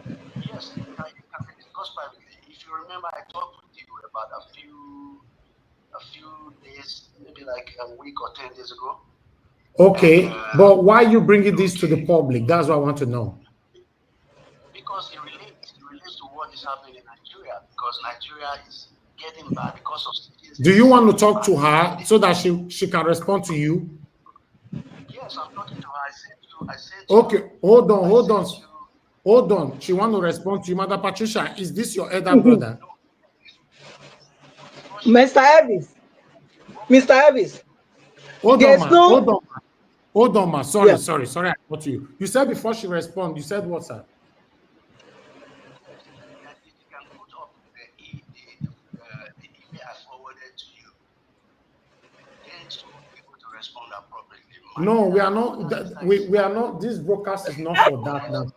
Yes, it can be discussed privately. If you remember, I talked with you about a few days, maybe like a week or 10 days ago. Okay, but why are you bringing this to the public? That's what I want to know. Because it relates to what is happening in Nigeria, because Nigeria is getting bad because of citizens. Do you want to talk to her so that she can respond to you? Yes, I'm talking to her. I said okay, hold on. She want to respond to you. Mother Patricia, is this your elder brother? Mr. Elvis. Hold on, ma. Sorry. I got you. You said before she respond, you said what, sir? That you can put up the email I forwarded to you. Then she will be able to respond appropriately. No, we are not. We are not. This broadcast is not for that now.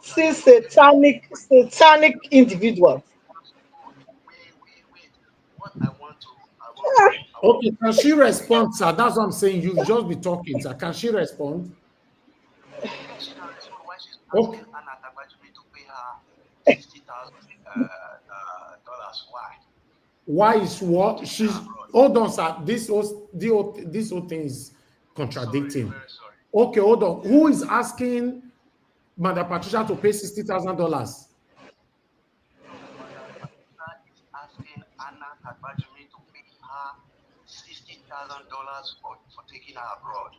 See, satanic individuals. Okay, can she respond, sir? That's what I'm saying. You've just be talking, sir. Can she respond? Okay. Why is what? She's hold on, sir. This whole thing is contradicting. Okay, hold on. Who is asking Madam Patricia to pay $60,000? Asking Anna Tagbajumi to pay her $60,000 for taking her abroad,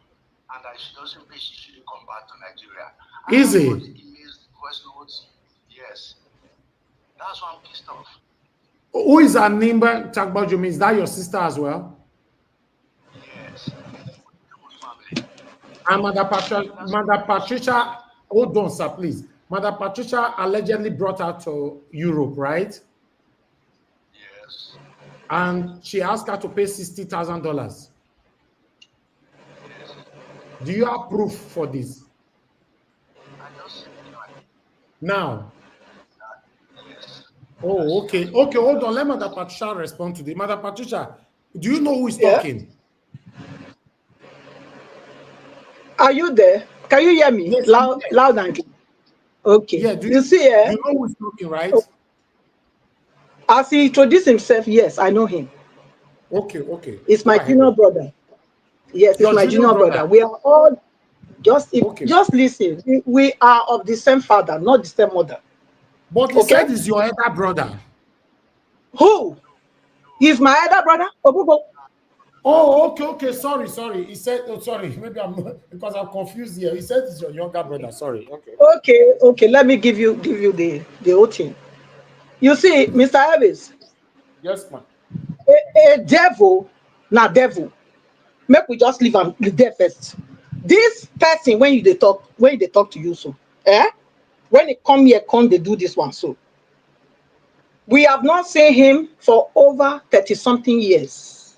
and that she doesn't pay, she shouldn't come back to Nigeria. Is it? Voice notes. Yes, that's why I'm pissed off. Who is Anambra Tagbajumi? Is that your sister as well? Yes. And Madam Patricia, hold on, sir, please. Madam Patricia allegedly brought her to Europe, right? Yes. And she asked her to pay $60,000. Yes. Do you have proof for this? I just Now. Yes. Oh, okay. Okay, hold on. Let Madam Patricia respond to this. Madam Patricia, do you know who is talking? Are you there? Can you hear me? Yes, loud and clear. Okay. Yeah, you see, you know who is talking, right? As he introduced himself, yes, I know him. Okay, okay. It's my junior brother. Yes, it's my junior brother. We are all just listen. We are of the same father, not the same mother. But he said he's your elder brother. Who? He's my elder brother? Oh, okay. Sorry. He said, sorry. Maybe because I'm confused here. He said he's your younger brother. Sorry. Okay. Let me give you the whole thing. You see, Mr. Elvis. Yes, ma'am. A devil, not devil. Make we just leave him there first. This person, when they talk to you, so when they come here, they do this one. So we have not seen him for over 30-something years.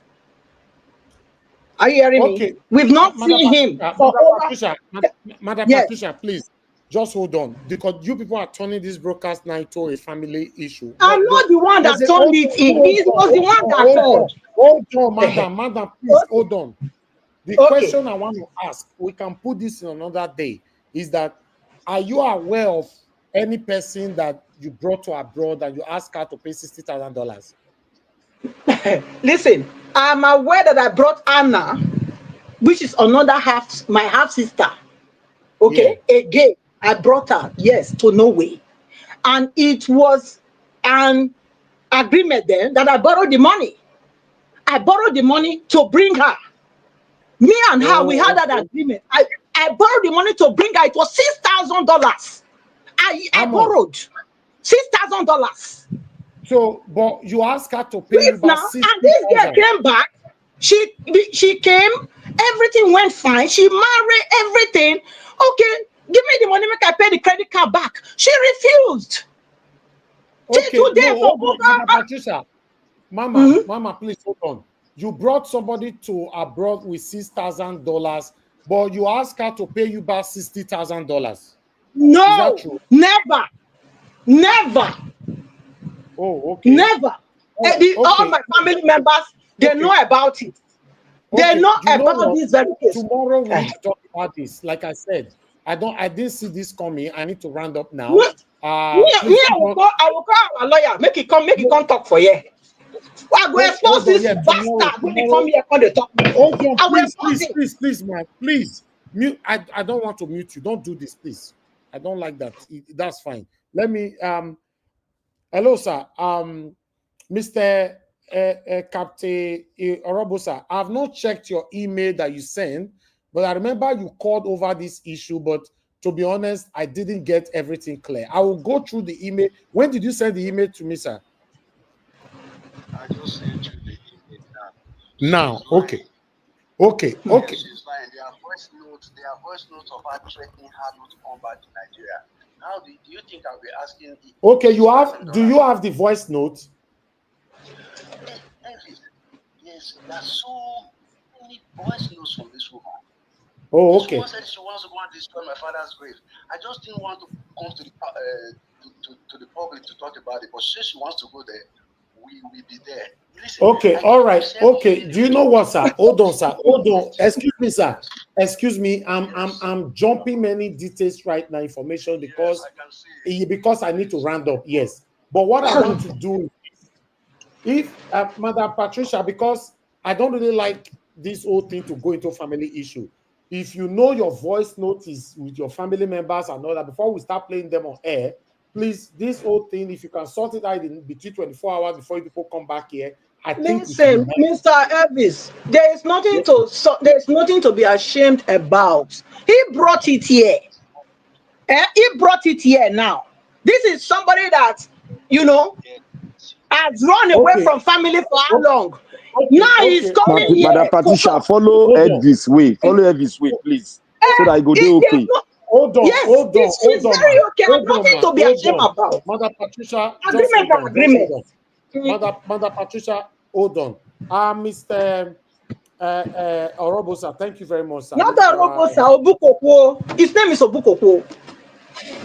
Are you hearing me? We've not seen him for over. Madam Patricia, please just hold on, because you people are turning this broadcast now into a family issue. I'm not the one that turned it in. He was the one that told. Hold on, madam, please hold on. The question I want to ask, we can put this in another day, is that are you aware of any person that you brought to abroad and you asked her to pay $60,000? Listen, I'm aware that I brought Anna, which is another my half sister. Okay, again, I brought her, yes, to Norway, and it was an agreement then that I borrowed the money. I borrowed the money to bring her. Me and her, we had that agreement. I borrowed the money to bring her. It was $6,000. I borrowed $6,000. So, but you asked her to pay you back $60,000. And this girl came back. She came. Everything went fine. She married everything. Okay, give me the money. Make I pay the credit card back. She refused. Patricia, Mama, please hold on. You brought somebody to abroad with $6,000, but you asked her to pay you back $60,000. No, is that true? Never. Oh, okay. Never. All my family members, they know about it. They know about this very case. Tomorrow we need to talk about this. Like I said, I didn't see this coming. I need to round up now. I will call our lawyer. Make it come talk for you. I will expose this bastard when they come here and talk. Please, man, please. Mute. I don't want to mute you. Don't do this, please. I don't like that. That's fine. Let me hello, sir. Mr. Captain Orobosa, I have not checked your email that you sent, but I remember you called over this issue, but to be honest, I didn't get everything clear. I will go through the email. When did you send the email to me, sir? I just sent you the email now. Okay. She's fine. There are voice notes of her threatening her not to come back to Nigeria. How do you think I'll be asking the... Okay, do you have the voice note? Yes, that's so voice notes from this woman. Oh, This okay. woman said she wants to go and destroy my father's grave. I just didn't want to come to the to the public to talk about it, but since she wants to go there, we will be there. Listen, Okay, all right. Okay. Do you know what, sir? Hold on, sir. Hold on. Excuse me, sir. Excuse me. I'm jumping many details right now, information because I need to round up. Yes. But what I want to do, if Madam Patricia, because I don't really like this whole thing to go into family issue. If you know your voice notice with your family members and all that, before we start playing them on air, please, this whole thing, if you can sort it out in between 24 hours before people come back here, I think Listen, Mr. Elvis, there is nothing to be ashamed about. He brought it here. He brought it here now. This is somebody that, you know, has run away from family for how long? Now he's coming here. Madam Patricia, follow Ed this way. Follow Ed this way, please. So that I go do okay. Hold on, yes, hold on, this is hold on, very okay. hold Nothing on, to be ashamed about. Madam Patricia, Agreement for agreement. Madam Patricia, hold on. Mr. Orobosa, thank you very much, sir. Not Orobosa, Obukoko. His name is Obukoko.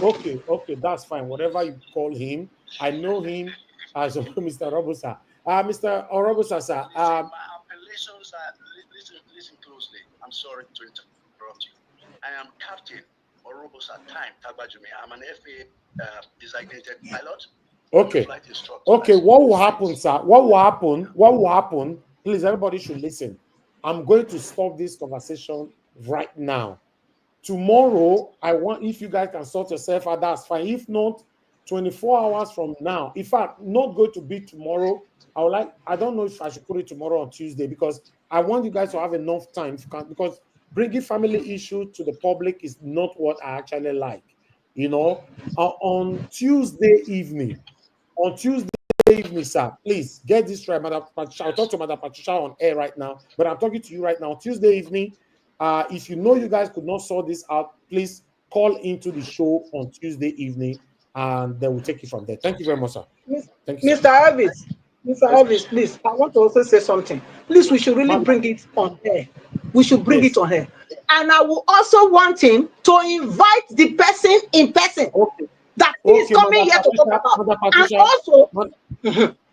Okay, that's fine. Whatever you call him, I know him as Mr. Orobosa. Mr. Orobosa, sir. My appellations are listen closely. I'm sorry to interrupt you. I am Captain Orobosa Time Tagbajumi. I'm an FA designated pilot. Okay. Okay, what will happen, sir? What will happen? Please, everybody should listen. I'm going to stop this conversation right now. Tomorrow, if you guys can sort yourself out, that's fine. If not, 24 hours from now. In fact, not going to be tomorrow. I don't know if I should put it tomorrow or Tuesday because I want you guys to have enough time because bringing family issue to the public is not what I actually like. You know, on Tuesday evening, sir, please get this right, Madam Patricia. I'll talk to Madam Patricia on air right now, but I'm talking to you right now. Tuesday evening, if you know you guys could not sort this out, please call into the show on Tuesday evening, and then we'll take it from there. Thank you very much, sir. Thank you, Mr. Elvis, please, I want to also say something. Please, we should really bring it on air. We should bring it on air. And I will also want him to invite the person in person. That is coming here to talk about. And also,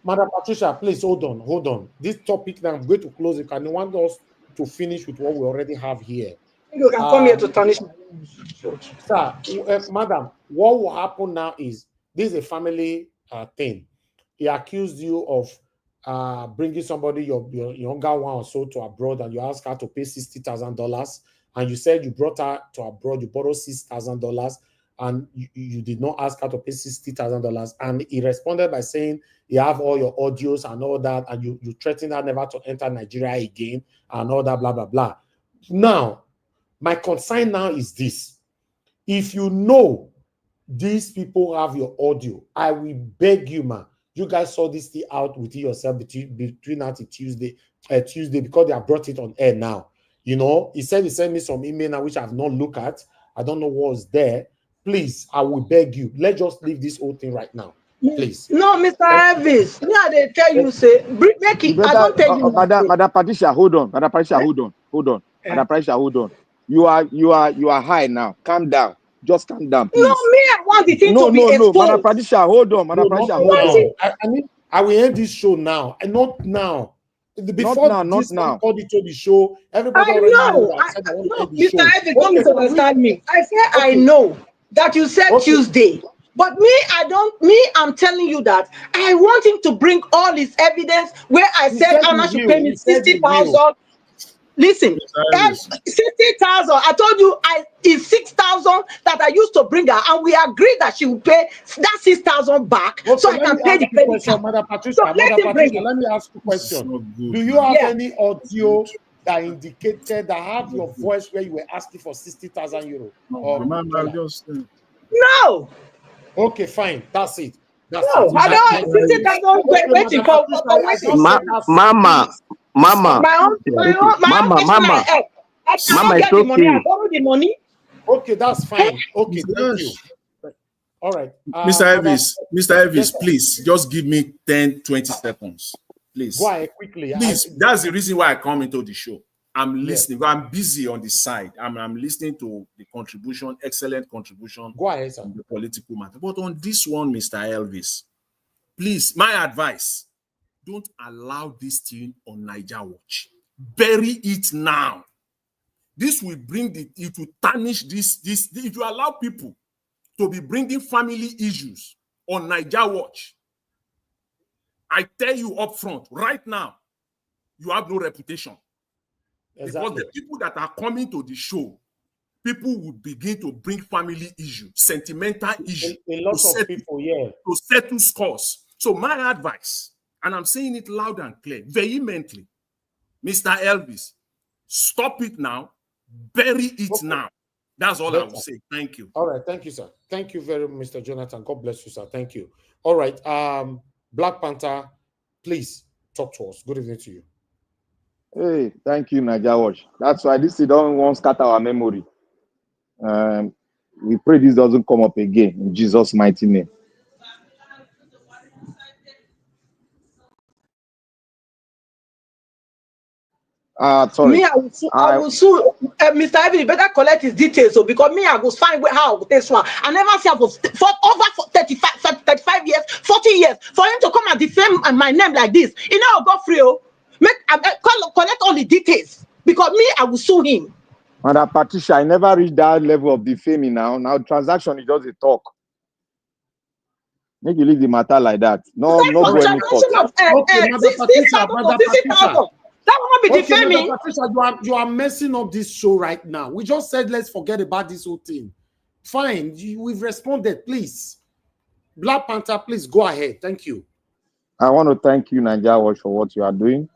Madam Patricia, please hold on. This topic that I'm going to close it, and I want us to finish with what we already have here. You can come here to tarnish my sir, madam, what will happen now is this is a family thing. He accused you of bringing somebody, your younger one or so, to abroad, and you asked her to pay $60,000, and you said you brought her to abroad, you borrowed $6,000, and you did not ask her to pay $60,000, and he responded by saying you have all your audios and all that, and you threatened her never to enter Nigeria again, and all that, blah, blah, blah. Now, my concern now is this. If you know these people have your audio, I will beg you, man. You guys saw this thing out with yourself between now to Tuesday, because they have brought it on air now. You know, he said he sent me some email now, which I have not looked at. I don't know what was there. Please, I will beg you. Let's just leave this whole thing right now. Please. No, Mr. Elvis. Yeah, they tell you, say, make it. I don't tell you. Madam Patricia, hold on. Madam Patricia, hold on. Madam Patricia, hold on. You are high now. Calm down. Just calm down, please. No, me, I want the thing to be exposed. Madam Patricia, hold on. Madam Patricia, hold on. I will end this show now, and not now. Before not now. Called it to the show, everybody I already know. I said I want to end the Mr. show. Elvis, don't misunderstand me. I say I know that you said Tuesday. But me, I'm telling you that I want him to bring all his evidence where I said Anna should pay me 60,000. Listen, 60,000. I told you it's 6,000 that I used to bring her, and we agreed that she will pay that 6,000 back, so I can pay the credit card. Madam Patricia, let me ask you a question. Do you have any audio that indicated that have your voice where you were asking for 60,000 euro? No. Okay, fine. That's it. I don't 60,000 waiting for Mama. My I get the money. I borrow the money. Okay, that's fine. Okay, thank you. All right. Mr. Elvis, please just give me 10-20 seconds. Please. Why quickly? Please, that's the reason why I come into the show. I'm listening. I'm busy on the side. I'm listening to the contribution, excellent contribution. Go ahead, sir. On the political matter. But on this one, Mr. Elvis, please, my advice, don't allow this thing on Niger Watch. Bury it now. This will bring it will tarnish this. It will allow people to be bringing family issues on Niger Watch. I tell you up front, right now, you have no reputation. Exactly. Because the people that are coming to the show, people will begin to bring family issues, sentimental issues. A lot of people, yeah. To settle scores. So my advice, and I'm saying it loud and clear, vehemently, Mr. Elvis, stop it now, bury it now. That's all I will say. Thank you. All right, thank you, sir. Thank you very much, Mr. Jonathan. God bless you, sir. Thank you. All right, Black Panther, please talk to us. Good evening to you. Hey, thank you, Niger Watch. That's why this don't want to scatter our memory. We pray this doesn't come up again in Jesus' mighty name. Sorry. Me, I will sue Mr. Evans. You better collect his details, so because me, I go find how this one. I never see for over 35 years, 40 years for him to come and defame my name like this. You know, go free. Collect all the details because me, I will sue him. Madam Patricia, I never reached that level of defaming now. Now transaction is just a talk. Make you leave the matter like that. No go any court. Okay, Madam Patricia. That will not be defaming. Madam Patricia, you are messing up this show right now. We just said let's forget about this whole thing. Fine, we've responded. Please, Black Panther, please go ahead. Thank you. I want to thank you, Niger Watch, for what you are doing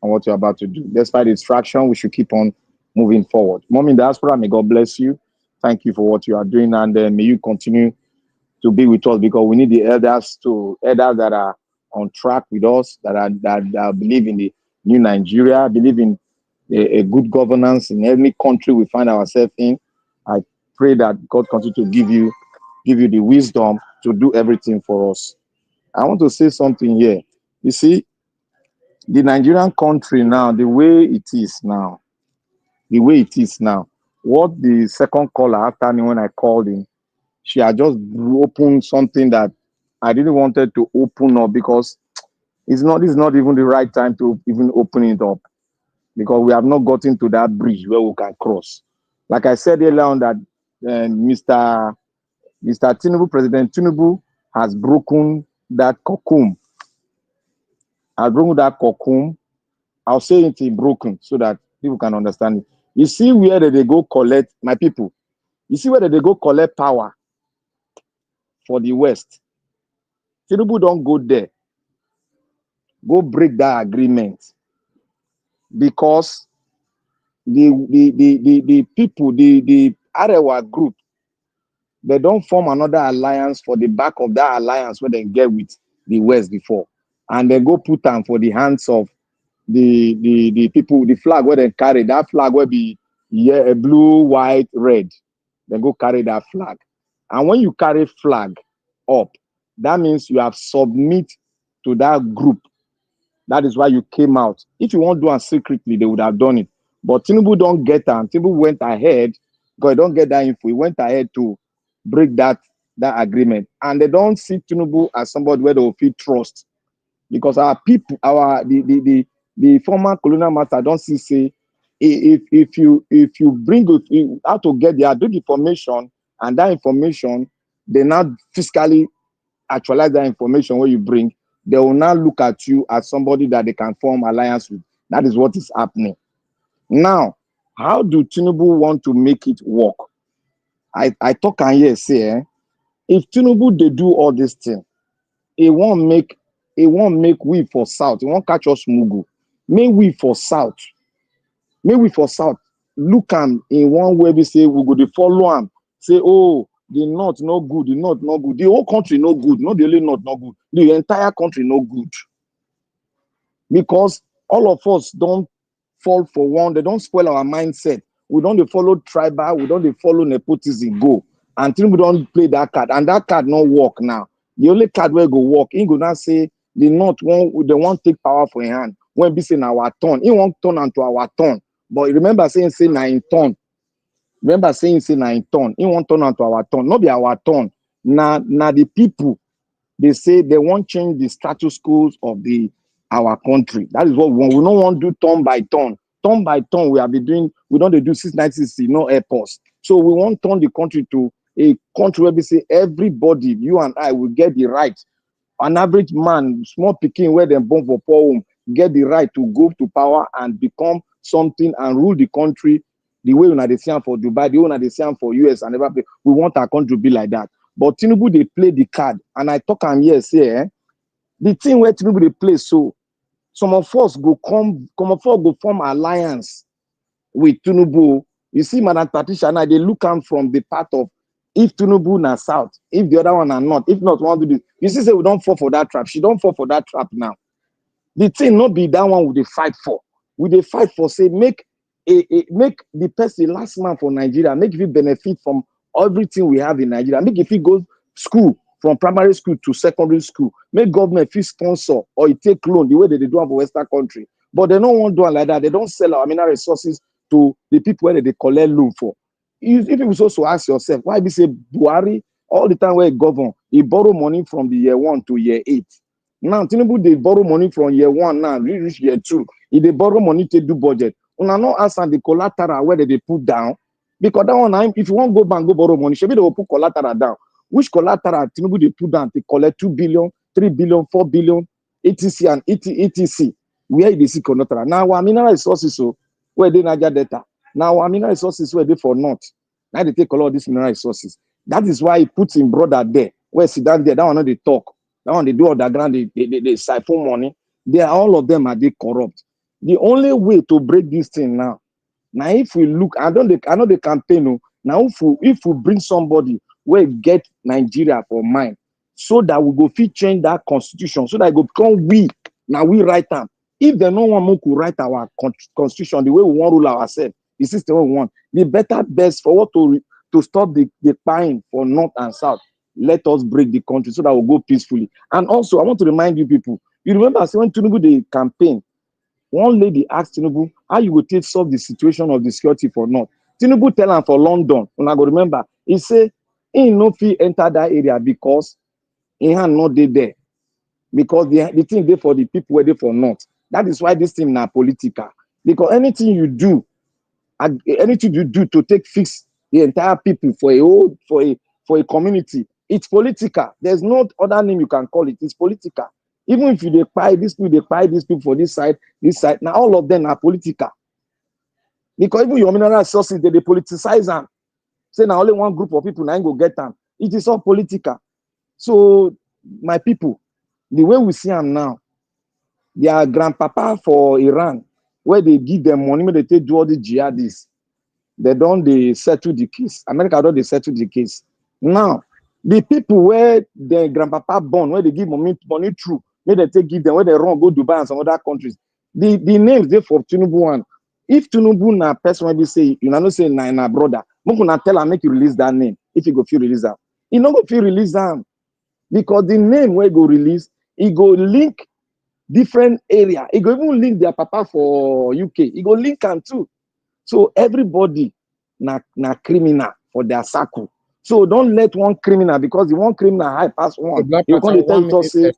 and what you're about to do. Despite the distraction, we should keep on moving forward. Mom in diaspora, may God bless you. Thank you for what you are doing, and may you continue to be with us, because we need the elders that are on track with us, that believe in the new Nigeria, believe in a good governance in any country we find ourselves in. I pray that God continue to give you the wisdom to do everything for us. I want to say something here. You see, the Nigerian country now, the way it is now, what the second caller after me when I called in, she had just opened something that I didn't want her to open up, because it's not even the right time to even open it up, because we have not gotten to that bridge where we can cross. Like I said earlier on, that Mr. Tinubu, President Tinubu, has broken that cocoon. I'll say it in broken so that people can understand it. You see where they go collect, my people, you see where they go collect power for the West. Tinubu don't go there. Go break that agreement, because the people, the Arewa group, they don't form another alliance for the back of that alliance where they get with the West before, and they go put them for the hands of the people, the flag where they carry, that flag will be a blue, white, red. They go carry that flag, and when you carry flag up, that means you have submit to that group. That is why you came out. If you want to do it secretly, they would have done it. But Tinubu don't get that. Tinubu went ahead, because he don't get that info. He went ahead to break that agreement. And they don't see Tinubu as somebody where they will feel trust. Because our people, the former colonial master don't see, say, if you bring it, how to get there, do the information, and that information, they now fiscally actualize that information where you bring, they will now look at you as somebody that they can form alliance with. That is what is happening. Now, how do Tinubu want to make it work? I talk and hear say, if Tinubu they do all this thing, it won't make we for South. It won't catch us mugu. May we for South look am in one way, we say we go to follow am. Say, oh, the North no good, the North no good. The whole country no good, not the only North no good. The entire country no good. Because all of us don't fall for one, they don't spoil our mindset. We don't follow tribal, we don't follow nepotism go. Until we don't play that card, and that card not work now. The only card where go work, he go not say the North they won't take power for your hand. When we say our turn, he won't turn onto our turn. But remember saying say 9 ton. Remember saying say 9 ton. He won't turn onto our turn. Not be our turn. Now the people, they say they won't change the status quo of our country. That is what we want. We don't want to do turn by turn. Turn by turn, we have been doing, we don't do 690, no airports. So we want to turn the country to a country where we say everybody, you and I, will get the right. An average man, small picking where they born for poor home, get the right to go to power and become something and rule the country the way they see for Dubai, the way they see for US and everything. We want our country to be like that. But Tinubu, they play the card. And I talk and here say, the thing where Tinubu they play, so some of us go form alliance with Tinubu. You see, Madam Patricia, now they look out from the part of if Tinubu na south, if the other one are not, if not one do this. You see, say we don't fall for that trap. She don't fall for that trap now. The thing not be that one we they fight for. We they fight for say make the person last man for Nigeria, make if he benefit from everything we have in Nigeria, make if he goes school from primary school to secondary school, make government fee sponsor or it take loan the way they do for Western country. But they don't want to do it like that. They don't sell our mineral resources to the people where they collect loan for. If you also ask yourself, why be say Buhari all the time where he govern, he borrow money from the year 1 to year 8. Now Tinubu they borrow money from year 1 now, reach year 2. If they borrow money to do budget, una not ask the collateral where they put down. Because that one, if you want to go bank, go borrow money, should be they will put collateral down. Which collateral Tinubu they put down to collect 2 billion, 3 billion, 4 billion, etc. and etc. Where they see collateral. Now our mineral resources, so where they Niger data. Now our mineral resources where they for north. Now they take a lot of these mineral resources. That is why he puts him brother there. Where sit down there, that one they talk. That one they do underground, they siphon money. They are all of them are they corrupt. The only way to break this thing now if we look, I know the campaign. Now if we bring somebody where get Nigeria for mind, so that we go fit change that constitution, so that it go become we. Now we write them. If they no one could write our constitution the way we want to rule ourselves, the system we want, the better best for what to stop the buying for north and south. Let us break the country so that we'll go peacefully. And also, I want to remind you people, you remember when Tinubu the campaign, one lady asked Tinubu, how you would take solve the situation of the security for North. Tinubu tell her for London, and I go remember, he say, he no fit enter that area because he had not there. Because the thing there for the people where they for North. That is why this thing now political. Because anything you do to take fix the entire people for a community, it's political. There's no other name you can call it. It's political. Even if they buy these people for this side. Now all of them are political. Because even your mineral resources, they politicize them. Say now only one group of people now go get them. It is all political. So my people, the way we see them now, their grandpapa for Iran, where they give them money, when they take do all the jihadists, they settle the case. America don't they settle the case. Now, the people where their grandpapa born, where they give money through, where they take give them, where they run, go Dubai and some other countries. The names they for Tinubu one. If Tinubu na person maybe say, you know, say na brother, I'm gonna tell him make you release that name. If you go feel release them, you know go feel release them. Because the name where go release, it go link different area. It go even link their papa for UK. It go link them too. So everybody na criminal for their circle. So don't let one criminal, because the one criminal high pass one. You can't tell you say,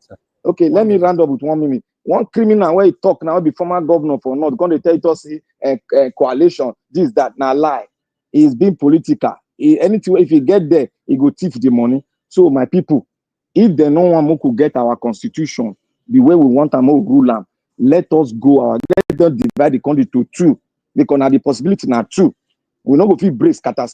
okay, let me round up with 1 minute. One criminal where he talk now be former governor for North, going to tell you say coalition, this, that, now lie. He's being political. Anything if he get there, he go thief the money. So my people, if they no one could get our constitution the way we want them to rule them, let us go. Let them divide the country to 2. Because now the possibility now 2. We not go fit break scatter.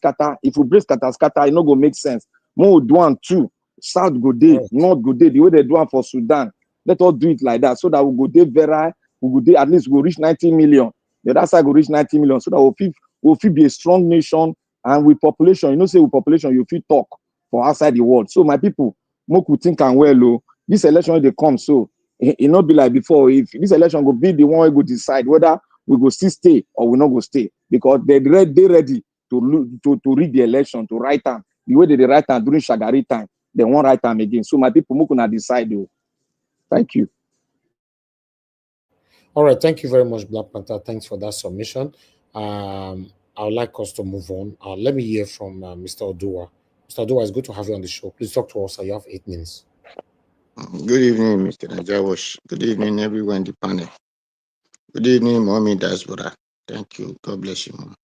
If we break scatter, it not go make sense. More do 1, 2. South go day, North go day. The way they do it for Sudan. Let us do it like that, so that we go day very, we go day at least we go reach 90 million. The other side go reach 90 million, so that we'll be a strong nation. And with population, you know, say with population, you feel talk for outside the world. So my people, Moku think and well, this election they come, so it not be like before. If this election go be the one we go decide whether we go still stay or we not go stay, because they ready to read the election, to write time the way they write time during Shagari time. They won't write time again. So my people, Moku decide. Thank you. All right, thank you very much, Black Panther. Thanks for that submission. I would like us to move on. Let me hear from Mr. Odua. Mr. Odua, it's good to have you on the show. Please talk to us. You have 8 minutes. Good evening, Mr. Najawash. Good evening, everyone in the panel. Good evening, Mommy Dasbora. Thank you. God bless you, Mom.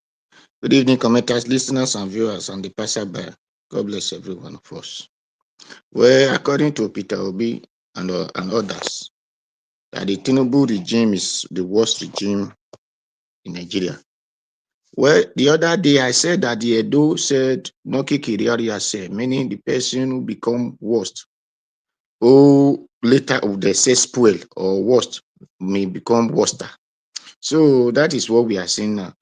Good evening, commenters, listeners, and viewers, and the passerby. God bless every one of us. Well, according to Peter Obi and others, that the Tinubu regime is the worst regime in Nigeria. Well, the other day I said that the Edo said, Noki Kiriari said, meaning the person who become worst, who later of the cesspool or worst may become worster. So that is what we are seeing now.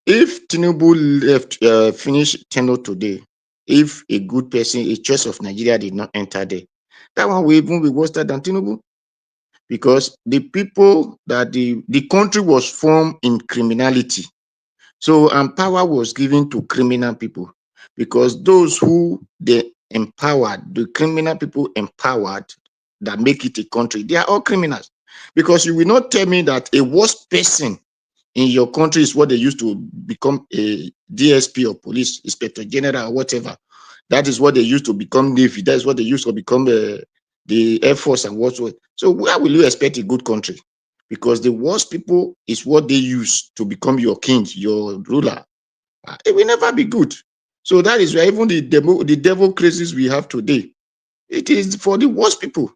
If Tinubu left, finish tenure today, if a good person, a choice of Nigeria did not enter there, that one will even be worse than Tinubu, because the people that the country was formed in criminality. So, and power was given to criminal people, because those who they empowered, the criminal people empowered that make it a country, they are all criminals. Because you will not tell me that a worst person in your country is what they used to become a DSP or police inspector general or whatever. That is what they used to become Navy. That is what they used to become the Air Force and whatsoever. So where will you expect a good country? Because the worst people is what they use to become your king, your ruler. It will never be good. So that is why even the devil crazes we have today, it is for the worst people.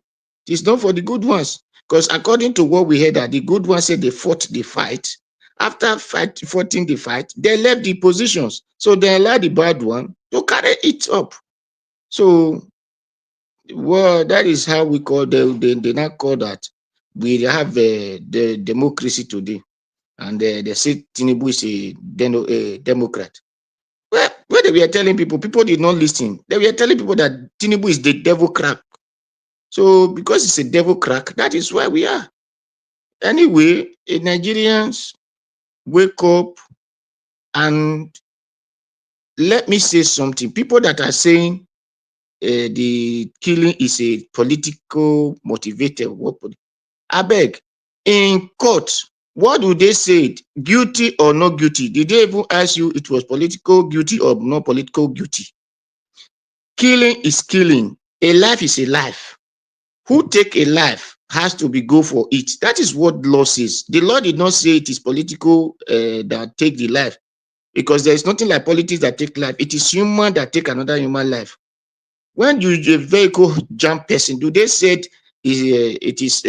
It is not for the good ones. Because according to what we heard, that the good ones said they fought the fight. After fighting the fight, they left the positions. So they allowed the bad one to carry it up. So, well, that is how we call they now call that we have the democracy today. And they say Tinubu is a Democrat. Well, when they were telling people did not listen. They were telling people that Tinubu is the devil crack. So because it's a devil crack, that is why we are. Anyway, Nigerians, wake up and let me say something. People that are saying the killing is a political motivated weapon, I beg, in court, what do they say? Guilty or not guilty? Did they even ask you it was political guilty or not political guilty? Killing is killing. A life is a life. Who take a life has to be go for it. That is what law says. The law did not say it is political that take the life, because there is nothing like politics that take life. It is human that take another human life. When you a vehicle jam person, do they say it is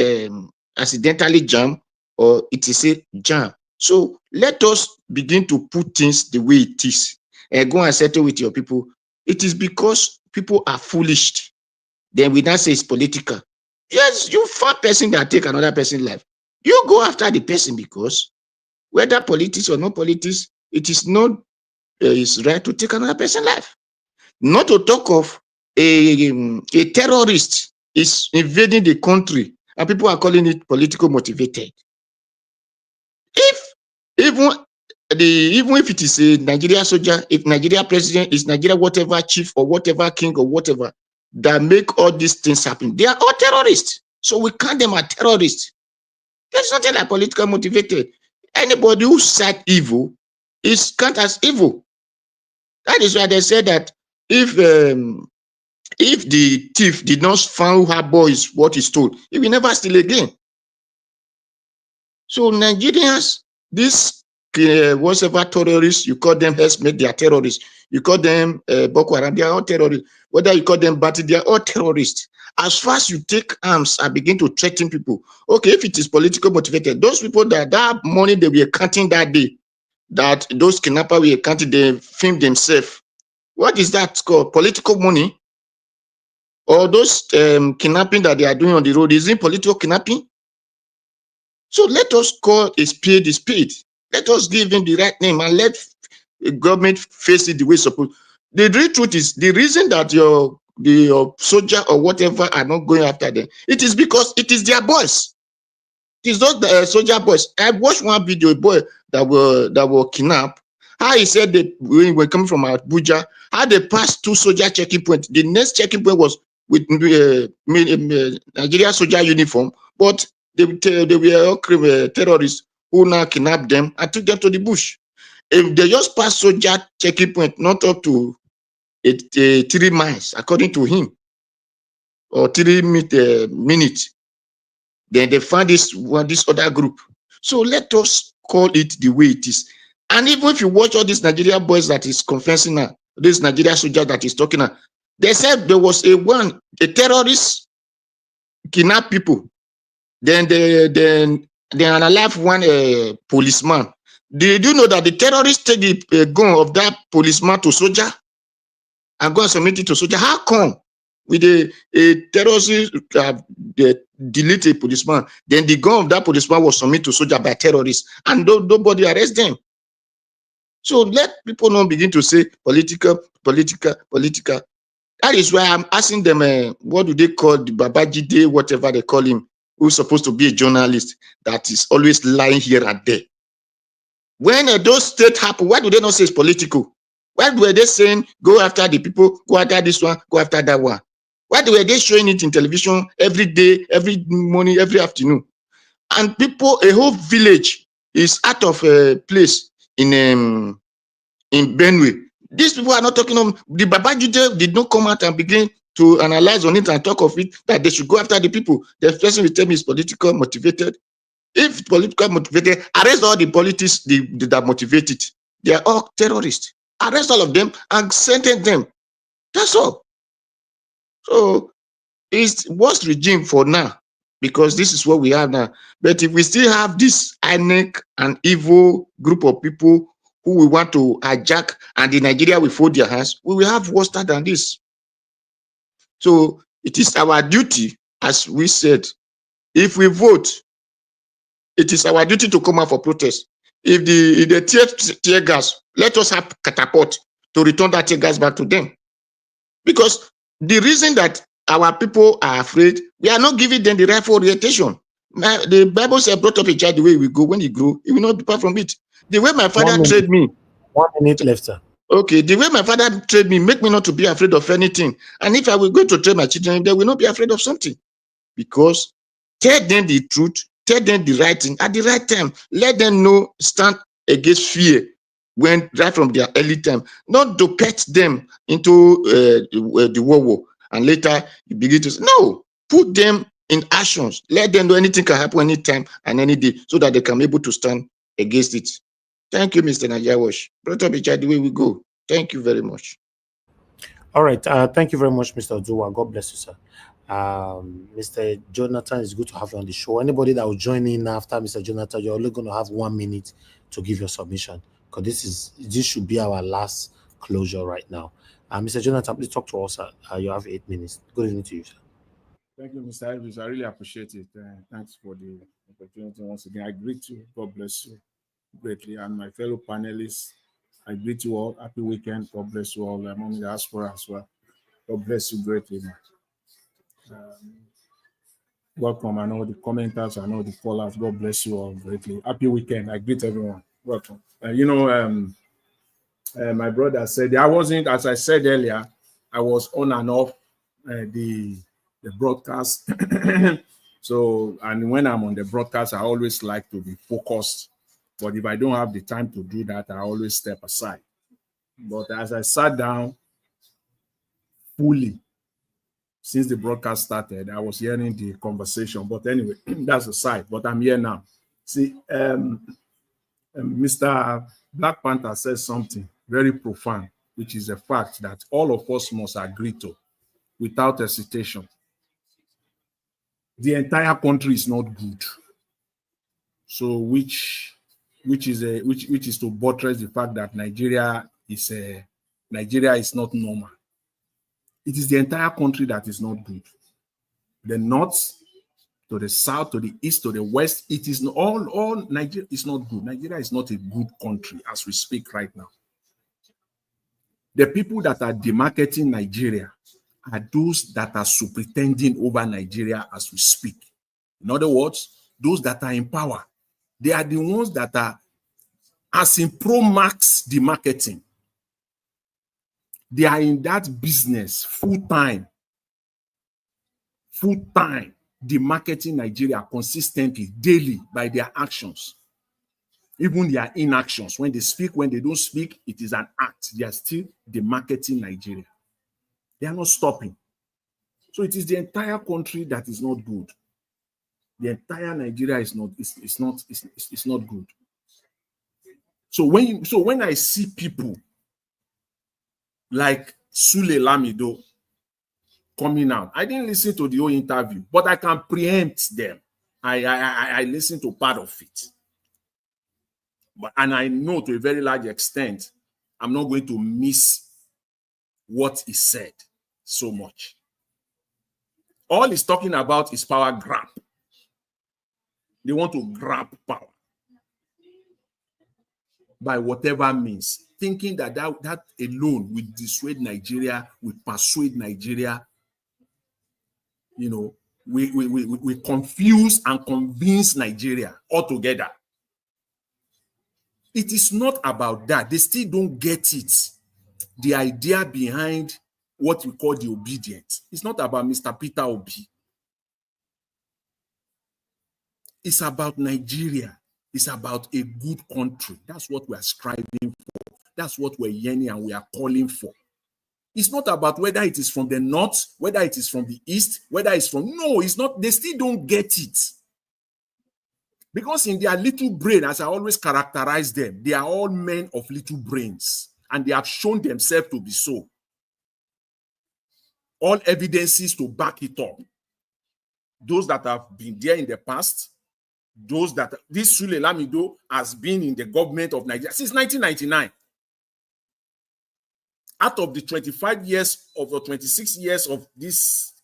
accidentally jam or it is a jam? So let us begin to put things the way it is and go and settle with your people. It is because people are foolish. Then we now say it's political. Yes, you find person that take another person's life. You go after the person, because whether politics or not politics, it is not it's right to take another person's life. Not to talk of a terrorist is invading the country and people are calling it political motivated. Even if it is a Nigeria soldier, if Nigeria president is Nigeria whatever chief or whatever king or whatever that make all these things happen, they are all terrorists. So we count them as terrorists. There's nothing like political motivated. Anybody who said evil is counted as evil. That is why they said that if the thief did not find her boys what he stole, he will never steal again. So Nigerians, this whatever terrorists, you call them herdsmen, they are terrorists. You call them Boko Haram, they are all terrorists. Whether you call them Bati, they are all terrorists. As far as you take arms and begin to threaten people, okay, if it is political motivated, those people that money they were counting that day, that those kidnappers were counting, they filmed themselves. What is that called? Political money? Or those kidnapping that they are doing on the road, is it political kidnapping? So let us call a spade a spade. Let us give him the right name and let the government face it the way it's supposed. The real truth is the reason that your soldier or whatever are not going after them, it is because it is their boys. It is not the soldier boys. I watched one video, a boy that were kidnapped. How he said that when we're coming from Abuja, how they passed 2 soldier checking points. The next checking point was with Nigeria soldier uniform, but they were all terrorists who now kidnapped them and took them to the bush. If they just pass soldier checking point, not up to 3 miles, according to him, or 3 minutes, then they find this other group. So let us call it the way it is. And even if you watch all these Nigerian boys that is confessing now, this Nigerian soldier that is talking now, they said there was a terrorist kidnap people. Then they unalive one policeman. Did you know that the terrorists take the gun of that policeman to soldier and go and submit it to soldier? How come with a terrorist they delete a policeman, then the gun of that policeman was submitted to soldier by terrorists, and nobody arrest them? So let people not begin to say political. That is why I'm asking them, what do they call the Babangida, whatever they call him, who's supposed to be a journalist that is always lying here and there. When those states happen, why do they not say it's political? Why were they saying go after the people, go after this one, go after that one? Why were they showing it in television every day, every morning, every afternoon? And people, a whole village is out of a place in Benue. These people are not talking on the Babangida did not come out and begin to analyze on it and talk of it that they should go after the people. The person will tell me is political motivated. If political motivated, arrest all the politics that motivate it. They are all terrorists. Arrest all of them and sentence them. That's all. So it's worst regime for now, because this is what we have now. But if we still have this INEC and evil group of people who we want to hijack, and in Nigeria will fold their hands, we will have worse than this. So it is our duty, as we said, if we vote, it is our duty to come out for protest. If the tear gas, let us have catapult to return that tear gas back to them. Because the reason that our people are afraid, we are not giving them the rightful orientation. Now, the Bible says, brought up a child the way we go, when he grow, he will not depart from it. The way my father trained me. 1 minute left, sir. Okay, the way my father trained me, make me not to be afraid of anything. And if I will go to train my children, they will not be afraid of something. Because tell them the truth, tell them the right thing at the right time. Let them know, stand against fear when right from their early time. Not to pet them into the war. And later you begin to say, no, put them in actions. Let them know anything can happen anytime and any day so that they can be able to stand against it. Thank you, Mr. Najawash. Brought up the way we go. Thank you very much. All right. Thank you very much, Mr. Oduwa. God bless you, sir. Mr. Jonathan, it's good to have you on the show. Anybody that will join in after Mr. Jonathan, you're only going to have 1 minute to give your submission, because this should be our last closure right now. Mr. Jonathan, please talk to us. You have 8 minutes. Good evening to you, sir. Thank you, Mr. Elvis. I really appreciate it. Thanks for the opportunity once again. I greet you. God bless you greatly. And my fellow panelists, I greet you all. Happy weekend. God bless you all. I'm on the diaspora as well. God bless you greatly, man. Welcome. I know the commenters, I know the callers. God bless you all greatly. Happy weekend. I greet everyone. Welcome. My brother said, I wasn't, as I said earlier, I was on and off the broadcast. So, and when I'm on the broadcast, I always like to be focused. But if I don't have the time to do that, I always step aside. But as I sat down fully, since the broadcast started, I was hearing the conversation. But anyway, that's aside. But I'm here now. See, Mr. Black Panther says something very profound, which is a fact that all of us must agree to without hesitation. The entire country is not good. So which is to buttress the fact that Nigeria is not normal. It is the entire country that is not good. The north to the south, to the east, to the west, it is not, all Nigeria is not good. Nigeria is not a good country as we speak right now. The people that are demarketing Nigeria are those that are superintending over Nigeria as we speak. In other words, those that are in power, they are the ones that are, as in pro-max demarketing. They are in that business full-time, demarketing Nigeria consistently, daily, by their actions. Even their inactions, when they speak, when they don't speak, it is an act. They are still demarketing Nigeria. They are not stopping. So it is the entire country that is not good. The entire Nigeria is not. It's not good. So when I see people like Sule Lamido coming out, I didn't listen to the whole interview, but I can preempt them. I listened to part of it, and I know to a very large extent, I'm not going to miss what he said so much. All he's talking about is power grab. They want to grab power by whatever means, thinking that alone will dissuade Nigeria, will persuade Nigeria. You know, we confuse and convince Nigeria altogether. It is not about that. They still don't get it. The idea behind what we call the obedient. It's not about Mr. Peter Obi. It's about Nigeria. It's about a good country. That's what we are striving for. That's what we're yearning and we are calling for. It's not about whether it is from the north, whether it is from the east, whether it's from... No, it's not. They still don't get it. Because in their little brain, as I always characterize them, they are all men of little brains. And they have shown themselves to be so. All evidences to back it up. Those that have been there in the past, those that... This Sule Lamido has been in the government of Nigeria since 1999. Out of the 25 years of the 26 years of this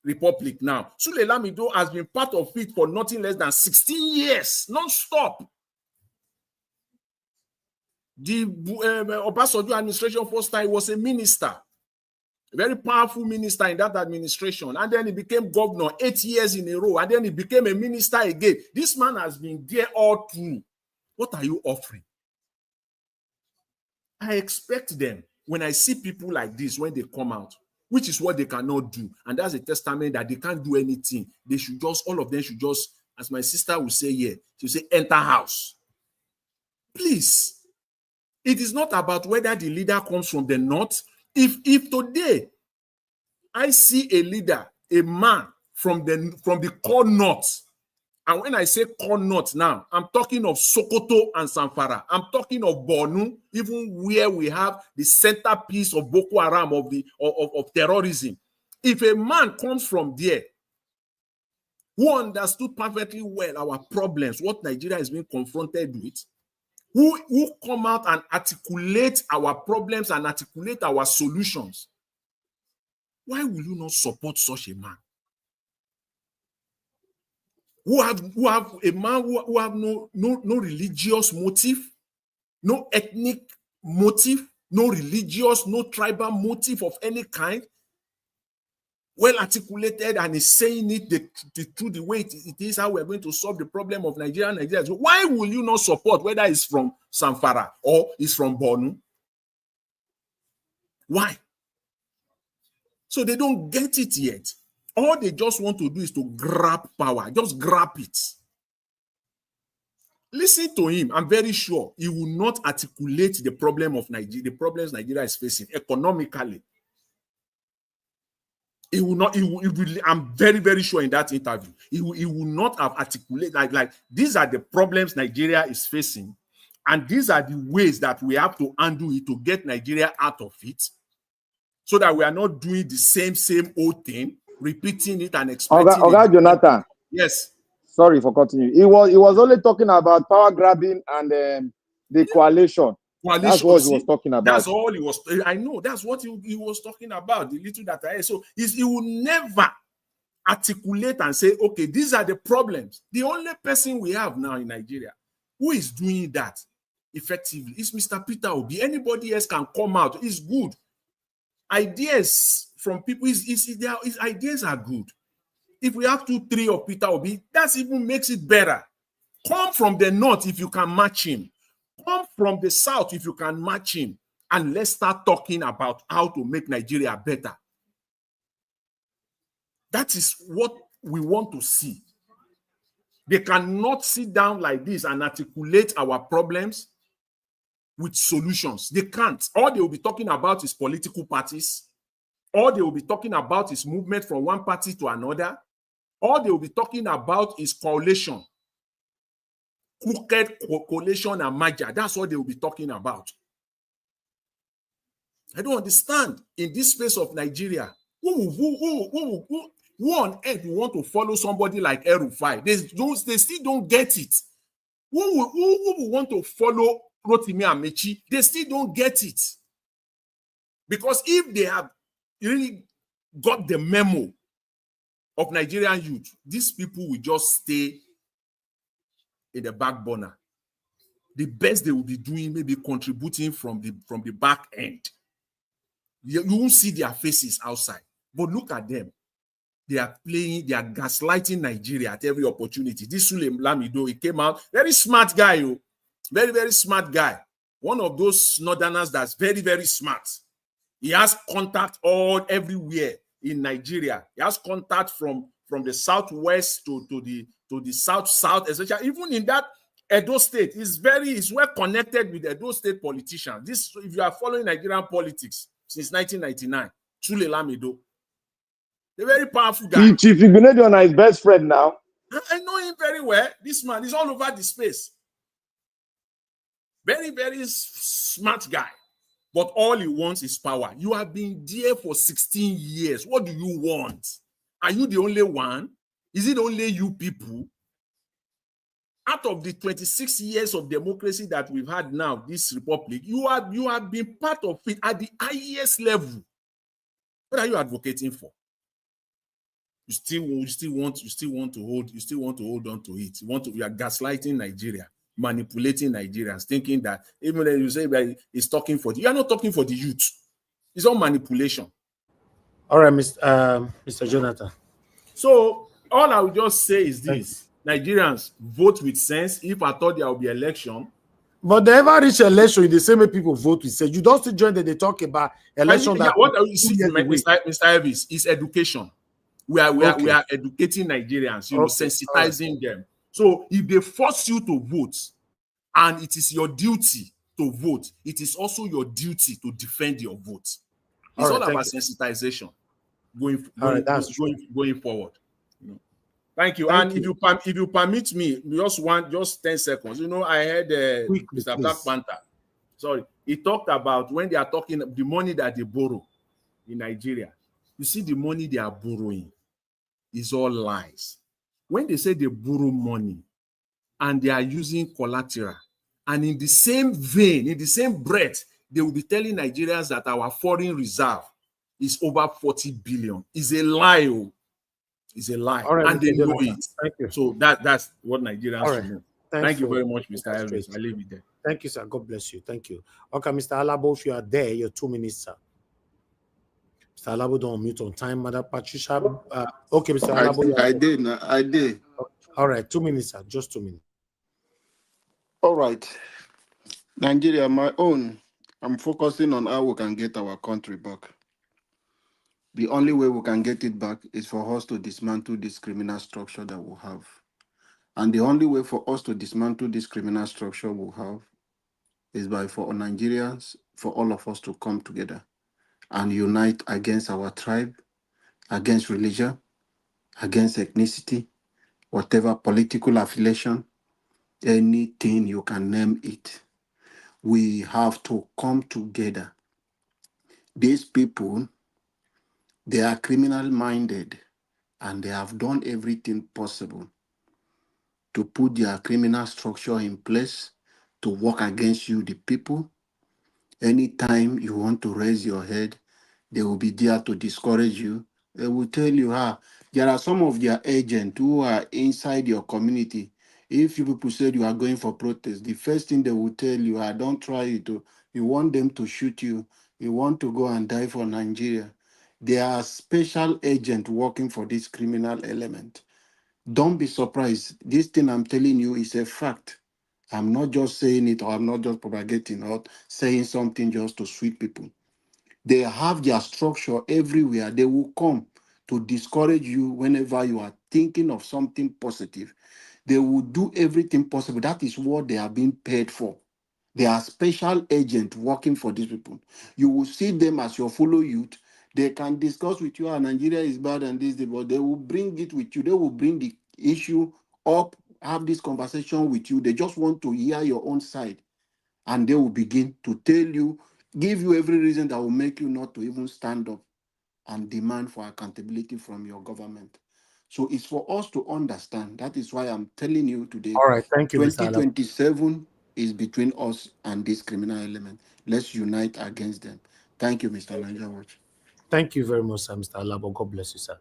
republic now, Sule Lamido has been part of it for nothing less than 16 years, non-stop. The Obasanjo administration first time was a minister, a very powerful minister in that administration, and then he became governor 8 years in a row, and then he became a minister again. This man has been there all through. What are you offering? I expect them. When I see people like this, when they come out, which is what they cannot do, and that's a testament that they can't do anything. They should just, all of them should just, as my sister will say here, she'll say, enter house. Please. It is not about whether the leader comes from the north. If today I see a leader, a man from the core north, and when I say core north now, I'm talking of Sokoto and Zamfara. I'm talking of Borno, even where we have the centerpiece of Boko Haram, of terrorism. If a man comes from there, who understood perfectly well our problems, what Nigeria is being confronted with, who come out and articulate our problems and articulate our solutions, why will you not support such a man? Who have a man who have no religious motive, no ethnic motive, no religious, no tribal motive of any kind, well articulated, and is saying it the way it is, how we're going to solve the problem of Nigeria. So why will you not support, whether it's from Zamfara or it's from Borno? Why? So they don't get it yet. All they just want to do is to grab power. Just grab it. Listen to him. I'm very sure he will not articulate the problem of Nigeria, the problems Nigeria is facing economically. He will not. I'm very, very sure in that interview, he will not have articulated like these are the problems Nigeria is facing, and these are the ways that we have to undo it to get Nigeria out of it, so that we are not doing the same old thing, repeating it and expecting. Okay, Jonathan. Yes. Sorry for cutting you. He was only talking about power grabbing and the coalition. That's what he was talking about. That's all he was. I know that's what he was talking about. The little that I heard. So he will never articulate and say, okay, these are the problems. The only person we have now in Nigeria who is doing that effectively is Mr. Peter Obi. Anybody else can come out. It's good. Ideas from people, his ideas are good. If we have 2, 3 of Peter Obi, that even makes it better. Come from the north if you can match him. Come from the south if you can match him. And let's start talking about how to make Nigeria better. That is what we want to see. They cannot sit down like this and articulate our problems with solutions. They can't. All they will be talking about is political parties. All they will be talking about is movement from one party to another. All they will be talking about is coalition. Crooked coalition and merger. That's what they will be talking about. I don't understand. In this space of Nigeria, who on earth want to follow somebody like El-Rufai? They still don't get it. Who will want to follow Rotimi Amechi? They still don't get it. Because if they have really got the memo of Nigerian youth, these people will just stay in the back burner. The best they will be doing may be contributing from the back end. You won't see their faces outside. But look at them. They are playing, they are gaslighting Nigeria at every opportunity. This Lamido, he came out, very smart guy, very, very smart guy. One of those northerners that's very, very smart. He has contact everywhere in Nigeria. He has contact from the southwest to the south, especially even in that Edo State. He's well connected with Edo State politicians. This, if you are following Nigerian politics since 1999, Chule Lamido. A very powerful guy. Chief Igbinedion is his best friend now. I know him very well. This man is all over the space. Very, very smart guy. But all he wants is power. You have been there for 16 years. What do you want? Are you the only one? Is it only you people? Out of the 26 years of democracy that we've had now, this republic, you have been part of it at the highest level. What are you advocating for? You still want to hold on to it. You are gaslighting Nigeria, manipulating Nigerians, thinking that even when you say that it's talking for you are not talking for the youth. It's all manipulation. All right, Mr. Jonathan. So all I would just say is this: Nigerians, vote with sense. If I thought there will be election. But they ever reach election in the same way people vote with sense. You don't still join that they talk about election. What you see, Mr. Elvis, is education. We are educating Nigerians, sensitizing them. So if they force you to vote, and it is your duty to vote, it is also your duty to defend your vote. It's all about sensitization going forward. Thank you. And if you permit me, just 10 seconds. I heard Mr. Black Panther. Sorry, he talked about when they are talking the money that they borrow in Nigeria. You see, the money they are borrowing is all lies. When they say they borrow money and they are using collateral, and in the same vein, in the same breath, they will be telling Nigerians that our foreign reserve is over 40 billion. It's a lie. It's a lie. Right, and they know it. Thank you. So that's what Nigerians should know. Thank you very much, Mr. Elvis. I leave it there. Thank you, sir. God bless you. Thank you. Okay, Mr. Alabo, if you are there, your 2 minutes, sir. Mr. Alabo, don't mute on time, Mother Patricia. Okay, Mr. Alabo. I did. All right, 2 minutes, sir. Just 2 minutes. All right. Nigeria, my own. I'm focusing on how we can get our country back. The only way we can get it back is for us to dismantle this criminal structure that we have. And the only way for us to dismantle this criminal structure we have is for Nigerians, for all of us to come together and unite against our tribe, against religion, against ethnicity, whatever political affiliation, anything you can name it. We have to come together. These people, they are criminal-minded and they have done everything possible to put their criminal structure in place to work against you, the people. Anytime you want to raise your head, they will be there to discourage you. They will tell you, there are some of their agents who are inside your community. If you people said you are going for protest, the first thing they will tell you, don't try it. You want them to shoot you. You want to go and die for Nigeria. They are special agents working for this criminal element. Don't be surprised. This thing I'm telling you is a fact. I'm not just saying it, or I'm not just propagating or saying something just to sweet people. They have their structure everywhere. They will come to discourage you whenever you are thinking of something positive. They will do everything possible. That is what they are being paid for. They are special agents working for these people. You will see them as your fellow youth. They can discuss with you, Nigeria is bad and this, but they will bring it with you. They will bring the issue up, have this conversation with you. They just want to hear your own side. And they will begin to tell you, give you every reason that will make you not to even stand up and demand for accountability from your government. So it's for us to understand. That is why I'm telling you today, All right. Thank you, Mr. Alaba. 2027 is between us and this criminal element. Let's unite against them. Thank you, Mr. Niger Watch. Thank you very much, sir, Mr. Alaba. God bless you, sir.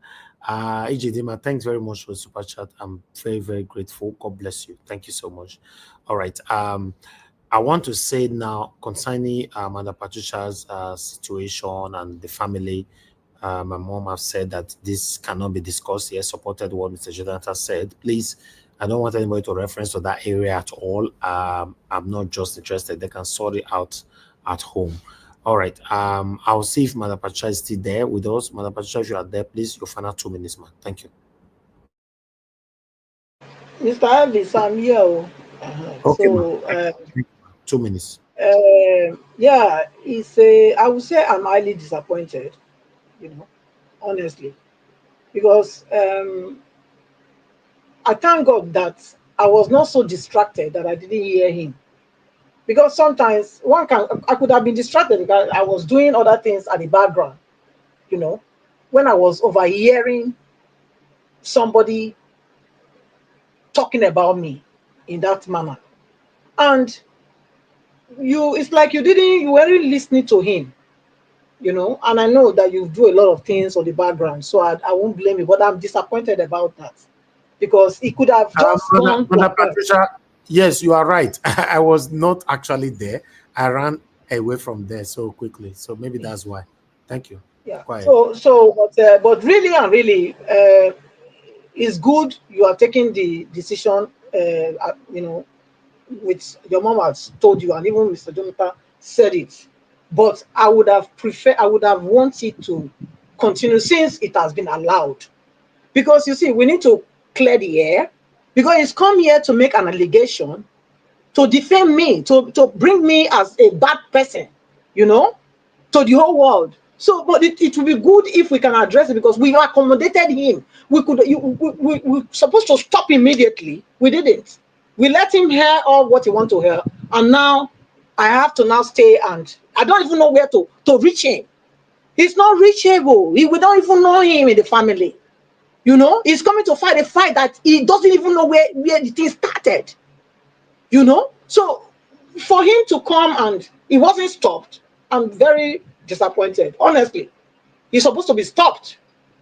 Dima, thanks very much for the super chat. I'm very, very grateful. God bless you. Thank you so much. All right. I want to say now concerning Mother Patricia's situation and the family. My mom has said that this cannot be discussed. He has supported what Mr. Jonathan said. Please, I don't want anybody to reference to that area at all. I'm not just interested. They can sort it out at home. All right. I'll see if Mother Patricia is still there with us. Mother Patricia, if you are there, please, your final 2 minutes, man. Thank you. Mr. Elvis, I'm here. Okay, So, 2 minutes. yeah, I would say I'm highly disappointed, honestly, because I thank God that I was not so distracted that I didn't hear him. Because sometimes I could have been distracted because I was doing other things at the background, when I was overhearing somebody talking about me in that manner. And it's like you weren't listening to him, and I know that you do a lot of things on the background, so I won't blame you, but I'm disappointed about that because he could have just gone Mother like that. Patricia, yes, you are right. I was not actually there. I ran away from there so quickly, so maybe that's why. Thank you. Yeah. Quiet. But really and really, it's good you are taking the decision. With your mom has told you, and even Mr. Jonathan said it. But I would have wanted to continue since it has been allowed. Because you see, we need to clear the air. Because he's come here to make an allegation, to defame me, to bring me as a bad person, to the whole world. So, but it would be good if we can address it because we accommodated him. We supposed to stop immediately. We didn't. We let him hear all what he want to hear, and now I have to now stay, and I don't even know where to reach him. He's not reachable. We don't even know him in the family. He's coming to fight a fight that he doesn't even know where the thing started. So for him to come and he wasn't stopped, I'm very disappointed. Honestly, he's supposed to be stopped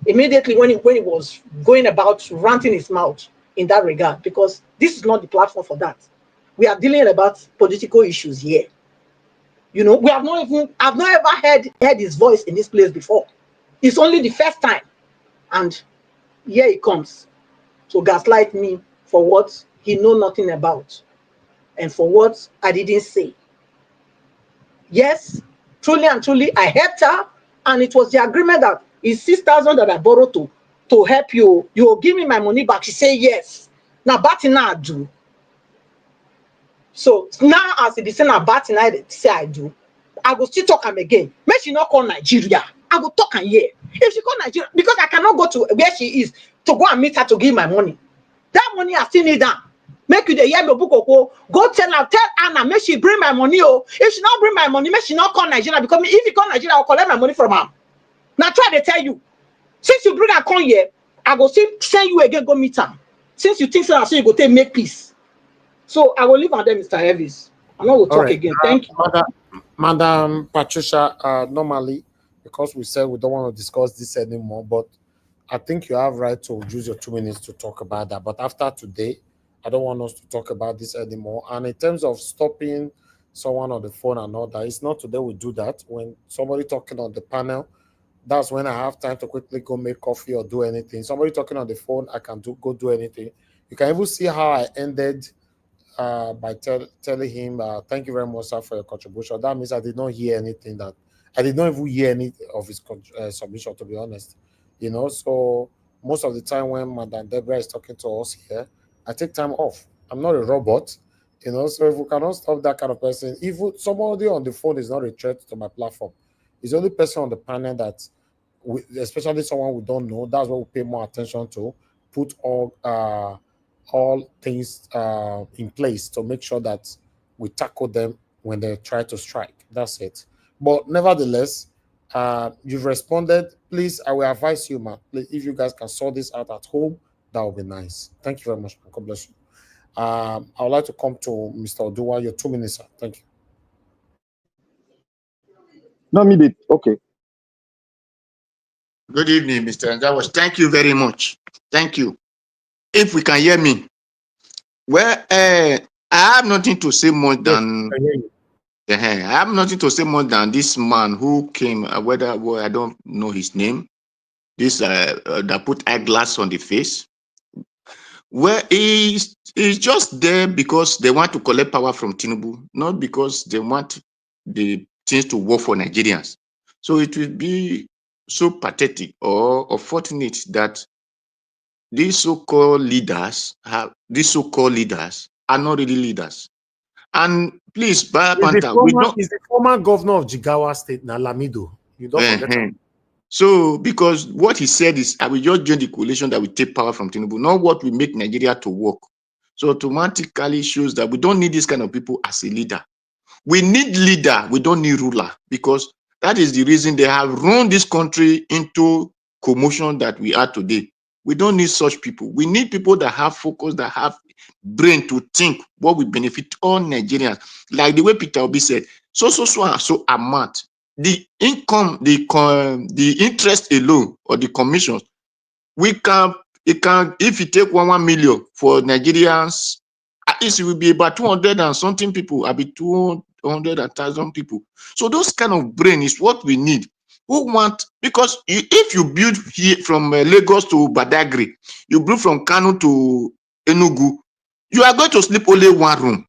immediately when he was going about ranting his mouth in that regard, because this is not the platform for that. We are dealing about political issues here. I've not ever heard his voice in this place before. It's only the first time, and here he comes to gaslight me for what he know nothing about and for what I didn't say. Yes, truly and truly, I helped her, and it was the agreement that it's 6,000 that I borrowed to help you. You will give me my money back. She said yes. Now, Batina do. So now, as it is saying, Batina say I do, I will still talk him again. May she not call Nigeria. I will talk her here. If she call Nigeria, because I cannot go to where she is to go and meet her to give my money. That money I still need her. Make you the hear me go tell Anna, make she bring my money. Oh, if she not bring my money, make she not call Nigeria, because if you call Nigeria, I'll collect my money from her. Now try to tell you. Since you bring her come here, I go still send you again, go meet her. Since you think so, you go take make peace. So I will leave her there, Mr. Elvis. I'm not going to talk again. Thank you. Madam Patricia, normally, because we said we don't want to discuss this anymore, but I think you have right to use your 2 minutes to talk about that. But after today, I don't want us to talk about this anymore. And in terms of stopping someone on the phone and all that, it's not today we do that. When somebody talking on the panel, that's when I have time to quickly go make coffee or do anything. Somebody talking on the phone, I can go do anything. You can even see how I ended by telling him, thank you very much, sir, for your contribution. That means I did not hear anything I did not even hear any of his submission, to be honest. you know. So most of the time when Madam Deborah is talking to us here, I take time off. I'm not a robot, you know. So if we cannot stop that kind of person, if somebody on the phone is not a threat to my platform, it's the only person on the panel that, especially someone we don't know, that's what we pay more attention to. Put all things in place to make sure that we tackle them when they try to strike. That's it. But nevertheless, you've responded. Please, I will advise you, man. Please, if you guys can sort this out at home, that would be nice. Thank you very much, man. God bless you. I would like to come to Mr. Odua. Your 2 minutes, sir. Thank you. No, maybe okay. Good evening, Mr. Njawash. Thank you very much. Thank you. If we can hear me, well, I have nothing to say more than I have nothing to say more than this man who came. Whether I don't know his name. This that put eyeglass on the face. Well, he's just there because they want to collect power from Tinubu, not because they want the things to work for Nigerians. So it will be so pathetic or unfortunate that these so-called leaders are not really leaders. And please, He's the former governor of Jigawa State, Lamido. You don't forget him. So, because what he said is, I will just join the coalition that will take power from Tinubu, not what will make Nigeria to work. So automatically shows that we don't need this kind of people as a leader. We need leader, we don't need ruler, because that is the reason they have run this country into commotion that we are today. We don't need such people. We need people that have focus, that have brain to think what will benefit all Nigerians. Like the way Peter Obi said, so amount. The income, the interest alone or the commissions, if you take 1 million for Nigerians, at least it will be about 200 and something people, I'll be 200,000 people. So those kind of brain is what we need. Because if you build here from Lagos to Badagry, you build from Kano to Enugu, you are going to sleep only one room.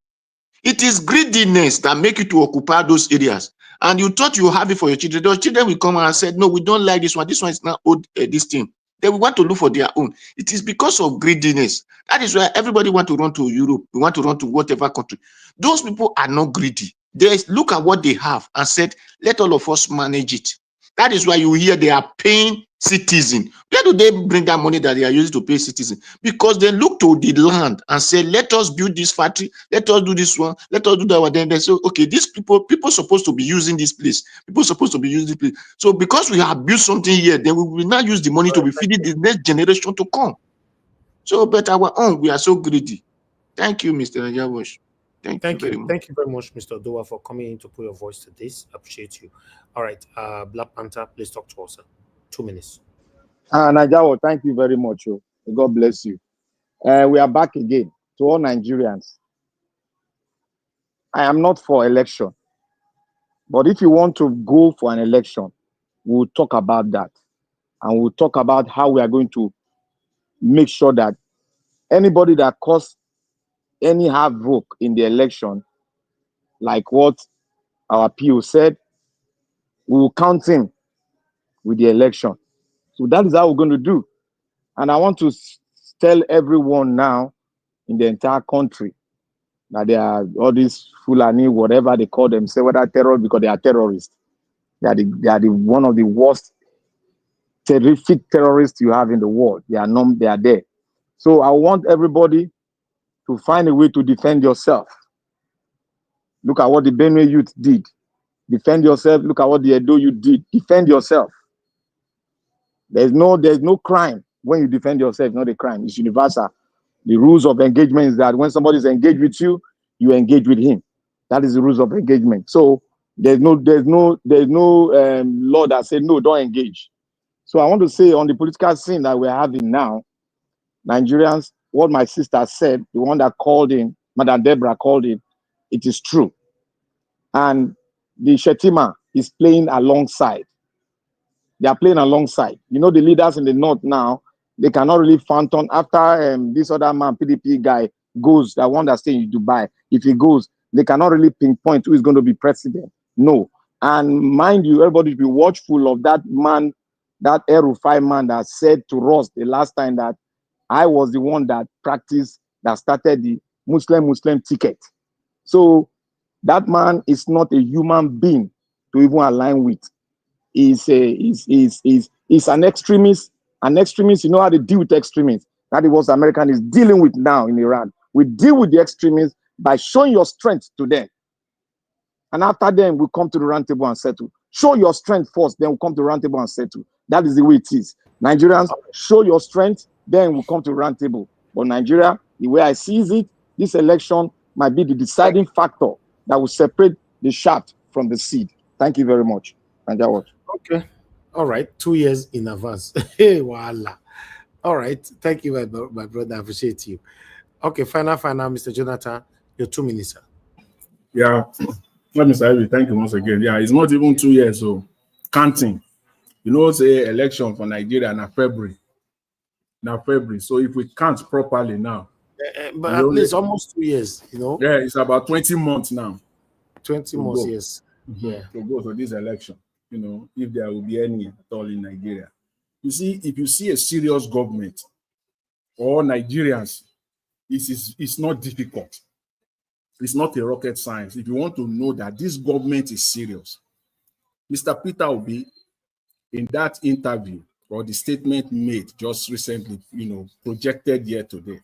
It is greediness that make you to occupy those areas. And you thought you have it for your children. Those children will come and say, no, we don't like this one. This one is not old, this thing. They will want to look for their own. It is because of greediness. That is why everybody want to run to Europe. We want to run to whatever country. Those people are not greedy. They look at what they have and said, let all of us manage it. That is why you hear they are paying citizen. Where do they bring that money that they are using to pay citizen? Because they look to the land and say, let us build this factory, let us do this one, let us do that one. Then they say, okay, these people supposed to be using this place. People supposed to be using this place. So because we have built something here, then we will not use the money to be feeding the next generation to come. So, but our own, we are so greedy. Thank you, Mr. Njawash. Thank you very much. Thank you very much, Mr. Doa, for coming in to put your voice to this. I appreciate you. All right, Black Panther, please talk to us, sir. 2 minutes. Najawo, thank you very much. God bless you. We are back again to all Nigerians. I am not for election, but if you want to go for an election, we'll talk about that. And we'll talk about how we are going to make sure that anybody that caused any havoc in the election, like what our PO said, we will count him with the election. So that is how we're going to do. And I want to tell everyone now in the entire country that they are all these Fulani, whatever they call themselves, whether terrorists, because they are terrorists. They are the one of the worst, terrific terrorists you have in the world. They are there. So I want everybody to find a way to defend yourself. Look at what the Benue youth did. Defend yourself. Look at what the Edo youth did. Defend yourself. There's no crime when you defend yourself. Not a crime. It's universal. The rules of engagement is that when somebody is engaged with you, you engage with him. That is the rules of engagement. So there's no law that says no, don't engage. So I want to say on the political scene that we're having now, Nigerians, what my sister said, the one that called in, Madam Deborah called in, it is true. And the Shetima is playing alongside. They are playing alongside. You know, the leaders in the north now, they cannot really phantom after this other man, PDP guy, goes, the one that's staying in Dubai. If he goes, they cannot really pinpoint who is going to be president. No. And mind you, everybody should be watchful of that man that El-Rufai man that said to us the last time that I was the one that started the Muslim ticket. So that man is not a human being to even align with. He's an extremist. An extremist, you know how to deal with extremists. That is what American is dealing with now in Iran. We deal with the extremists by showing your strength to them. And after then, we come to the round table and settle. Show your strength first, then we'll come to the round table and settle. That is the way it is. Nigerians, show your strength, then we'll come to the round table. But Nigeria, the way I see it, this election might be the deciding factor that will separate the shaft from the seed. Thank you very much. Okay. All right. 2 years in advance. Hey, voila. All right. Thank you, my brother. I appreciate you. Okay. Final, Mr. Jonathan. Your 2 minutes, sir. Yeah. Mr. Ivy, thank you once again. Yeah, it's not even 2 years, so counting. You know, say election for Nigeria now February. So if we count properly now, but at least almost 2 years, you know. Yeah, it's about 20 months now. 20 months, yes. Yeah. To go for this election, you know, if there will be any at all in Nigeria. You see, if you see a serious government or Nigerians, it's not difficult. It's not a rocket science. If you want to know that this government is serious, Mr. Peter Obi, in that interview or the statement made just recently, you know, projected here today,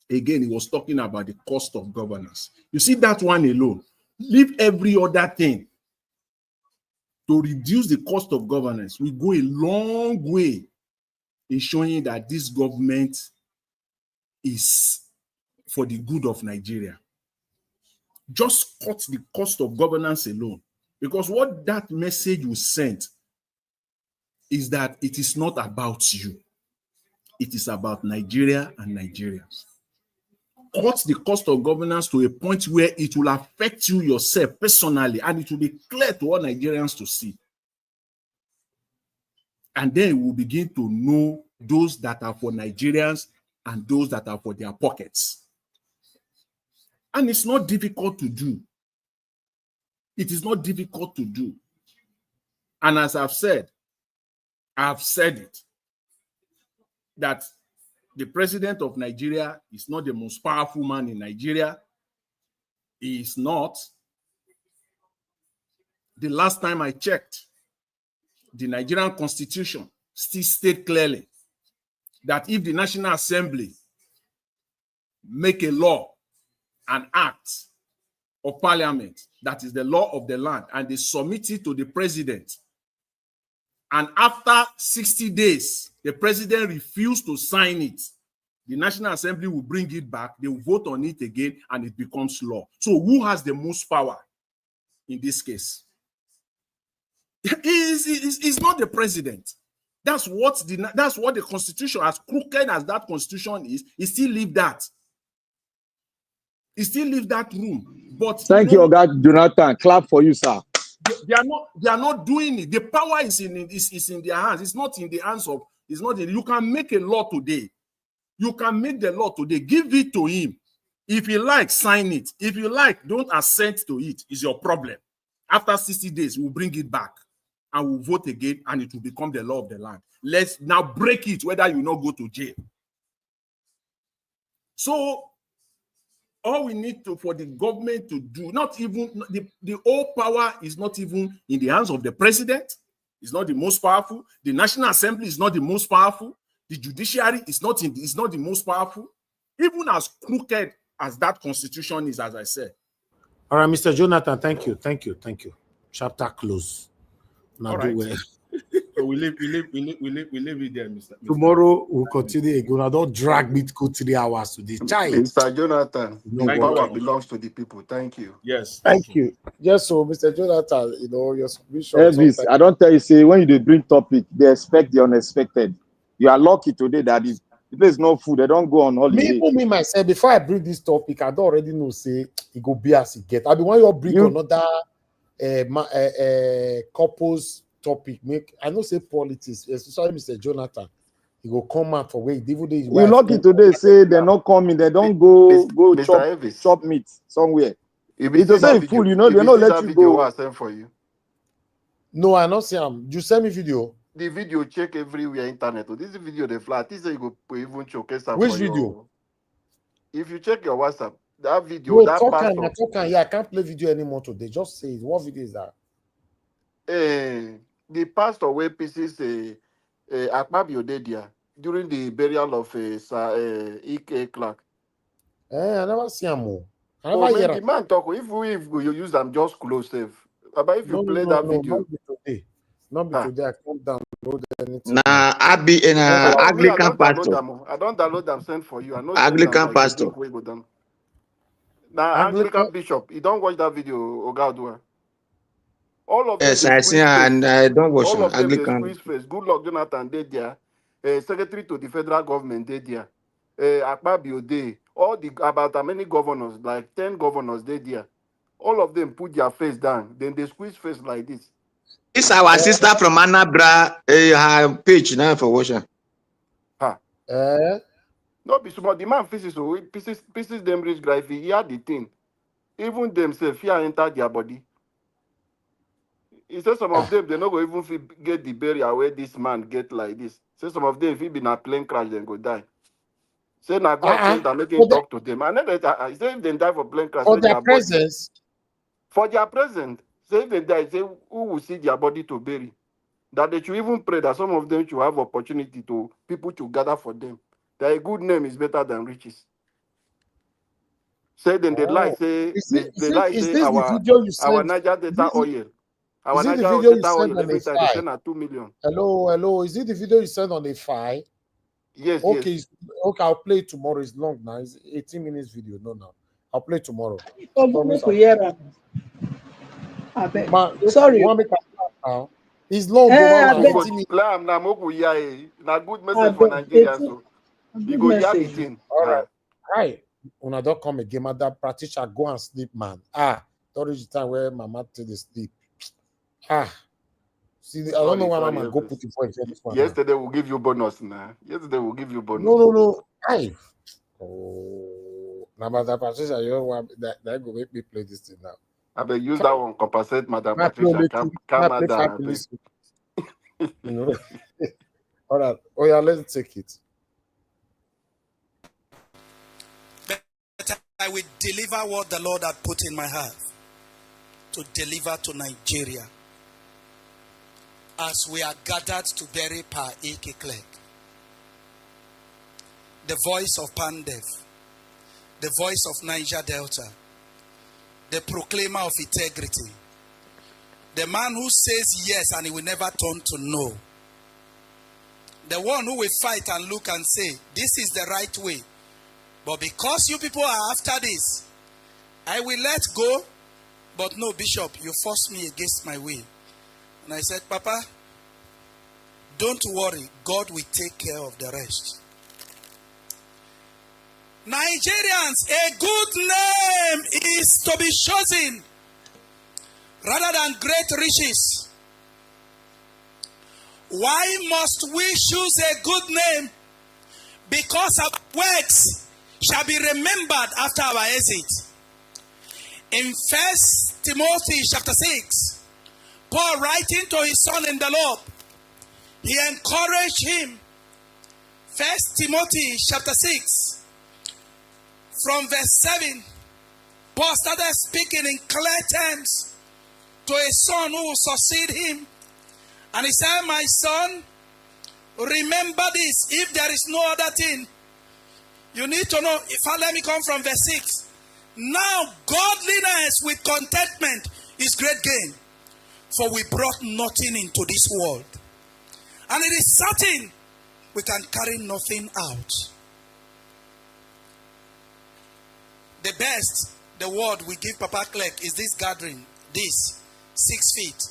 again, he was talking about the cost of governance. You see that one alone. Leave every other thing to reduce the cost of governance. We go a long way in showing that this government is for the good of Nigeria. Just cut the cost of governance alone. Because what that message was sent is that it is not about you. It is about Nigeria and Nigerians. Cut the cost of governance to a point where it will affect you yourself personally, and it will be clear to all Nigerians to see. And then we'll begin to know those that are for Nigerians and those that are for their pockets. And it's not difficult to do. It is not difficult to do. And as I've said it, that the president of Nigeria is not the most powerful man in Nigeria. He is not. The last time I checked, the Nigerian constitution still stated clearly that if the National Assembly make a law, an act of parliament, that is the law of the land, and they submit it to the president, and after 60 days, the president refused to sign it, the National Assembly will bring it back, they will vote on it again, and it becomes law. So who has the most power in this case? It's not the president. That's what the Constitution, as crooked as that Constitution is, it still leave that. It still leave that room. But thank you, Oga Jonathan. Clap for you, sir. They are not doing it. The power is in their hands. It's not in the hands of. It's not. You can make a law today. You can make the law today. Give it to him. If you like, sign it. If you like, don't assent to it. It's your problem. After 60 days, we'll bring it back and we'll vote again, and it will become the law of the land. Let's now break it, whether you not go to jail. So all we need for the government to do, not even the whole power is not even in the hands of the president. It's not the most powerful. The National Assembly is not the most powerful. The judiciary is not the most powerful. Even as crooked as that constitution is, as I said. All right, Mr. Jonathan, thank you. Chapter close. Now all right. Do well. So we leave it there, Mr. Tomorrow we'll continue again. Now don't drag me to go 3 hours to this. Mr. Jonathan, the power belongs to the people. Thank you. Yes. Thank you. Just so, Mr. Jonathan, you know, your submission. Elvis, I don't tell you, say, when you bring topic, they expect the unexpected. You are lucky today that if there's no food, they don't go on holiday. Me myself, before I bring this topic, I don't already know, say, it go be as it get. I mean, when you bring another couples topic, I know say politics, especially Mr. Jonathan, he go come out for wait. You're lucky today, say they're not coming, they don't go chop meat somewhere. If it's the same food, you know, they don't let you go. For you. No, I not see him. You send me video. the video check everywhere internet. Oh, this video they fly. This say you go even showcase them Which for video? your. If you check your WhatsApp, that video, No, that pastor. yeah, I can't play video anymore today. Just say it. What video is that? The pastor where pieces Akpabio did there during the burial of E.K. Clark. I never see him more. I Oh never man, hear the man talk. If you use them, just close safe. But if you play that video, not be today. Not be today. I can't download anything. Nah, I be in I Anglican don't download pastor. them. I don't download them. Send for you. I know send them Anglican like you pastor. think we go down. Now Anglican bishop, you don't watch that video, Ogadua. All of them Yes, they I squeeze see, face. and I don't watch All of them they Anglican. squeeze face. Good luck, Jonathan. They there. Secretary to the federal government. They there. Akpabio they. All the about how many governors, like 10 governors. They there. All of them put their face down. Then they squeeze face like this. This our sister from Anambra. Her page now for watching. No be small. The man faces so pieces them rich guy. If he had the thing, even themselves fear enter their body. He said some of them they not go even get the burial where this man get like this. Say some of them if he be in a plane crash then go die. Say now God sent and make him talk to them. And then he say if they die for plane crash, For say their body. presence. For their present, say if they die, say who will see their body to bury. That they should even pray that some of them should have opportunity to people to gather for them. That a good name is better than riches. Say then they lie, say Is they lie, this say the video you our sent? Niger data oil. Our Is it the Niger video you data sent oil on every a time they file? send at 2 million. Hello. Is it the video you sent on a file? Yes, okay, yes. Okay, I'll play it tomorrow. It's long now. It's 18 minutes video. No. I'll play it tomorrow. Promise. Sorry. You want me to now? It's long. Na good message for Nigerians. So you go hear the thing. All right. Hi. Una don't come again. Madam practitioner, go and sleep, man. Don't reach the time where mama take the sleep. See, I don't know why mama go put it for this one. Yesterday we'll give you bonus now. Yesterday we'll give you bonus. No. Hi. Now, Madam Patricia, you don't want that go make me play this thing now. I will use that one compensate Madam Patricia. Calm her down. All right. Oh yeah, let's take it. I will deliver what the Lord had put in my heart to deliver to Nigeria as we are gathered to bury Pa Ike Clegg, the voice of Pandev, the voice of Niger Delta, the proclaimer of integrity, the man who says yes and he will never turn to no, the one who will fight and look and say, this is the right way. But because you people are after this, I will let go. But no, Bishop, you forced me against my will. And I said, Papa, don't worry. God will take care of the rest. Nigerians, a good name is to be chosen rather than great riches. Why must we choose a good name? Because our works shall be remembered after our exit. In 1 Timothy chapter 6, Paul writing to his son in the Lord, he encouraged him. 1 Timothy chapter 6, from verse 7, Paul started speaking in clear terms to a son who will succeed him. And he said, my son, remember this, if there is no other thing, you need to know. Let me come from verse 6. Now, godliness with contentment is great gain. For we brought nothing into this world. And it is certain we can carry nothing out. The best, the word we give Papa Clegg is this gathering. This, 6 feet.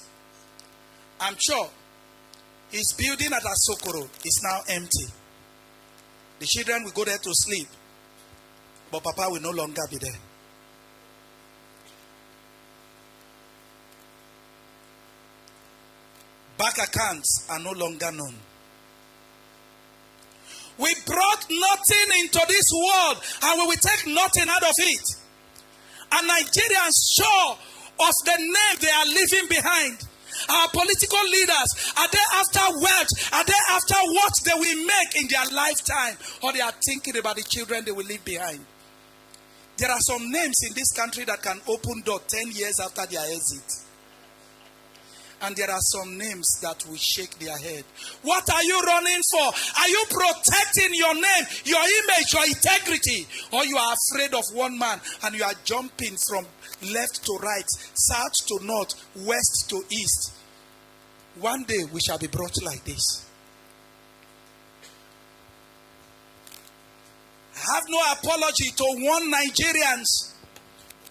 I'm sure his building at Asokoro is now empty. The children will go there to sleep. But Papa will no longer be there. Bank accounts are no longer known. We brought nothing into this world and we will take nothing out of it. And Nigerians sure of the name they are leaving behind Our political leaders, are they after wealth? Are they after what they will make in their lifetime? Or they are thinking about the children they will leave behind? There are some names in this country that can open door 10 years after their exit. And there are some names that will shake their head. What are you running for? Are you protecting your name, your image, your integrity? Or you are afraid of one man and you are jumping from left to right, south to north, west to east? One day we shall be brought like this. I have no apology to warn Nigerians.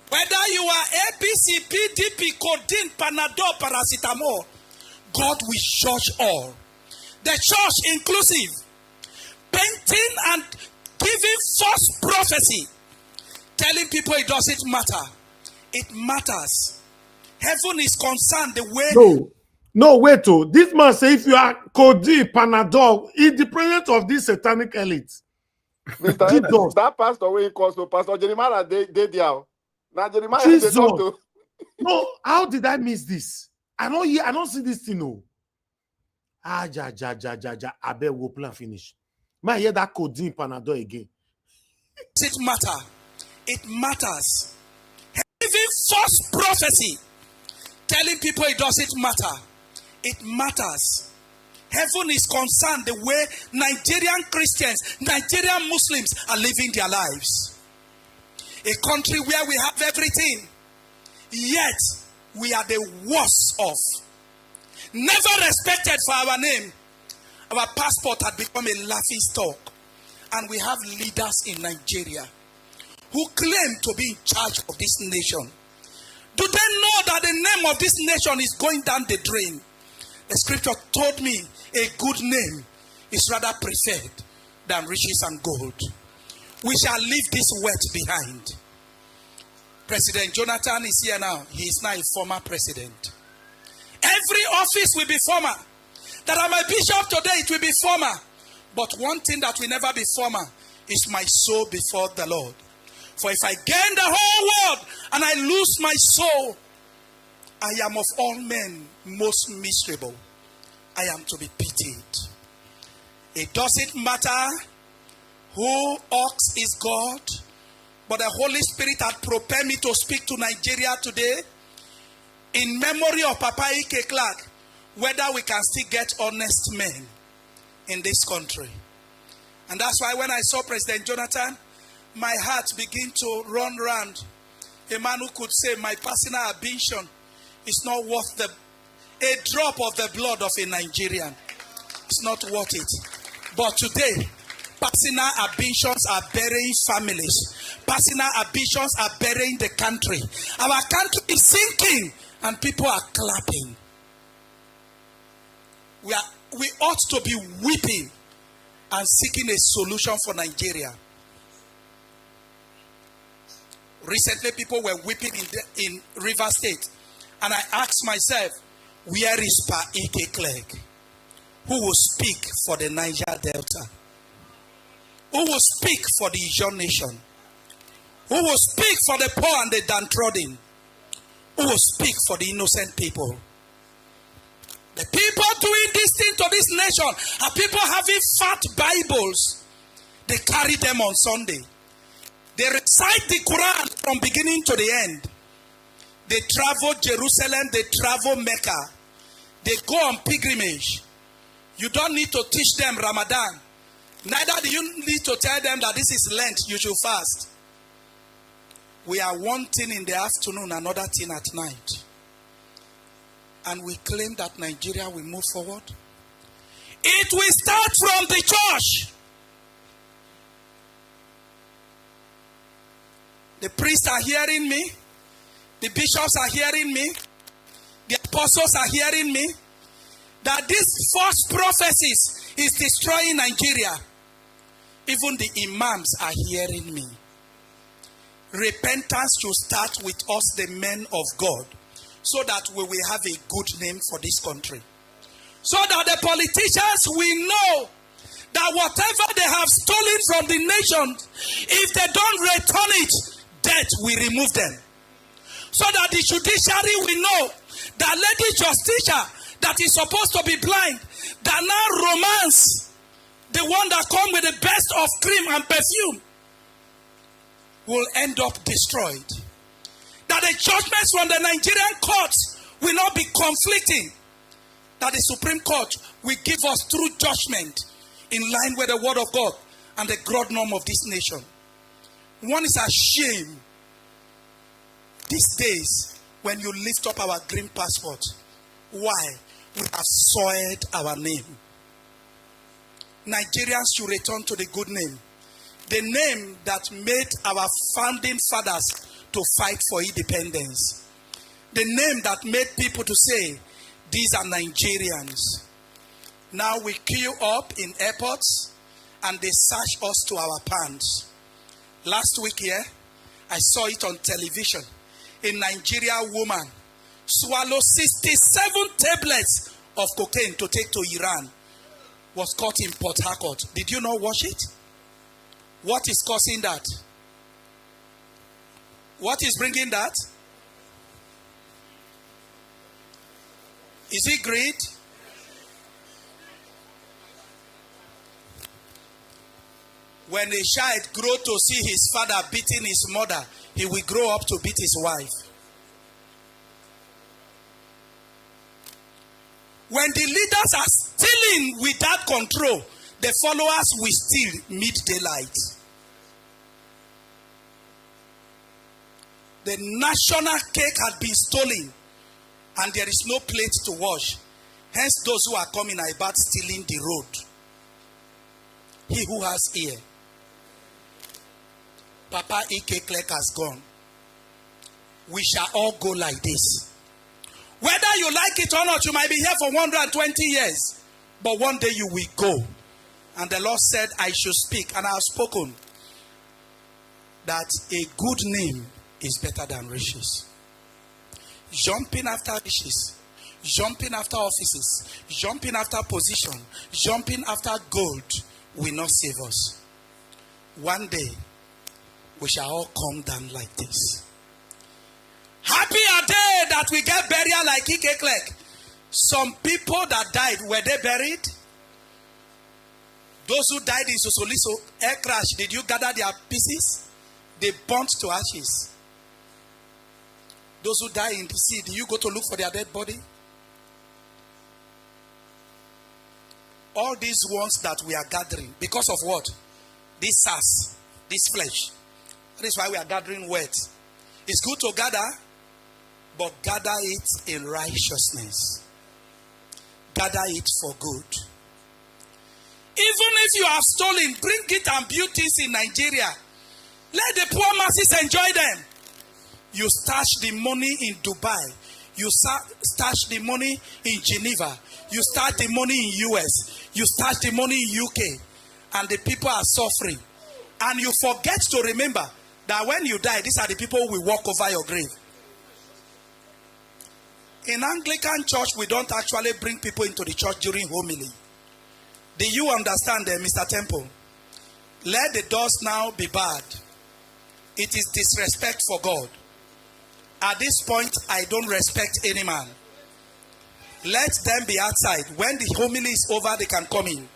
Whether you are APC, PDP, Codeine, Panadol, Paracetamol, God will judge all. The church inclusive, painting and giving false prophecy, telling people it doesn't matter. It matters. Heaven is concerned the way... No, wait. This man says if you are Codeine, Panadol, he's the president of this satanic elite. Mr. That pastor where he calls to Pastor Jeremiah, they there. Now Jeremiah, they talk to. No, how did I miss this? I don't see this thing. No. I bet we'll plan finish. Might hear that Codeine, Panadol again. It matter. It matters. Giving false prophecy, telling people it doesn't matter. It matters. Heaven is concerned the way Nigerian Christians, Nigerian Muslims are living their lives. A country where we have everything, yet we are the worst off. Never respected for our name. Our passport had become a laughing stock. And we have leaders in Nigeria who claim to be in charge of this nation. Do they know that the name of this nation is going down the drain? The scripture told me a good name is rather preferred than riches and gold. We shall leave this wet behind. President Jonathan is here now. He is now a former president. Every office will be former. That I'm a bishop today, it will be former. But one thing that will never be former is my soul before the Lord. For if I gain the whole world and I lose my soul, I am of all men most miserable. I am to be pitied. It doesn't matter who ox is God, but the Holy Spirit had prepared me to speak to Nigeria today in memory of Papa Ike Clark, whether we can still get honest men in this country. And that's why when I saw President Jonathan, my heart began to run round. A man who could say my personal ambition is not worth a drop of the blood of a Nigerian. It's not worth it. But today, personal ambitions are burying families. Personal ambitions are burying the country. Our country is sinking and people are clapping. We ought to be weeping and seeking a solution for Nigeria. Recently, people were weeping in River State. And I asked myself, where is Pa Ike Clegg? Who will speak for the Niger Delta? Who will speak for the Ijaw nation? Who will speak for the poor and the downtrodden? Who will speak for the innocent people? The people doing this thing to this nation are people having fat Bibles. They carry them on Sunday. They recite the Quran from beginning to the end. They travel Jerusalem, they travel Mecca. They go on pilgrimage. You don't need to teach them Ramadan. Neither do you need to tell them that this is Lent, you should fast. We are one thing in the afternoon, another thing at night. And we claim that Nigeria will move forward. It will start from the church. The priests are hearing me. The bishops are hearing me. The apostles are hearing me. That these false prophecies is destroying Nigeria. Even the imams are hearing me. Repentance should start with us, the men of God, so that we will have a good name for this country. So that the politicians will know that whatever they have stolen from the nation, if they don't return it, death will remove them. So that the judiciary will know That lady Justicia that is supposed to be blind, that now romance the one that come with the best of cream and perfume, will end up destroyed. That the judgments from the Nigerian courts will not be conflicting. That the Supreme Court will give us true judgment in line with the word of God and the God norm of this nation. One is ashamed these days when you lift up our green passport. Why? We have soiled our name. Nigerians should return to the good name. The name that made our founding fathers to fight for independence. The name that made people to say, these are Nigerians. Now we queue up in airports and they search us to our pants. Last week here, I saw it on television. A Nigerian woman swallowed 67 tablets of cocaine to take to Iran. Was caught in Port Harcourt. Did you not watch it? What is causing that? What is bringing that? Is it greed? When a child grows to see his father beating his mother, he will grow up to beat his wife. When the leaders are stealing without control, the followers will steal mid-daylight. The national cake had been stolen and there is no plate to wash. Hence those who are coming are about stealing the road. He who has ear. Papa Ike Clerk has gone. We shall all go like this. Whether you like it or not, you might be here for 120 years. But one day you will go. And the Lord said, I should speak. And I have spoken. That a good name is better than riches. Jumping after riches. Jumping after offices. Jumping after position. Jumping after gold will not save us. One day, we shall all come down like this. Happy are they that we get burial like Ike Clerk. Some people that died, were they buried? Those who died in Sosoliso air crash, did you gather their pieces? They burnt to ashes. Those who die in the sea, do you go to look for their dead body? All these ones that we are gathering, because of what? This sass, this flesh. That is why we are gathering words. It's good to gather, but gather it in righteousness. Gather it for good. Even if you have stolen, bring it and build things in Nigeria. Let the poor masses enjoy them. You stash the money in Dubai. You stash the money in Geneva. You stash the money in US. You stash the money in UK. And the people are suffering. And you forget to remember that when you die, these are the people who will walk over your grave. In Anglican church, we don't actually bring people into the church during homily. Do you understand that, Mr. Temple? Let the doors now be barred. It is disrespect for God. At this point, I don't respect any man. Let them be outside. When the homily is over, they can come in.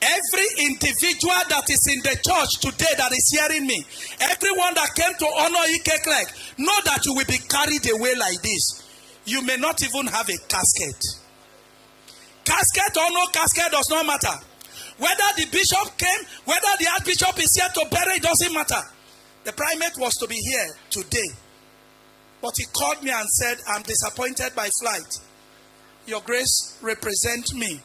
Every individual that is in the church today that is hearing me, everyone that came to honor Ike Clerk, know that you will be carried away like this. You may not even have a casket. Casket or no casket does not matter. Whether the bishop came, whether the archbishop is here to bury, it doesn't matter. The primate was to be here today. But he called me and said, I'm disappointed by flight. Your grace, represent me.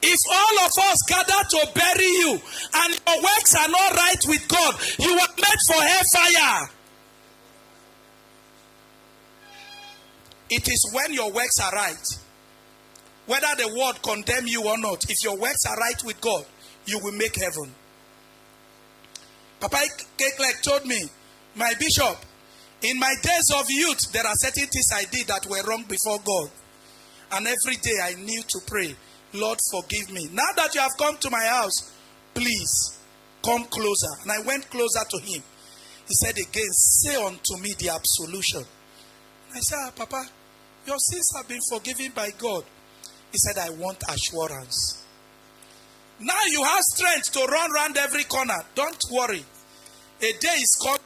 If all of us gather to bury you and your works are not right with God, you are made for hellfire. It is when your works are right, whether the world condemn you or not, if your works are right with God, you will make heaven. Papa Clerk told me, my bishop, in my days of youth, there are certain things I did that were wrong before God. And every day I kneel to pray, Lord, forgive me. Now that you have come to my house, please come closer. And I went closer to him. He said again, say unto me the absolution. I said, Papa, your sins have been forgiven by God. He said, I want assurance. Now you have strength to run around every corner. Don't worry. A day is coming.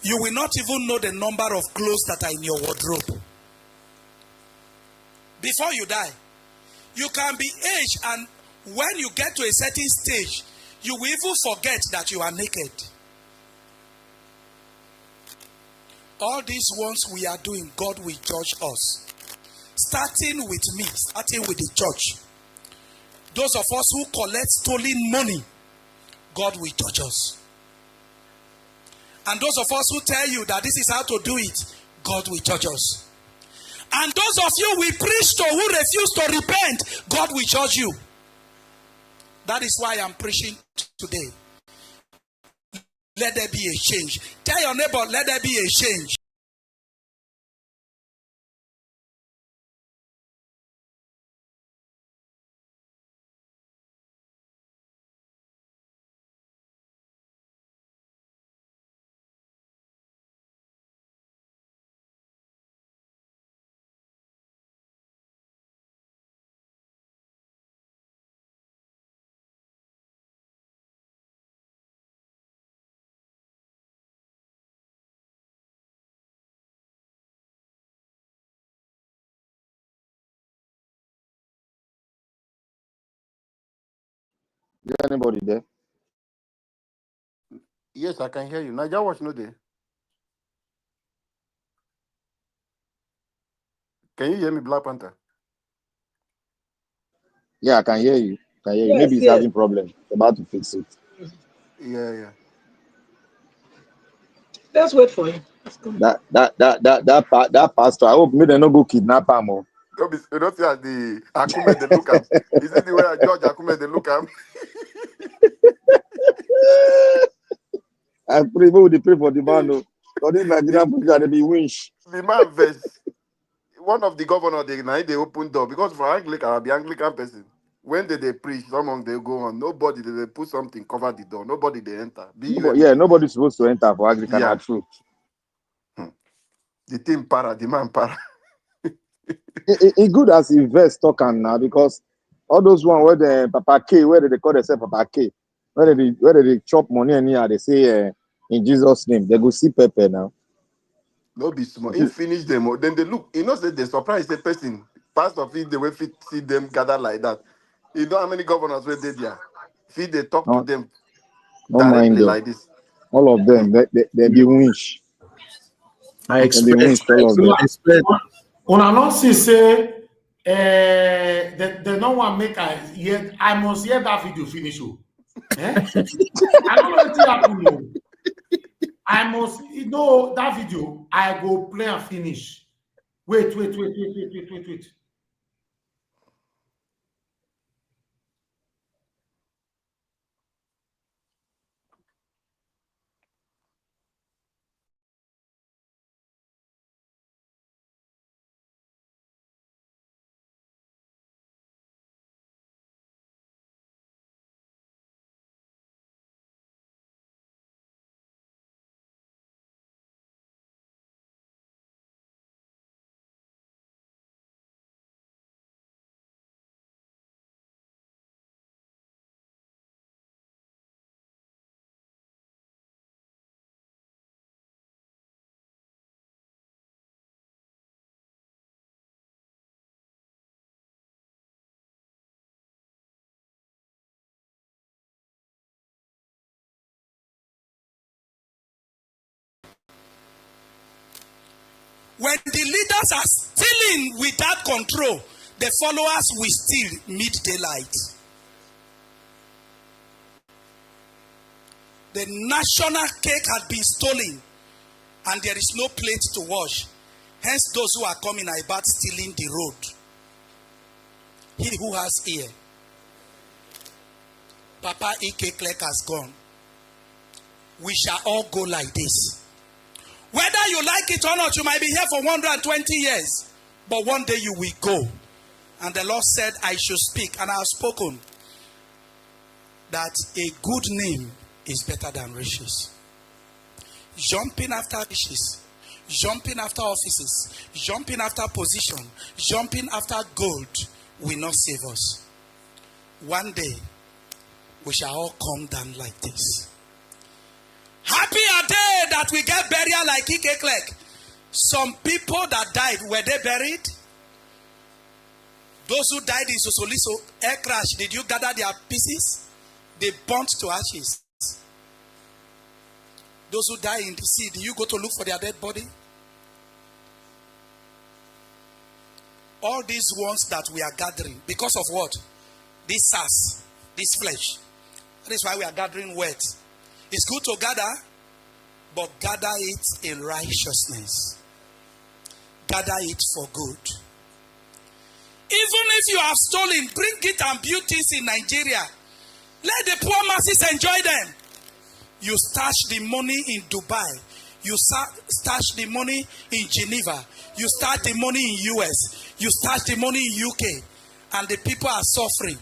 You will not even know the number of clothes that are in your wardrobe. Before you die, you can be aged, and when you get to a certain stage, you will even forget that you are naked. All these ones we are doing, God will judge us. Starting with me, starting with the church. Those of us who collect stolen money, God will judge us. And those of us who tell you that this is how to do it, God will judge us. And those of you we preach to who refuse to repent, God will judge you. That is why I'm preaching today. Let there be a change. Tell your neighbor, let there be a change. Is there anybody there? Yes, I can hear you. Naija Watch no there. Can you hear me, Black Panther? Yeah, I can hear you. Can hear you. Yes, Maybe it's yes. having problem. It's about to fix it. Yeah. Let's wait for him. That pastor. I hope me they no go kidnap him. Oh. You don't see at the Akume they look at. Is it the way George Akume they look at? I pray, we will pray for the man. Oh. For this Nigerian people, they be winch. The man verse. One of the governor they open door because for Anglican, I'll be Anglican person. When they preach, someone they go on. Nobody they put something cover the door. Nobody they enter. Be you Yeah, everything. nobody's supposed to enter for Anglican. Yeah. True. The team para, the man para. It good as invest talking now because all those one where the Papa K, where they call themselves Papa K, where they chop money and here they say in Jesus' name they go see Pepe now. No be small. He finish them. Then they look. You know, say they surprise the person. Pastor of the way fit see them gather like that. You know how many governors were there? If they talk to them No mind directly them. like this. All of them, they be winch. I They be expect. winch, all of them. Una not see say they no one make I must hear that video finish. Eh? I don't know what happened. I must know that video. I go play and finish. Wait. When the leaders are stealing without control, the followers will steal mid-daylight. The national cake had been stolen and there is no plate to wash. Hence those who are coming are about stealing the road. He who has ear. Papa Ike Clerk has gone. We shall all go like this. Whether you like it or not, you might be here for 120 years. But one day you will go. And the Lord said, I should speak. And I have spoken. That a good name is better than riches. Jumping after riches jumping after offices, jumping after position, jumping after gold will not save us. One day, we shall all come down like this. Happy are they that we get burial like Ikeklek. Some people that died, were they buried? Those who died in Sosoliso, air crash, did you gather their pieces? They burnt to ashes. Those who die in the sea, do you go to look for their dead body? All these ones that we are gathering, because of what? This sass, this flesh. That is why we are gathering words. It's good to gather, but gather it in righteousness. Gather it for good. Even if you have stolen, bring it and build things in Nigeria. Let the poor masses enjoy them. You stash the money in Dubai. You stash the money in Geneva. You stash the money in US. You stash the money in UK. And the people are suffering.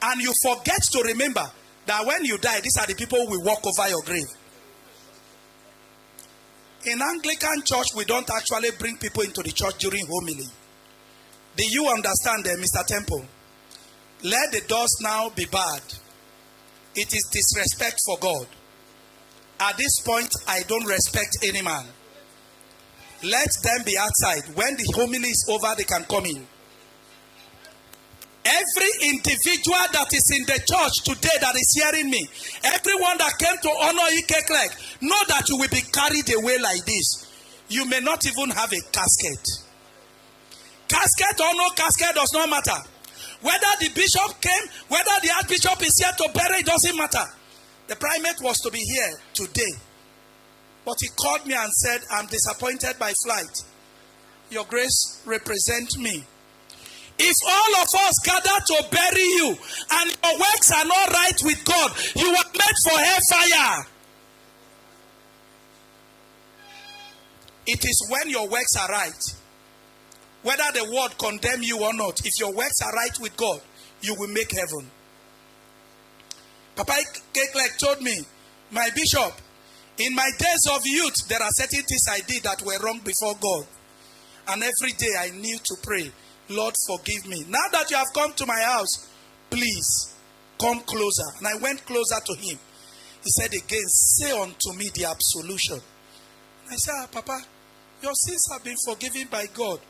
And you forget to remember that when you die, these are the people who will walk over your grave. In Anglican church, we don't actually bring people into the church during homily. Do you understand that, Mr. Temple? Let the doors now be barred. It is disrespect for God. At this point, I don't respect any man. Let them be outside. When the homily is over, they can come in. Every individual that is in the church today that is hearing me, everyone that came to honor Ikeklek, know that you will be carried away like this. You may not even have a casket. Casket or no casket does not matter. Whether the bishop came, whether the archbishop is here to bury, it doesn't matter. The primate was to be here today. But he called me and said, I'm disappointed by flight. Your grace represent me. If all of us gather to bury you and your works are not right with God, you are meant for hellfire. It is when your works are right, whether the world condemn you or not, if your works are right with God, you will make heaven. Papa Keklek told me, my bishop, in my days of youth, there are certain things I did that were wrong before God. And every day I kneel to pray, Lord, forgive me. Now that you have come to my house, please come closer. And I went closer to him. He said again, say unto me the absolution. And I said, Papa, your sins have been forgiven by God.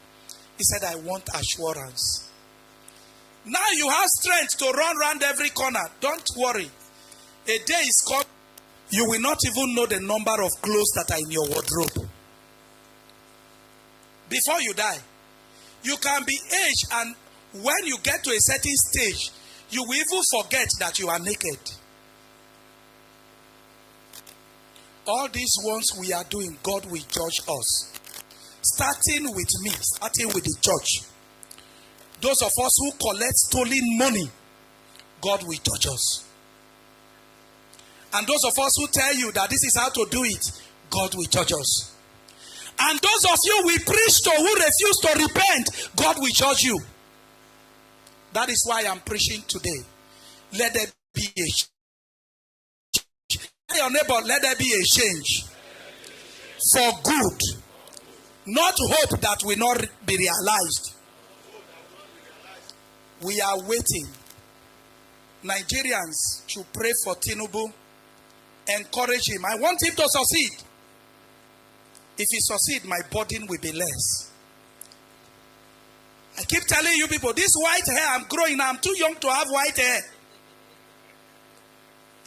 He said, I want assurance. Now you have strength to run around every corner. Don't worry. A day is coming. You will not even know the number of clothes that are in your wardrobe. Before you die, you can be aged, and when you get to a certain stage, you will even forget that you are naked. All these ones we are doing, God will judge us. Starting with me, starting with the church. Those of us who collect stolen money, God will judge us. And those of us who tell you that this is how to do it, God will judge us. And those of you we preach to who refuse to repent, God will judge you. That is why I'm preaching today. Let there be a change. Tell your neighbor, let there be a change. For good. Not hope that will not be realized. We are waiting. Nigerians should pray for Tinubu. Encourage him. I want him to succeed. If he succeeds, my burden will be less. I keep telling you people, this white hair I'm growing, I'm too young to have white hair.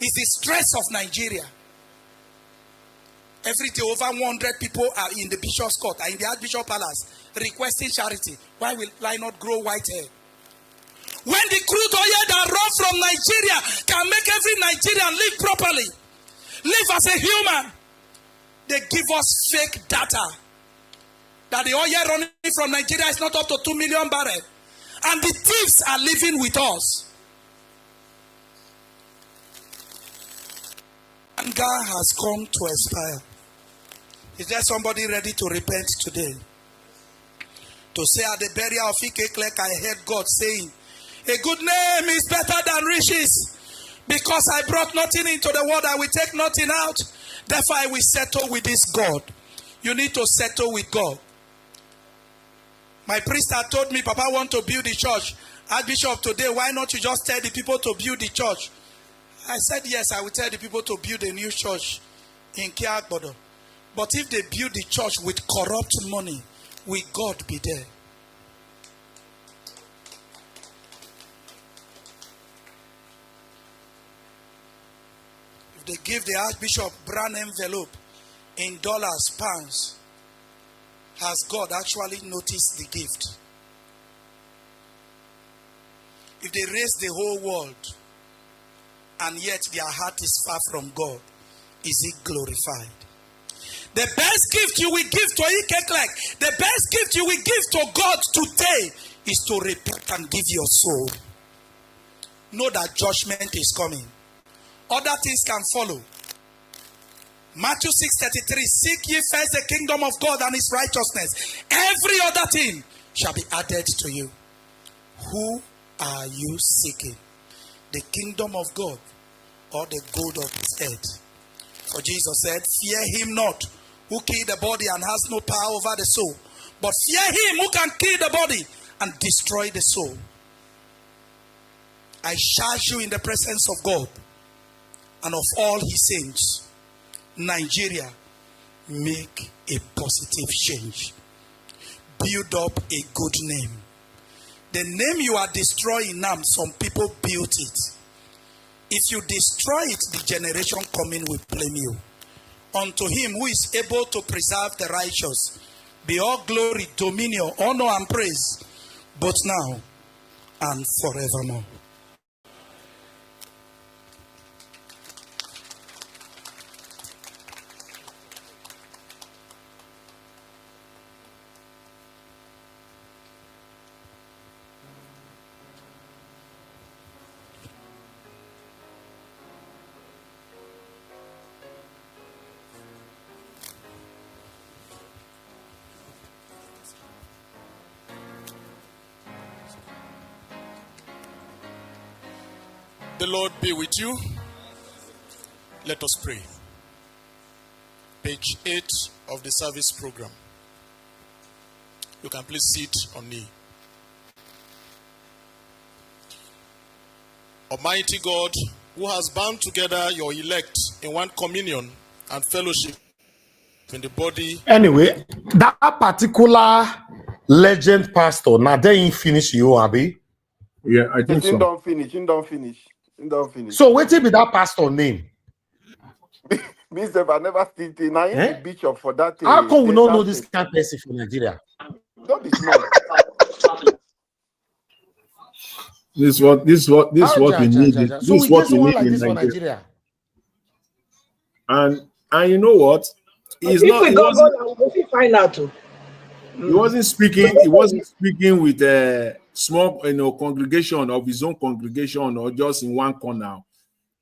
It's the stress of Nigeria. Every day over 100 people are in the Bishop's Court, are in the Archbishop Palace, requesting charity. Why will I not grow white hair? When the crude oil that runs from Nigeria can make every Nigerian live properly, live as a human, they give us fake data that the oil running from Nigeria is not up to 2 million barrels. And the thieves are living with us. Anger has come to expire. Is there somebody ready to repent today? To say at the burial of Ikeklek, I heard God saying, a good name is better than riches. Because I brought nothing into the world, I will take nothing out. Therefore, I will settle with this God. You need to settle with God. My priest had told me, Papa want to build the church. Archbishop, today, why not you just tell the people to build the church? I said, yes, I will tell the people to build a new church in Kiagbodo. But if they build the church with corrupt money, will God be there? If they give the Archbishop brown envelope in dollars, pounds, has God actually noticed the gift? If they raise the whole world and yet their heart is far from God, is it glorified? The best gift you will give to Ikeklek, the best gift you will give to God today is to repent and give your soul. Know that judgment is coming. Other things can follow. Matthew 6:33, seek ye first the kingdom of God and his righteousness. Every other thing shall be added to you. Who are you seeking? The kingdom of God or the gold of this earth? For Jesus said, fear him not who killed the body and has no power over the soul, but fear him who can kill the body and destroy the soul. I charge you in the presence of God and of all his saints, Nigeria, make a positive change. Build up a good name. The name you are destroying now, some people built it. If you destroy it, the generation coming will blame you. Unto him who is able to preserve the righteous, be all glory, dominion, honor, and praise, both now and forevermore. The Lord be with you. Let us pray. Page 8 of the service program. You can please sit on me. Almighty God, who has bound together your elect in one communion and fellowship in the body. Anyway, that particular legend pastor, now they ain't finish you, Abi. Yeah, I think He so. don't finish. He don't finish. He don't finish. So what be that pastor name? Myself, I never see it. Now in the bishop for that. How come we don't know this state. kind of person from Nigeria? Don't be small. This is what we need. This So is we what get we someone need like in this for Nigeria. Nigeria. And you know what? He's If not. we He don't go wasn't. now, we'll find out too. He wasn't speaking. He wasn't speaking with a small, congregation of his own congregation or just in one corner.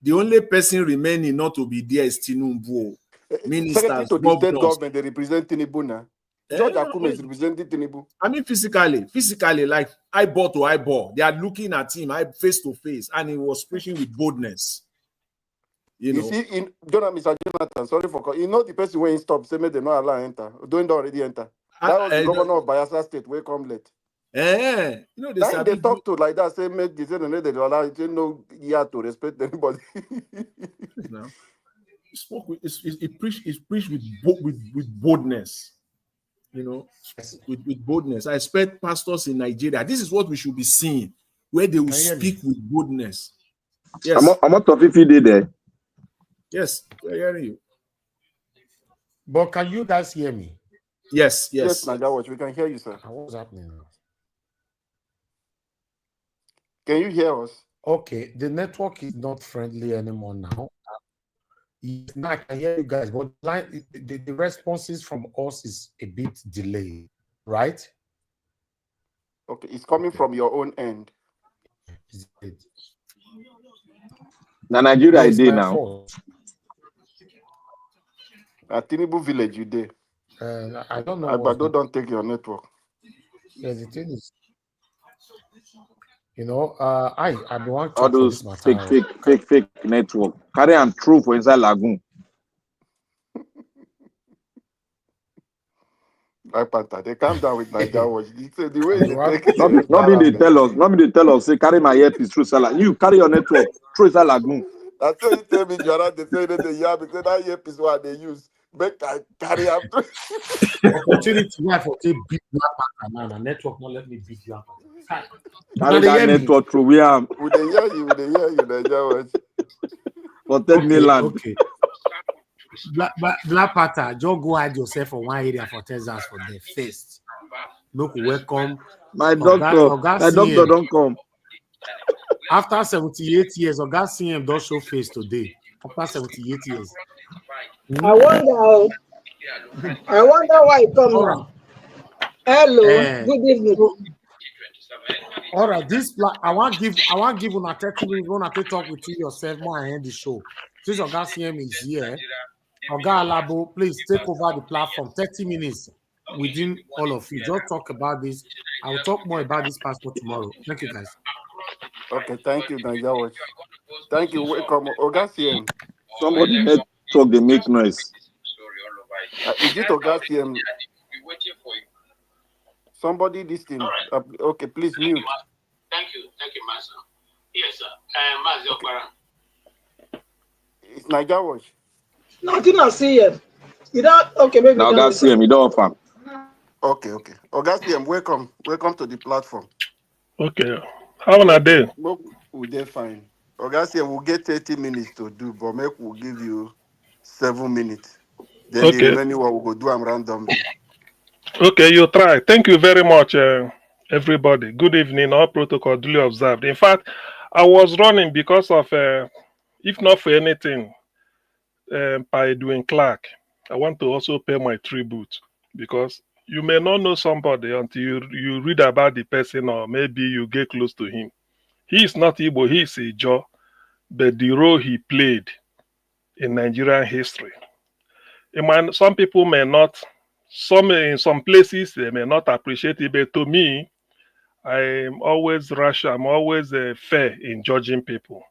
The only person remaining not to be there is Tinubu. Secretary Ministers, to the state governors. government, they represent Tinubu now. George Akume is representing Tinubu. I mean, physically, like eyeball to eyeball, they are looking at him face to face, and he was preaching with boldness. You see, Mr. Jonathan, sorry for you know the person when he stopped, say they not allow enter. Don't already enter. That was the governor of Bayelsa State. Where come late. They talk to like that. Say make they say they allow. They no year to respect anybody. No. He preached with boldness. With boldness. I expect pastors in Nigeria. This is what we should be seeing, where they will speak with boldness. Yes. I'm not if he did there. Yes, we're hearing you. But can you guys hear me? Yes. Yes, Naja Watch, we can hear you, sir. What's happening now? Can you hear us? Okay, the network is not friendly anymore now. Now I can hear you guys, but the responses from us is a bit delayed, right? Okay, it's coming from your own end. Now Nigeria is there now. At Tinubu village, you there. I don't know. But don't take your network. Yeah, the thing is, I want to all those fake network. Carry and true for inside lagoon. Black Panther, they calm down with Niger Watch. The way they take it, Not they tell us, say carry my earpiece through Salah. You carry your network through Salah lagoon. That's why you tell me, Jara, they say that yeah, because that earpiece what they use. Make I carry up. Opportunity why for take big Black Panther now. The network not let me beat Black Panther. Carry that network through where Would they hear you, Niger Watch. for third mainland. Okay. Black Panther, just go hide yourself for one area for Texas for the first. Look, welcome. My doctor don't come. After 78 years, Oga CM don't show face today. After 78 years. I wonder why he come now. Hello, good evening. All right, I want give una 30 minutes. Want to talk with you yourself more and end the show. Since Oga CM is here, Oga Alabo, please take over the platform. 30 minutes within all of you. Just talk about this. I will talk more about this passport tomorrow. Thank you, guys. Okay, thank you, Niger Watch. Thank you. Welcome, Ogasiem. Somebody network, they make noise. Is it Ogasiem? Somebody listening. Okay, please mute. Thank you, Master. Yes, sir. Master Okay. It's Niger Watch. Nothing I see yet. You don't. Okay, maybe. Now Ogasiem, you don't offer. Okay. Ogasiem, welcome to the platform. Okay. How are they? We're fine. Ogasiem, we'll get 30 minutes to do, but we'll give you 7 minutes. Then the remaining one we'll go do them randomly. Okay, you try. Thank you very much, everybody. Good evening. All protocol duly observed. In fact, I was running because of, if not for anything, by doing Clark. I want to also pay my tribute because you may not know somebody until you read about the person or maybe you get close to him. He is not Igbo, he is Ijaw, but the role he played in Nigerian history. Some people may not, in some places, they may not appreciate it, but to me, I'm always rational, I'm always fair in judging people.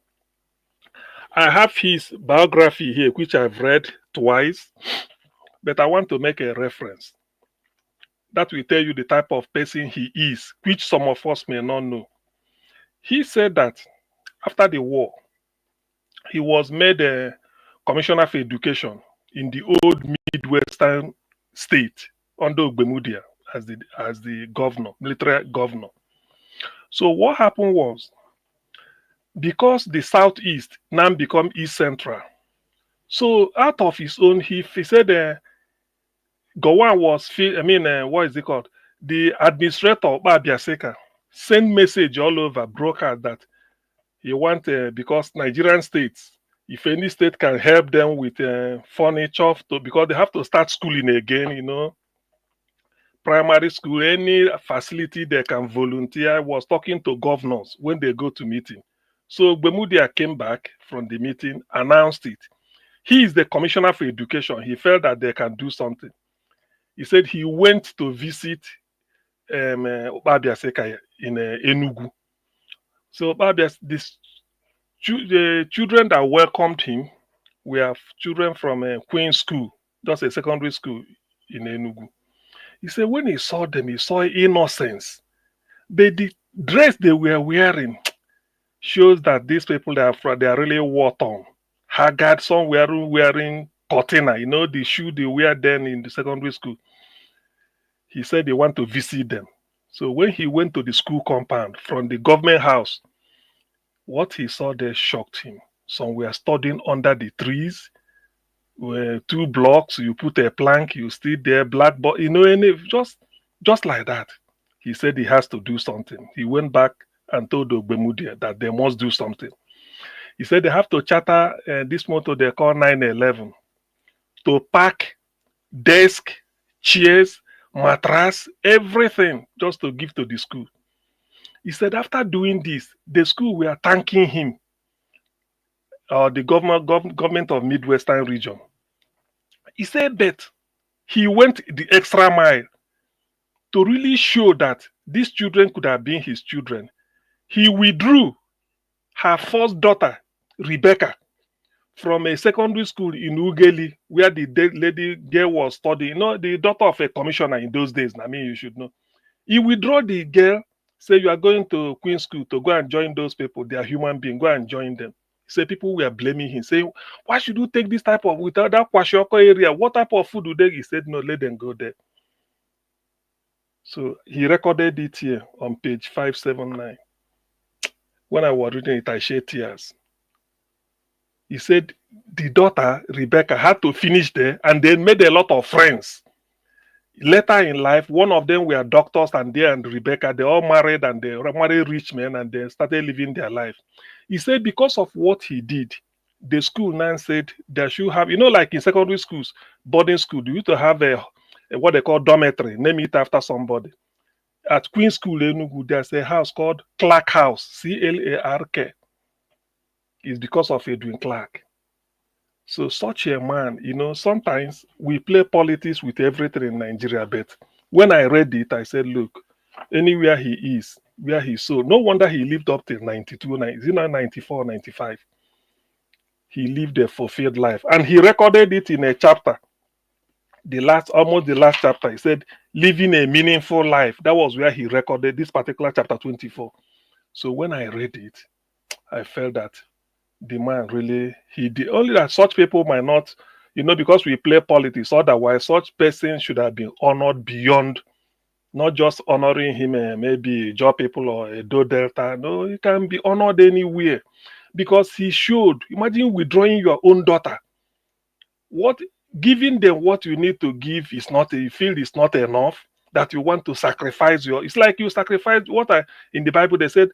I have his biography here, which I've read twice, but I want to make a reference. That will tell you the type of person he is, which some of us may not know. He said that after the war, he was made a commissioner for education in the old Midwestern state under Ogbemudia as the governor, military governor. So what happened was, because the Southeast now become East Central, so out of his own, he said Gowon was, what is it called? The administrator, Babiaseka, sent message all over, broadcast that he want, because Nigerian states, if any state can help them with furniture, because they have to start schooling again, primary school, any facility they can volunteer. I was talking to governors when they go to meeting. So Gbemudia came back from the meeting, announced it. He is the commissioner for education. He felt that they can do something. He said he went to visit Babia Seka in Enugu. So Babia, the children that welcomed him were children from Queen's School, just a secondary school in Enugu. He said when he saw them, he saw innocence. But the dress they were wearing shows that these people, they are really war-torn. Haggard, some wearing cortina, the shoe they wear then in the secondary school. He said they want to visit them. So when he went to the school compound from the government house, what he saw there shocked him. Some were studying under the trees, where 2 blocks, you put a plank, you still there, blackboard, just like that. He said he has to do something. He went back and told Ogbemudia that they must do something. He said they have to charter this motor they call 911 to pack desk, chairs, mattress, everything just to give to the school. He said after doing this, the school were thanking him, the government of Midwestern region. He said that he went the extra mile to really show that these children could have been his children. He withdrew her first daughter, Rebecca, from a secondary school in Ugeli, where the lady girl was studying. You know, the daughter of a commissioner in those days. I mean, you should know. He withdraw the girl, say you are going to Queen School to go and join those people. They are human beings. Go and join them. Say people were blaming him, saying, why should you take this type of, without that Kwashiorkor area? What type of food do they? He said, no, let them go there. So he recorded it here on page 579. When I was reading it, I shed tears. He said the daughter, Rebecca, had to finish there and they made a lot of friends. Later in life, one of them were doctors, and they and Rebecca, they all married, and they married rich men, and they started living their life. He said because of what he did, the school now said they should have, you know, like in secondary schools, boarding school, you used to have a what they call dormitory, name it after somebody. At Queen School Enugu, there's a house called Clark House, C-L-A-R-K. It's because of Edwin Clark. So such a man, you know, sometimes we play politics with everything in Nigeria, but when I read it, I said, look, anywhere he is, where he's so, no wonder he lived up till 92, 94, 95. He lived a fulfilled life. And he recorded it in a chapter, almost the last chapter. He said, living a meaningful life. That was where he recorded this particular chapter 24. So when I read it, I felt that the man really, he did. Only that such people might not, you know, because we play politics, otherwise such person should have been honored beyond, not just honoring him maybe job people or a Do Delta. No, he can be honored anywhere because he showed. Imagine withdrawing your own daughter. What giving them what you need to give is not, you feel it's not enough, that you want to sacrifice your, it's like you sacrifice in the Bible they said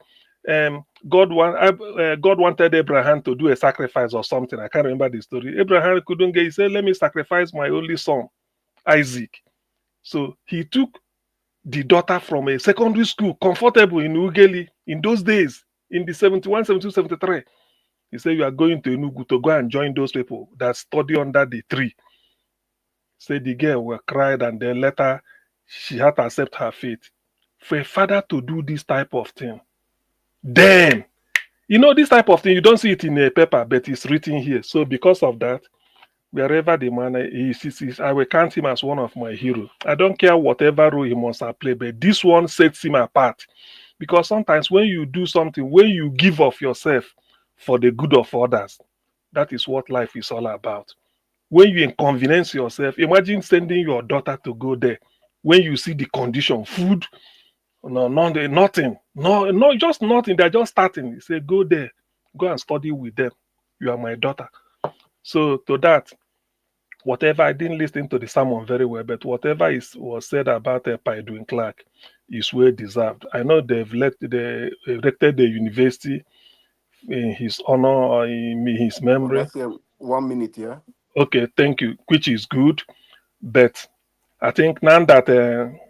God wanted Abraham to do a sacrifice or something. I can't remember the story. Abraham couldn't get, he said, let me sacrifice my only son, Isaac. So he took the daughter from a secondary school, comfortable in Ugeli in those days, in the 71, 72, 73. He said, you are going to Enugu to go and join those people that study under the tree. Said the girl were cried, and then later she had to accept her fate. For a father to do this type of thing, then, you know, this type of thing, you don't see it in a paper, but it's written here. So because of that, wherever the man is, I will count him as one of my heroes. I don't care whatever role he must have played, but this one sets him apart. Because sometimes when you do something, when you give of yourself for the good of others, that is what life is all about. When you inconvenience yourself, imagine sending your daughter to go there. When you see the condition, food, no, nothing. No, just nothing. They're just starting. You say, go there. Go and study with them. You are my daughter. So to that, whatever, I didn't listen to the sermon very well, but whatever was said about Edwin Clark is well deserved. I know they erected the university in his honor or in his memory. Let's say 1 minute, yeah. Okay, thank you, which is good. But I think now that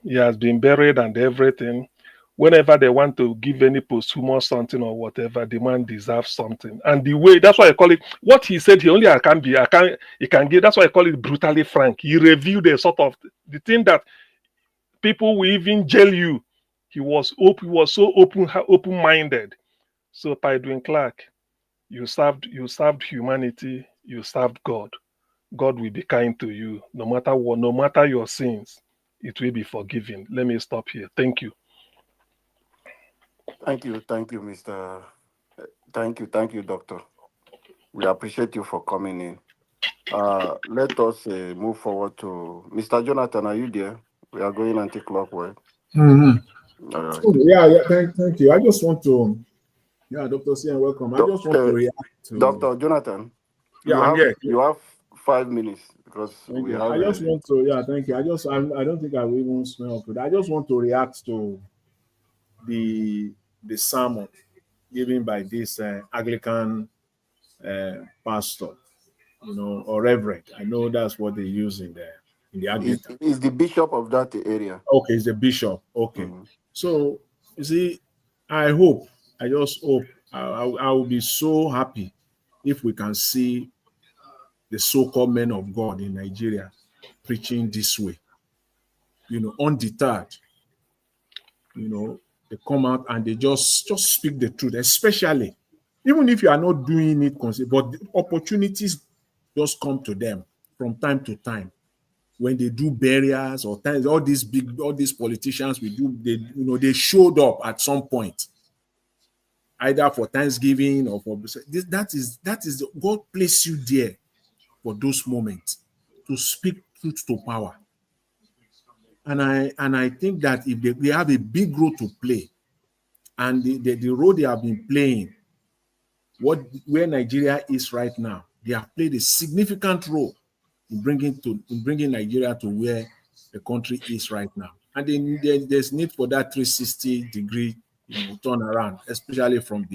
he has been buried and everything, whenever they want to give any posthumous something or whatever, the man deserves something. And the way, that's why I call it, what he said, he can give, that's why I call it brutally frank. He revealed a sort of, the thing that people will even jail you. He was so open-minded. So by Edwin Clark, you served humanity, you served God. God will be kind to you, no matter what, no matter your sins, it will be forgiven. Let me stop here. Thank you. Thank you, Mr. Thank you, Doctor. We appreciate you for coming in. Let us move forward to Mr. Jonathan. Are you there? We are going anti-clockwise. Mm-hmm. All right. Thank you. I just want to, Dr. C, welcome. I just want to react to Dr. Jonathan. You have 5 minutes because we have. I just want to, thank you. I don't think I will even smell good. I just want to react to the sermon given by this Anglican pastor, or reverend. I know that's what they use in the Anglican. Is the bishop of that area? Okay, it's the bishop. Okay. Mm-hmm. So you see, I just hope I will be so happy if we can see the so-called men of God in Nigeria preaching this way, undeterred. They come out and they just speak the truth, especially even if you are not doing it, but the opportunities just come to them from time to time when they do burials or times. All these politicians we do, they showed up at some point, either for Thanksgiving or for this. That is God placed you there for those moments to speak truth to power. And I think that if they have a big role to play, and the role they have been playing, where Nigeria is right now, they have played a significant role in bringing Nigeria to where the country is right now. And then there's need for that 360-degree turn around, especially from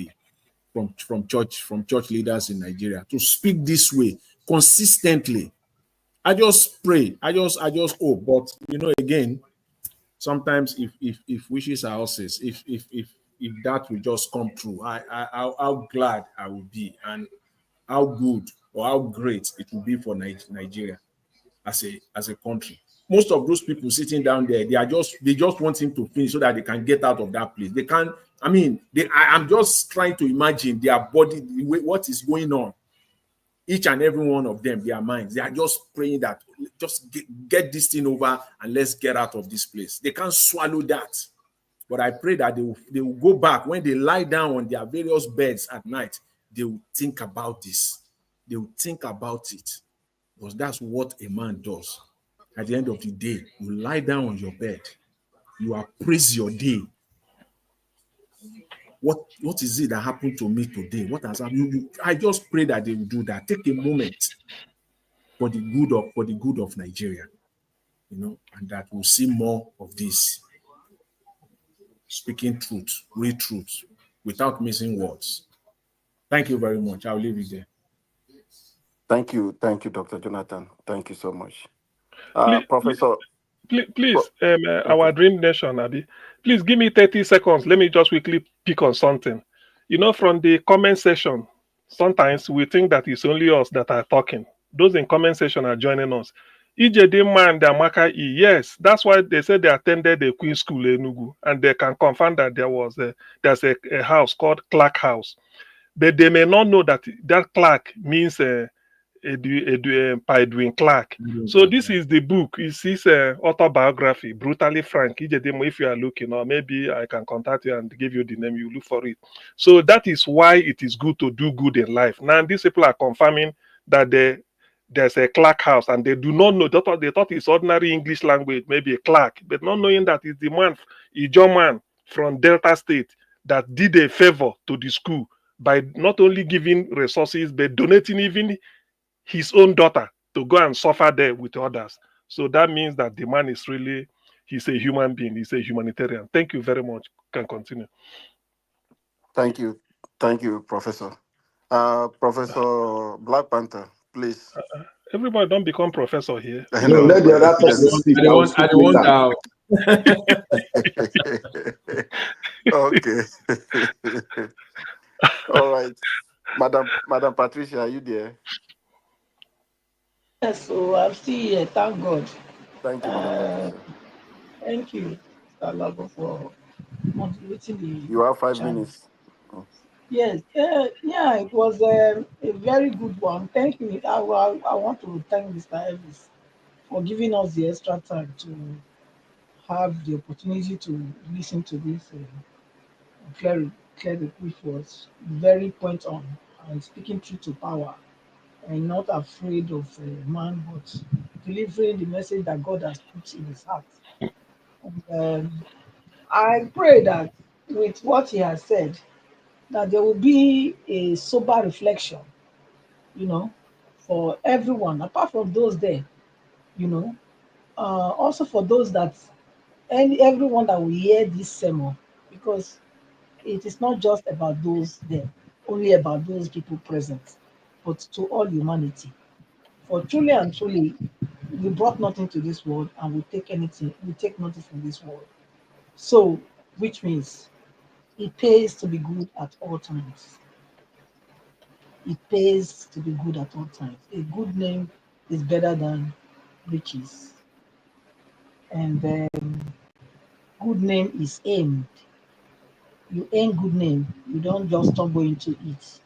church leaders in Nigeria, to speak this way consistently. I just pray, I just hope, but again, sometimes if wishes are horses, if that will just come true, how glad I will be, and how good or how great it will be for Nigeria as a country. Most of those people sitting down there, they just want him to finish so that they can get out of that place. They can't. I mean, I'm just trying to imagine their body, what is going on. Each and every one of them, their minds, they are just praying that just get this thing over and let's get out of this place. They can't swallow that. But I pray that they will go back when they lie down on their various beds at night. They will think about this. They will think about it, because that's what a man does. At the end of the day, you lie down on your bed, you appraise your day. What is it that happened to me today? What has happened? I just pray that they will do that. Take a moment for the good of Nigeria, and that we'll see more of this. Speaking truth, real truth, without missing words. Thank you very much. I'll leave it there. Thank you, Dr. Jonathan. Thank you so much. Professor. Please, our dream nation, Abi, please give me 30 seconds. Let me just quickly pick on something. From the comment section, sometimes we think that it's only us that are talking. Those in comment section are joining us. Ijedima and Amaka E, yes, that's why they said they attended the Queen School in Enugu, and they can confirm that there's a house called Clark House. But they may not know that Clark means Edwin Clark. So this is the book. It's his autobiography, Brutally Frank. If you are looking, or maybe I can contact you and give you the name, you look for it. So that is why it is good to do good in life. Now these people are confirming that there's a Clark House, and they do not know. They thought it's ordinary English language, maybe a Clark, but not knowing that it's the man, Ijo man from Delta State, that did a favor to the school by not only giving resources, but donating even his own daughter to go and suffer there with others. So that means that the man is really, he's a human being, he's a humanitarian. Thank you very much. Can continue. Thank you, Professor. Professor Black Panther, please. Everybody don't become professor here. No, let the other person speak. I don't want out. Okay. All right. Madam Patricia, are you there? Yes, so I'm still here. Thank God. Thank you, Madam Patricia. Thank you, Mr. Lago, for motivating the. You have 5 minutes. Yes, yeah, it was a very good one. Thank you. I want to thank Mr. Elvis for giving us the extra time to have the opportunity to listen to this. Clearly, which was very point on and speaking truth to power, and not afraid of man, but delivering the message that God has put in his heart. And, I pray that with what he has said, that there will be a sober reflection, for everyone, apart from those there, also for those that everyone that will hear this sermon, because it is not just about those there, only about those people present, but to all humanity. For truly and truly, we brought nothing to this world, and we take nothing from this world. So, which means it pays to be good at all times. It pays to be good at all times. A good name is better than riches. And good name is aimed. You aim good name, you don't just stumble into it.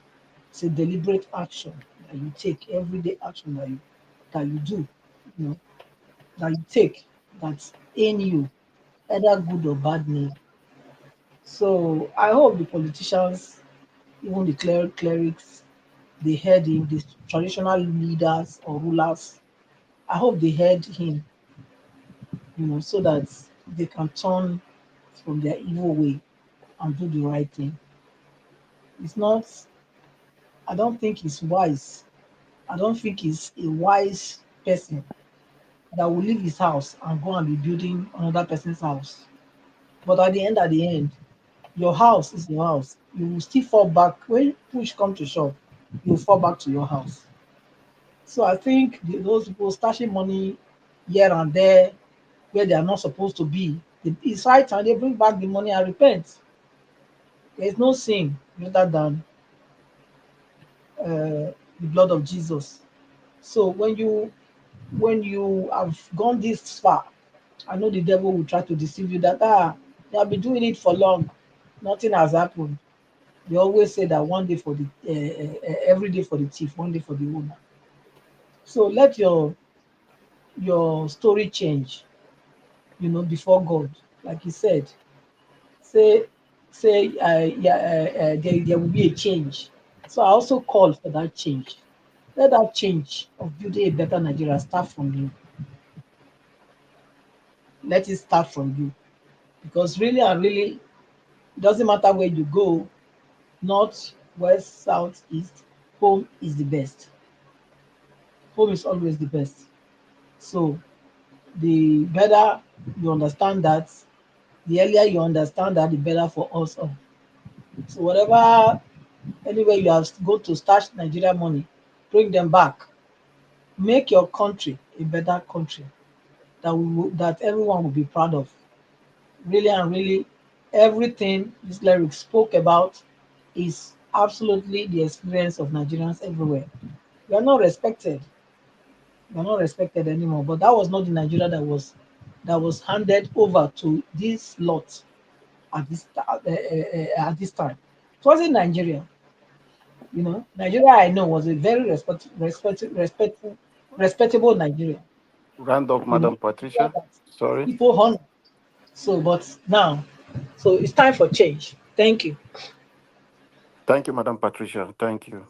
It's a deliberate action that you take, everyday action that you do, you know, that you take that's in you, either good or bad name. So I hope the politicians, even the clerics, they heard him, the traditional leaders or rulers, I hope they heard him, so that they can turn from their evil way and do the right thing. It's not, I don't think he's wise. I don't think he's a wise person that will leave his house and go and be building another person's house. But at the end, your house is your house. You will still fall back when push come to shove. You will fall back to your house. So I think those people stashing money here and there where they are not supposed to be, it's right time they bring back the money and repent. There is no sin greater than the blood of Jesus. So when you have gone this far, I know the devil will try to deceive you that they have been doing it for long, nothing has happened. They always say that one day for the every day for the thief, one day for the owner. So let your story change, before God, like he said. Say there will be a change. So I also call for that change. Let that change of building a better Nigeria start from you. Let it start from you. Because really and really, it doesn't matter where you go, north, west, south, east, home is the best. Home is always the best. So the better you understand that, the earlier you understand that, the better for us all. So whatever, anywhere you have go to stash Nigeria money, bring them back. Make your country a better country that everyone will be proud of. Really and really, everything this lyric spoke about is absolutely the experience of Nigerians everywhere. We are not respected. We are not respected anymore. But that was not the Nigeria that was handed over to this lot at this time. It wasn't Nigeria. Nigeria I know was a very respectable Nigeria. Round up, Madam Nigeria Patricia. that Sorry. people honor. So, but now, so it's time for change. Thank you. Thank you, Madam Patricia. Thank you.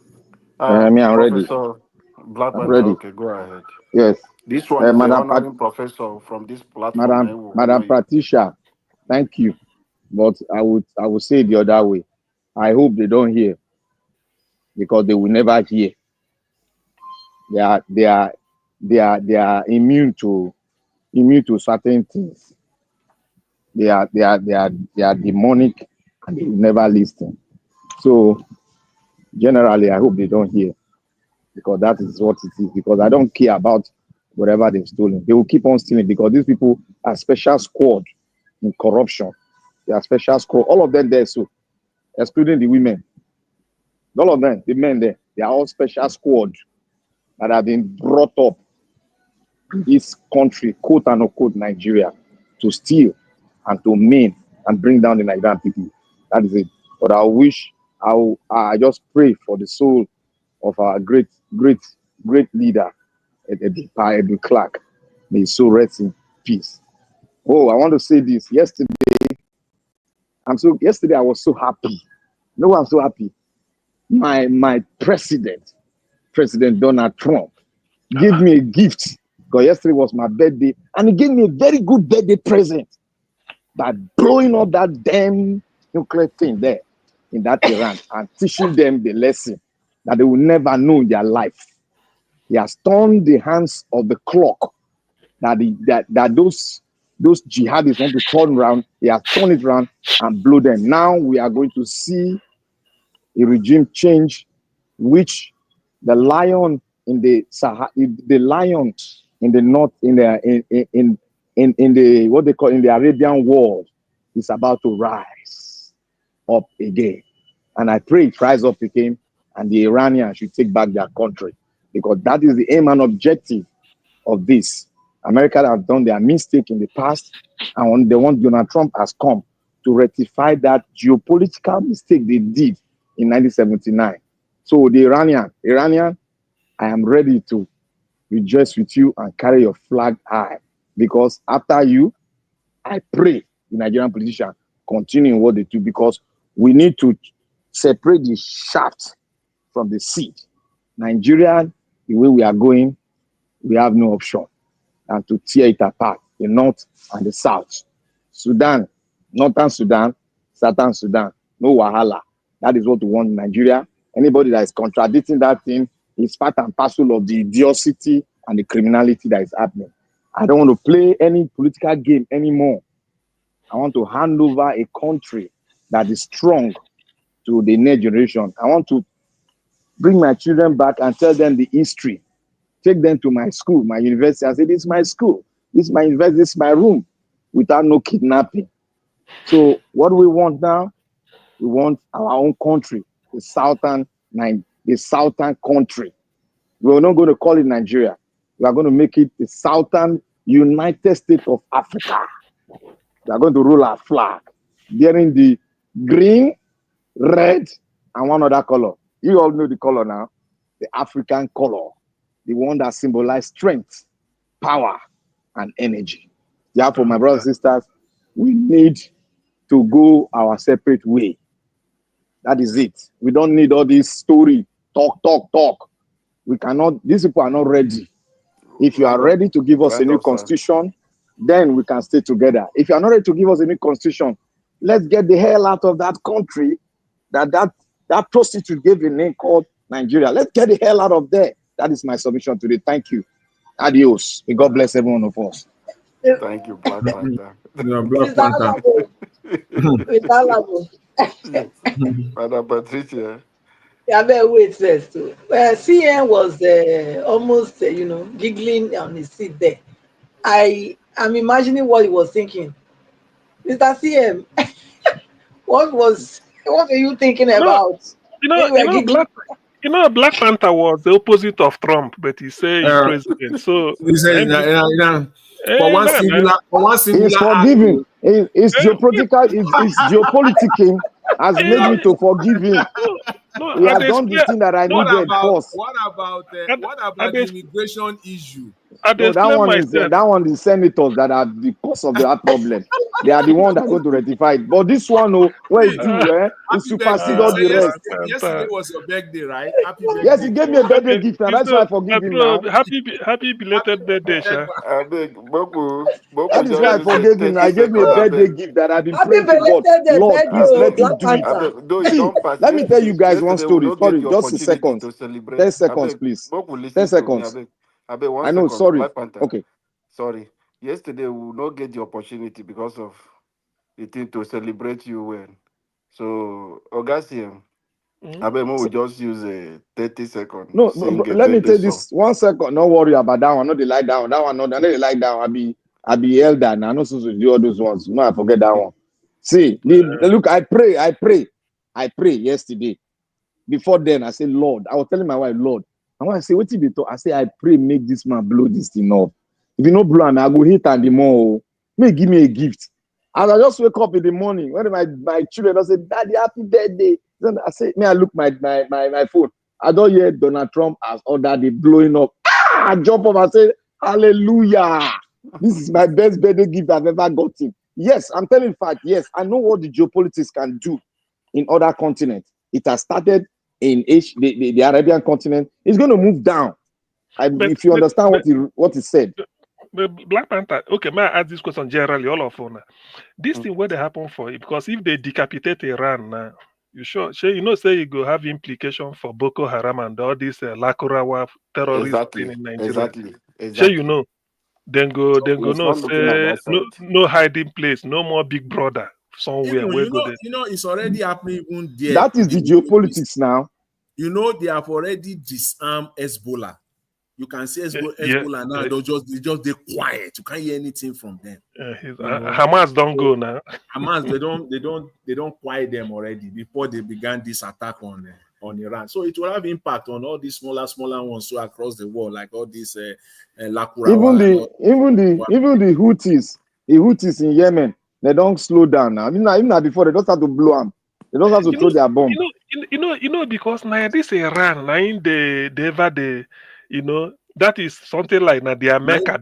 I'm ready. Professor Black I'm Panther, ready. okay, go ahead. Yes. This one is a Madam honoring professor from this platform. I will honor Madam you. Patricia, thank you. But I would say the other way. I hope they don't hear because they will never hear. They are immune to certain things. They are demonic and they will never listen. So generally, I hope they don't hear because that is what it is. Because I don't care about whatever they've stolen. They will keep on stealing because these people are special squad in corruption. They are special squad. All of them there, so excluding the women. All of them, the men there, they are all special squad that have been brought up in this country, quote and unquote, Nigeria, to steal and to maim and bring down the Nigerian people. That is it. But I just pray for the soul of our great leader, Edwin Clark. May his soul rest in peace. Oh, I want to say this. Yesterday I was so happy. No, I'm so happy. My President Donald Trump, gave me a gift because yesterday was my birthday, and he gave me a very good birthday present by blowing up that damn nuclear thing there in that Iran and teaching them the lesson that they will never know in their life. He has turned the hands of the clock that those jihadists want to turn around. He has turned it around and blow them. Now we are going to see a regime change, which the lion in the lion in the north in the what they call in the Arabian world is about to rise up again. And I pray it rise up again and the Iranians should take back their country because that is the aim and objective of this. America have done their mistake in the past, and the one Donald Trump has come to rectify that geopolitical mistake they did in 1979. So the Iranian, I am ready to rejoice with you and carry your flag high, because after you, I pray the Nigerian politicians continue what they do, because we need to separate the shaft from the seed. Nigeria, the way we are going, we have no option than to tear it apart, the north and the south. Sudan, northern Sudan, southern Sudan, no wahala. That is what we want in Nigeria. Anybody that is contradicting that thing is part and parcel of the idiocy and the criminality that is happening. I don't want to play any political game anymore. I want to hand over a country that is strong to the next generation. I want to bring my children back and tell them the history. Take them to my school, my university. I say, this is my school. This is my university. This is my room, without no kidnapping. So what do we want now? We want our own country, the southern country. We're not going to call it Nigeria. We are going to make it the Southern United States of Africa. We are going to roll our flag bearing the green, red, and one other color. You all know the color now, the African color, the one that symbolizes strength, power, and energy. Therefore, my brothers and sisters, we need to go our separate way. That is it. We don't need all this story, talk. We cannot, these people are not ready. If you are ready to give us a new constitution, then we can stay together. If you are not ready to give us a new constitution, let's get the hell out of that country that prostitute gave a name called Nigeria. Let's get the hell out of there. That is my submission today. Thank you. Adios. May God bless every one of us. Thank you, Black Panther. Black Panther. Madam Patricia. Yeah, but wait first. CN was almost, giggling on his seat there. I'm imagining what he was thinking. Mr. CM, what were you thinking about? Black Panther was the opposite of Trump, but he said he's president. So he said, for one singular, he's forgiving. It's geopolitical. It's geopoliticking has made me to forgive him. He has done the thing that I needed first. What about the immigration issue? No, that one is senators that are the cause of that problem. They are the ones that are going to rectify it. But this one, where it's due, it supersedes all the rest. Yesterday was your birthday, right? Happy birthday. Yes, he gave me a birthday gift, and that's why I forgive him now. Happy belated birthday, sir. That is why I forgave him. I gave me a birthday gift that I've been praying to God. Lord, please let him do it. See, let me tell you guys one story. Sorry, just a second. 10 seconds, please. 10 seconds. I know, sorry. Okay. Sorry. Yesterday, we will not get the opportunity because of the thing to celebrate you when. So, Augustine, we just use a 30 seconds. No, let me take this 1 second. Don't worry about that one. Not the like down. That one, not the like down. I be elder now. I'm not supposed to do all those ones. No, I forget that one. See, look, I pray yesterday. Before then, I said, Lord, I was telling my wife, Lord, and when I say, what did they talk? I say, I pray, make this man blow this thing up. If you don't blow him, I go hit and the more. May give me a gift. And I just wake up in the morning when my children say, Daddy, happy birthday. Then I say, may I look my phone. I don't hear Donald Trump has ordered the blowing up. I jump up and say, hallelujah. This is my best birthday gift I've ever gotten. Yes, I'm telling you fact. Yes, I know what the geopolitics can do in other continents. It has started in the Arabian continent. It's going to move down. If you understand what he said. Black Panther, okay, may I ask this question generally, all of them. This thing, what they happen for it? Because if they decapitate Iran now, say you go have implication for Boko Haram and all this Lakurawa terrorist thing in Nigeria. Exactly. Then go no say no hiding place, no more big brother somewhere. It's already happening even there. That is the geopolitics now. They have already disarmed Hezbollah. You can see Hezbollah now. They quiet. You can't hear anything from them. Hamas don't go now. Hamas they don't quiet them already before they began this attack on Iran. So it will have impact on all these smaller ones across the world, like all these Lakurawa. Even the Houthis in Yemen, they don't slow down now. Even before they don't have to blow them. They don't have to throw their bomb. because now this Iran, now in the ever the, that is something like now their Mecca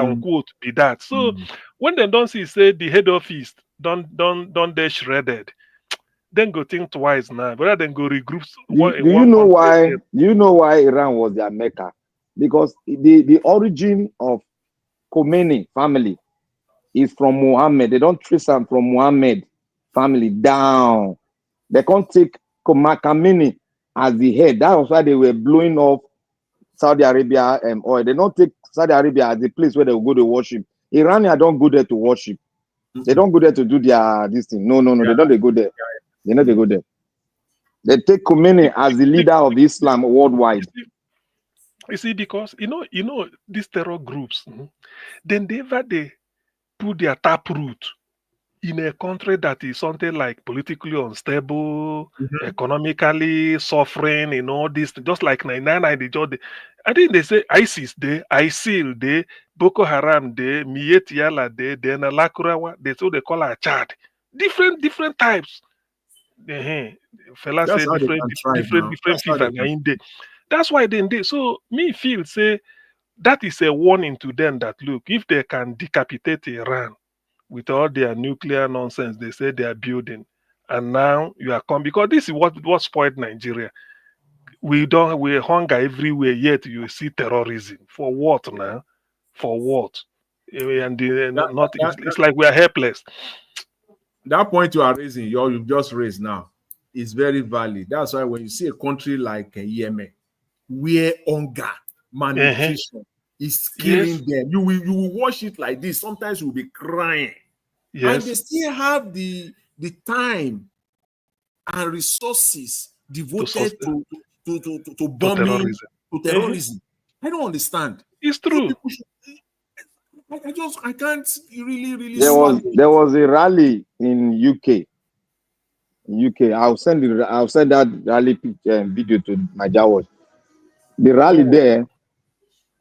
unquote be that. So when they don't see say the head office don't they shredded, then go think twice now. Rather than go regroup Do you one know country why? again. Do you know why Iran was their Mecca? Because the origin of Khomeini family is from Muhammad. They don't trace them from Muhammad family down. They can't take Khomeini as the head. That was why they were blowing off Saudi Arabia oil. They don't take Saudi Arabia as the place where they will go to worship. Iranians don't go there to worship. They don't go there to do their this thing. No. They don't. They go there. They know they go there. They take Khomeini as the leader of Islam worldwide. You see, because these terror groups, then they put their taproot in a country that is something like politically unstable, economically suffering, this just like 999. I think they say ISIS there, ISIL there, Boko Haram there, Miet Yala there, then Alakurawa, they call her Chad. Different types. Fella That's say how they different can try now. That's how FIFA they na can. in there. That's why they. So me feel say that is a warning to them that look, if they can decapitate Iran with all their nuclear nonsense they say they are building, and now you are coming because this is what spoiled Nigeria. We hunger everywhere, yet you see terrorism. For what now? For what? And it's like we are helpless. That point you are raising, you've just raised now, is very valid. That's why when you see a country like Yemen, where hunger, malnutrition is killing them, you will watch it like this. Sometimes you will be crying. And they still have the time and resources devoted to bombing, to terrorism. I don't understand. It's true. I can't really There was a rally in UK. I'll send that rally video to my Jawosh. The rally there,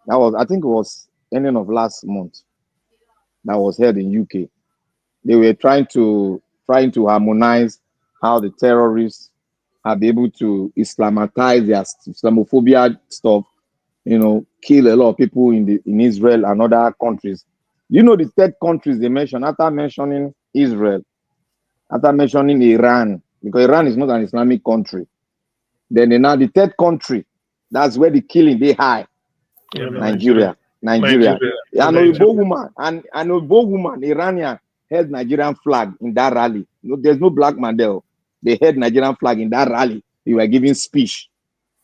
I think it was ending of last month. That was held in UK. They were trying to harmonize how the terrorists have been able to Islamatize their Islamophobia stuff, kill a lot of people in Israel and other countries. The third countries they mentioned after mentioning Israel, after mentioning Iran, because Iran is not an Islamic country. Then the third country, that's where the killing they high. Nigeria. An Oyibo woman, Iranian, held Nigerian flag in that rally. There's no black man there. They held Nigerian flag in that rally. They were giving speech.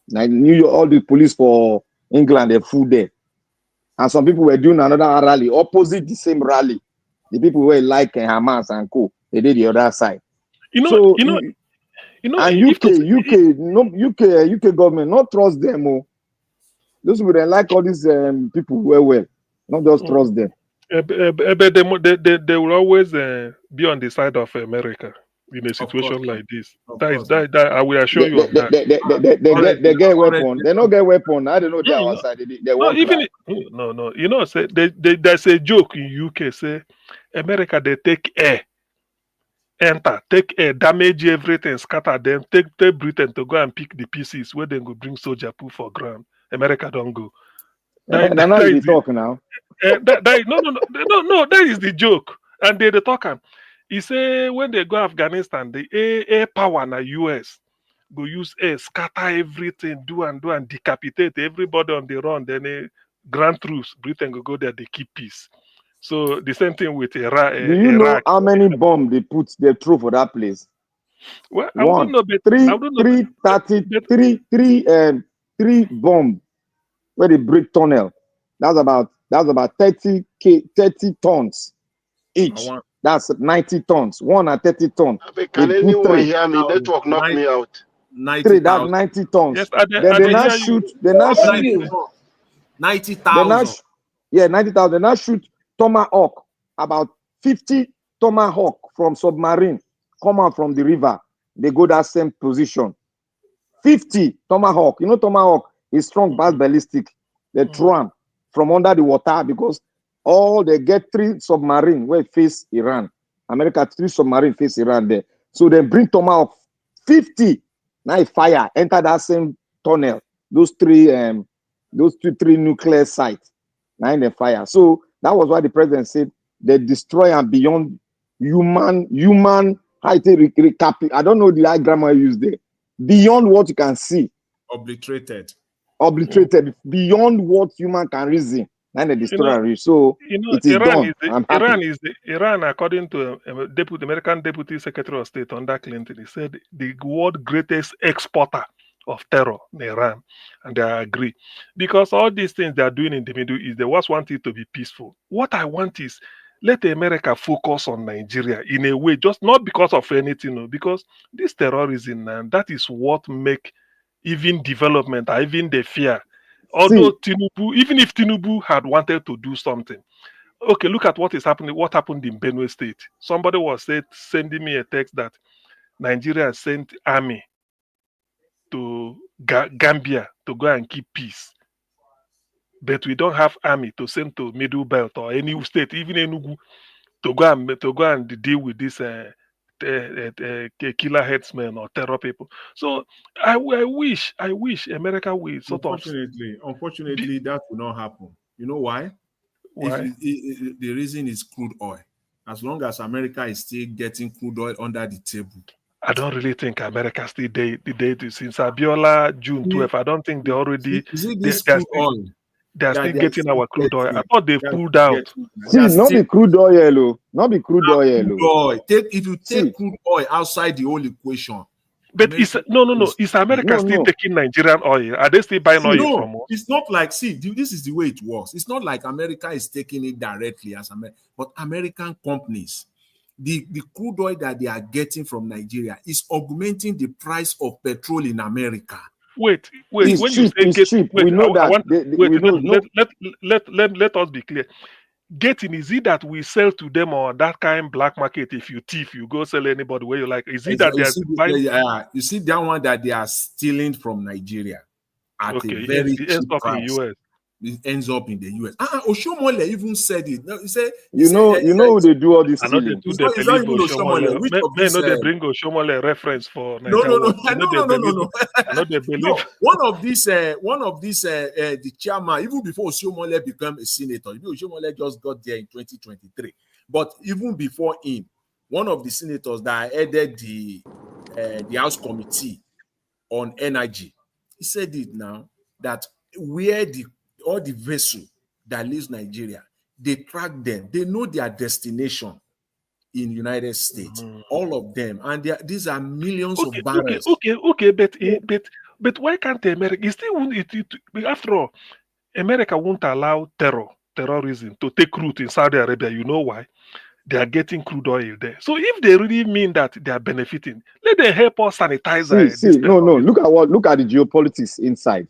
New York, all the police for England, they flew there. And some people were doing another rally opposite the same rally. The people were like Hamas and co. They did the other side. UK government, not trust them. Those people, they like all these people well, not just trust them. But they will always be on the side of America in a situation like this. That I will assure you of that. They get weapon. They don't get weapon. I don't know they're our side. They won't cry. No. Say there's a joke in UK. Say America they take air, take air, damage everything, scatter them. Take Britain to go and pick the pieces where they go bring soldier put for ground. America don't go. They're not the talk now. No. That is the joke, and they talk. He say when they go Afghanistan, the air power na US go use air scatter everything, do and decapitate everybody on the run. Then grand troops, Britain go there, they keep peace. So the same thing with Iraq. Do you know how many bombs they throw for that place? Well, I don't know. Three bombs where they break tunnel. That's about 30 tons each. That's 90 tons. One at 30 tons. Can anyone hear me? Network knocked me out. 3, that's 90 tons. Yes, then they now shoot. They now shoot 90,000. Yeah, 90,000. They now shoot Tomahawk. About 50 Tomahawk from submarine come out from the river. They go that same position. 50 Tomahawk. Tomahawk is strong, bad ballistic. They throw them from under the water because they get 3 submarine where face Iran. America 3 submarine face Iran there. So they bring Tomahawk 50 Now if fire enter that same tunnel, those three nuclear sites, now in the fire. So that was why the president said they destroy and beyond human I don't know the high grammar used there. Beyond what you can see. Obliterated beyond what human can reason. And they destroy so it is Iran done. Iran, according to American Deputy Secretary of State under Clinton, he said the world greatest exporter of terror in Iran, and they agree because all these things they are doing in the Middle East, they just want it to be peaceful. What I want is let America focus on Nigeria in a way, just not because of anything, because this terrorism, and that is what make even development or even the fear. Although Tinubu, even if Tinubu had wanted to do something, okay, look at what is happening. What happened in Benue State? Somebody was sending me a text that Nigeria sent army to Gambia to go and keep peace, but we don't have army to send to Middle Belt or any state, even Enugu, to go and deal with this killer headsmen or terror people. So I wish America will sort of. Unfortunately, that will not happen. You know why? Why? The reason is crude oil. As long as America is still getting crude oil under the table. I don't really think America still did since Abiola June 12. I don't think they already. They're still getting our crude oil. I thought they pulled out. Not be crude oil, not be crude oil. If you take crude oil outside the whole equation. But it's no. Is America still taking Nigerian oil? Are they still buying oil from us? It's not like this is the way it works. It's not like America is taking it directly as America, but American companies, the crude oil that they are getting from Nigeria is augmenting the price of petrol in America. Wait. When you say cheap. We know that. Let us be clear. Getting, is it that we sell to them or that kind of black market? If you thief, you go sell anybody where you like. Is it that they are buying? You see that one that they are stealing from Nigeria at a very cheap price. It ends up in the US. Oshomole even said it. No, he said, you know they do all this stealing. It's not even Oshomole. They bring Oshomole reference for Nigeria. No. One of these, the chairman, even before Oshomole became a senator, Oshomole just got there in 2023. But even before him, one of the senators that headed the House Committee on Energy, he said it now that where all the vessel that leaves Nigeria, they track them. They know their destination in United States. All of them, and these are millions of barrels. Okay, but why can't America? After all, America won't allow terrorism to take root in Saudi Arabia. You know why? They are getting crude oil there. So if they really mean that they are benefiting, let them help us sanitize. Look at the geopolitics inside.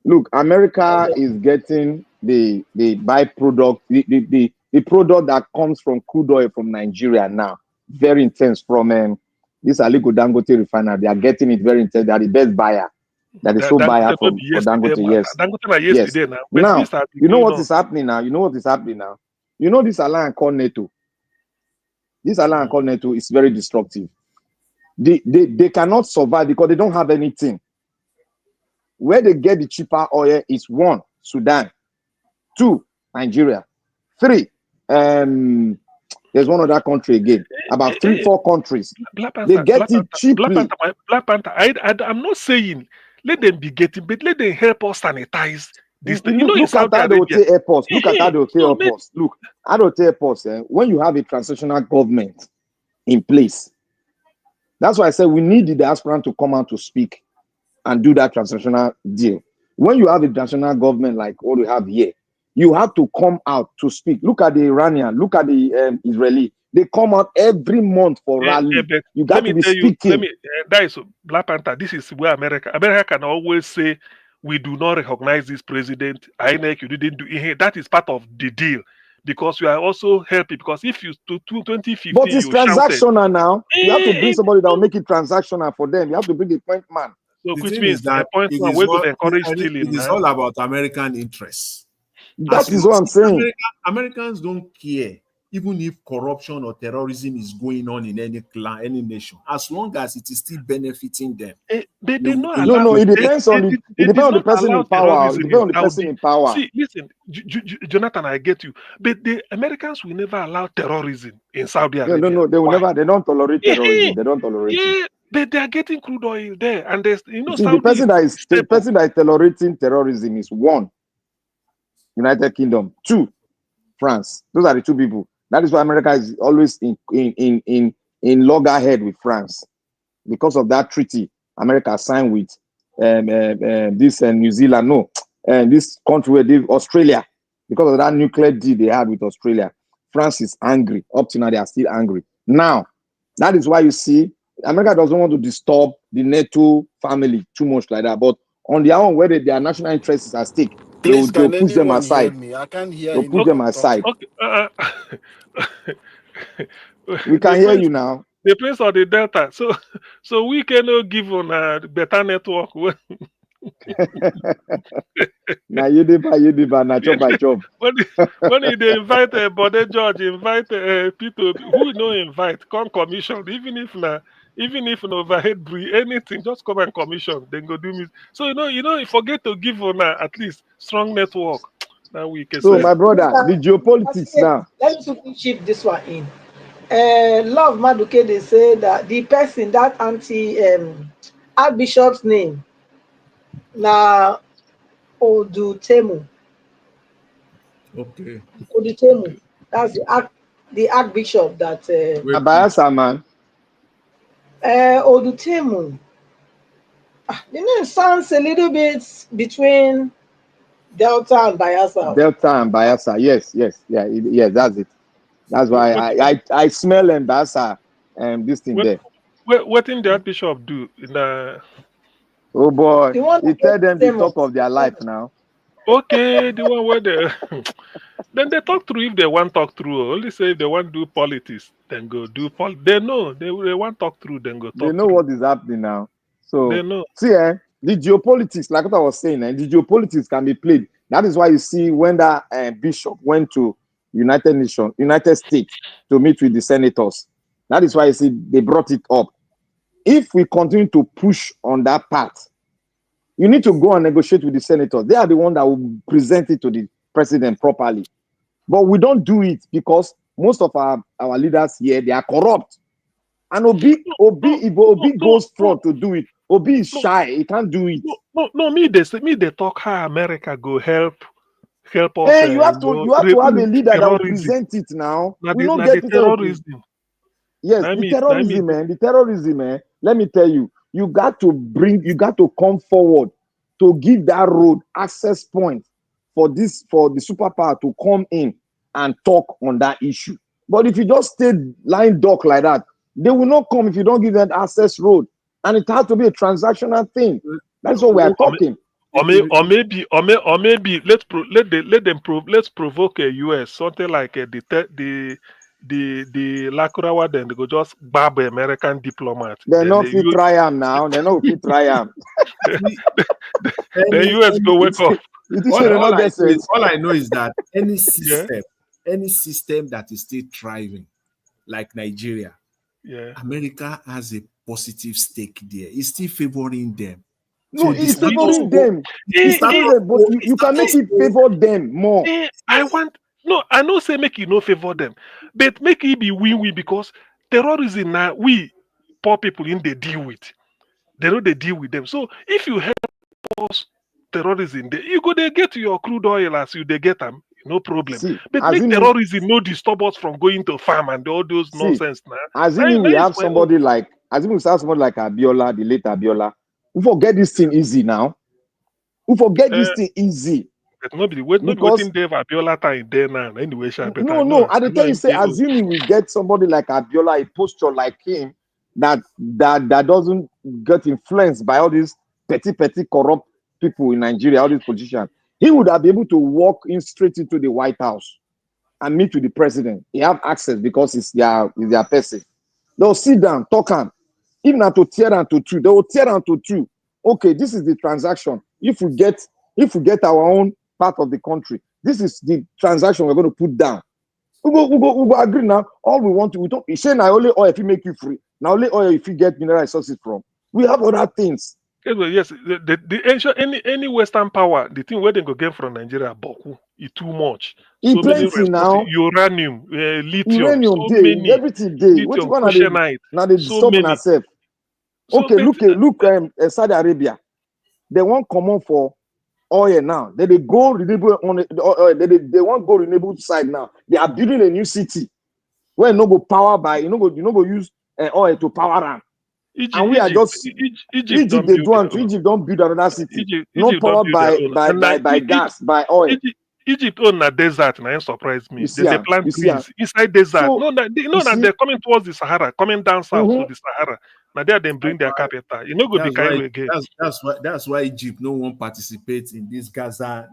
Look, America is getting the byproduct, the product that comes from crude oil from Nigeria now. Very intense from this Aliko Dangote refinery. They are getting it very intense. They are the best buyer. That is so buyer for Dangote. Yes. Yesterday now you know what is happening now? You know this alliance called NATO. This alliance called NATO is very destructive. They cannot survive because they don't have anything. Where they get the cheaper oil is 1, Sudan, 2, Nigeria, 3, there's one other country again, about 3-4 countries. They get it cheaply. Black Panther, I'm not saying let them be getting, but let them help us sanitize this. Look at how they will take airports. Look at how they will take airports. Look, how they will take airports. When you have a transitional government in place, that's why I said we need the diaspora to come out to speak and do that transnational deal. When you have a national government like what we have here, you have to come out to speak. Look at the Iranian, look at the Israeli. They come out every month for rally. You got to be speaking. That is Black Panther. This is where America can always say, we do not recognize this president. INEC, you didn't do it. That is part of the deal. Because you are also helping. Because if you to 2015, but it's transactional now. You have to bring somebody that will make it transactional for them. You have to bring the point man. So which means that it is all about American interests. That is what I'm saying. Americans don't care even if corruption or terrorism is going on in any clan, any nation, as long as it is still benefiting them. They not No, allow. no, it depends on the They it depends did on the not person allow in power. It terrorism depends in on the person Saudi. in power. See, listen, Jonathan, I get you, but the Americans will never allow terrorism in Saudi No, no, Arabia. no, they will Why? never. They don't tolerate Yeah, terrorism. They don't tolerate it. yeah, but they are getting crude oil there, and there's See, Saudi is the stable. person that is tolerating terrorism is one, United Kingdom, two, France. Those are the two people. That is why America is always in loggerhead with France because of that treaty America signed with this New Zealand. No, this country where Australia, because of that nuclear deal they had with Australia. France is angry. Up to now, they are still angry. Now, that is why you see America doesn't want to disturb the NATO family too much like that. But on their own, where their national interests is at stake, Please, they'll can push them anyone hear aside. me? I can't hear They'll push them anyone aside. talking. We can hear you now. The prince of the Delta. So we cannot give on a better network. Now you deba, na chop by chop. when they invite Bode George, invite people who no invite, come commission, even if no overhead brief, anything, just come and commission, then go do music. So you forget to give on at least strong network. Now we can So say. my brother, the geopolitics now. Let me quickly shift this one in. Love Maduke, they say that the person that Archbishop's name na Odutemu. Okay. Odutemu. That's the Archbishop that Abayasa, man. Odutemu. The name sounds a little bit between Delta and Bayelsa. Delta and Bayelsa. Yes, that's it. That's why I smell Bayelsa this thing there. What did the Archbishop do? Oh boy, he tell them the talk of their life now. Okay, the one where they then they talk through if they want talk through. Only say if they want do politics, then go do They know they want talk through, then go talk. They know through. what is happening now. So they know. See, the geopolitics, like what I was saying, the geopolitics can be played. That is why you see when that bishop went to United States to meet with the senators. That is why you see they brought it up. If we continue to push on that path, you need to go and negotiate with the senators. They are the one that will present it to the president properly. But we don't do it because most of our leaders here, they are corrupt. And Obi goes front to do it. Obi is shy. He can't do it. No, me they talk how America go help us. Hey, you have to have a leader that will present it now. We don't get the terrorism. Yes, the terrorism, man. Let me tell you, you got to come forward to give that road access point for the superpower to come in and talk on that issue. But if you just stay lying duck like that, they will not come if you don't give them access road. And it has to be a transactional thing. That's what we are talking. Or maybe let's provoke a US something like the Lakurawa, then they go just barb American diplomat. They're not fit try am now. They're not fit try am. The US go wake up. All I know is that any system that is still thriving, like Nigeria, America has a positive stake there. It's still favoring them. No, it's favoring them. But you can make it favor them more. I know say make it no favor them, but make it be win-win because terrorism now we poor people in they deal with. They know they deal with them. So if you help us terrorism, you go they get your crude oil as you they get them, no problem. But make terrorism no disturb us from going to farm and all those nonsense now. Assuming we have somebody like Abiola, the late Abiola. We forget this thing easy now. We forget this thing easy. But nobody waiting Dave Abiola time there now. Anyway, no. I tell you say, assuming we get somebody like Abiola, a posture like him, that doesn't get influenced by all these petty corrupt people in Nigeria, all these politicians, he would have been able to walk in straight into the White House and meet with the president. He have access because it's their person. They'll sit down, talk on. Even to tear down to two, they will tear down to two. Okay, this is the transaction. If we get our own part of the country, this is the transaction we're going to put down. We go agree now. All we want to, we don't. You say now only oil if you make you free. Now only oil if you get mineral resources from. We have other things. Yes, the ancient any Western power, the thing where they go get from Nigeria, Boku, is too much. E So many plenty resources, now. uranium, lithium, Uranium so day, many everything day. What you lithium, want oceanite, now they so disturb on many. ourselves. So Okay, look, Saudi Arabia. They want come on for oil now. They go renewable on they want go renewable side now. They are building a new city where no go power by you know go use oil to power them. And we are just Egypt Egypt don't they build do their and own. Egypt don't build another city. No Egypt don't power build their own. And like by gas, by oil. Egypt own a desert, now it surprised me. You see, They plant you see. trees inside desert. So No, you that see, they're coming towards the Sahara, coming down south to the Sahara. Now there they bring their capital. You know, go be Cairo again. That's why Egypt no one participate in this Gaza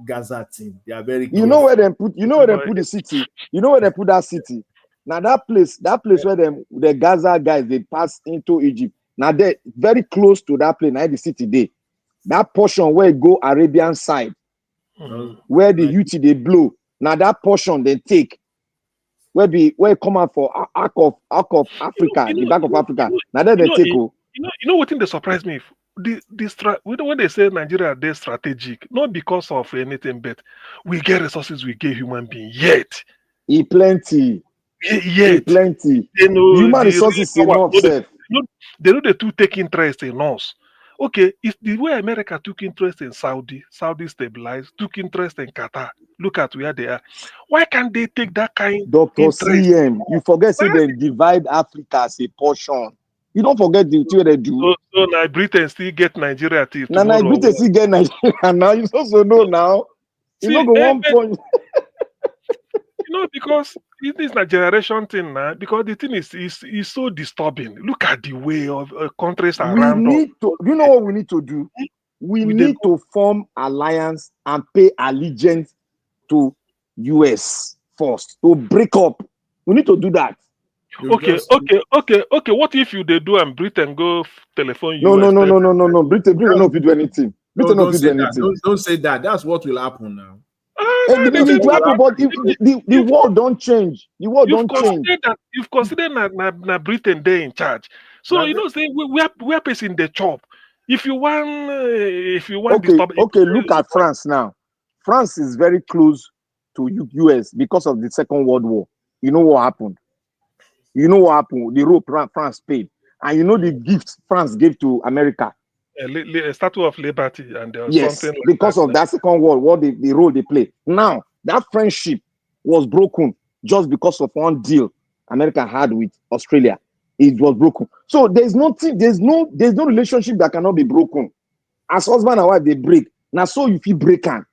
thing. They are very you know careful. where they put the city. You know where they put that city. Now that place where the Gaza guys they pass into Egypt. Now they very close to that place. Now the city there. That portion where it go Arabian side, where the UT they blow. Now that portion they take. Where it come out for Arc of Africa, the back of Africa. Now that they take. You know what thing they surprise me? When they say Nigeria they're strategic, not because of anything, but we get resources, we get human being. Yet, plenty. Yet, plenty. They know The human resources is enough, self. They know the two take interest in us. Okay, it's the way America took interest in Saudi stabilized, took interest in Qatar. Look at where they are. Why can't they take that kind Dr. interest? CM, you forget say they divide Africa as a portion. You don't forget the thing they do. So now Britain still get Nigeria till Now tomorrow. Britain still get Nigeria now. You also know now. You know go 1 point. Because it is a generation thing now. Because the thing is so disturbing. Look at the way of countries We around need us. to. You know what we need to do? We need to form alliance and pay allegiance to US first to break up. We need to do that. Okay. What if they do and Britain go telephone No. US? Britain no fit do anything. Britain no fit do anything. Don't say that. That's what will happen now. It will happen, but the world don't change. The world don't change. You've considered na Britain there in charge. So say we are facing the chop. If you want okay, look at France now. France is very close to US because of the Second World War. You know what happened? The role France paid. And you know the gifts France gave to America. A Statue of Liberty and yes, something like because of that Second World War, the role they play. Now, that friendship was broken just because of one deal America had with Australia. It was broken. So there's no relationship that cannot be broken. As husband and wife, they break. Now, so if you break can.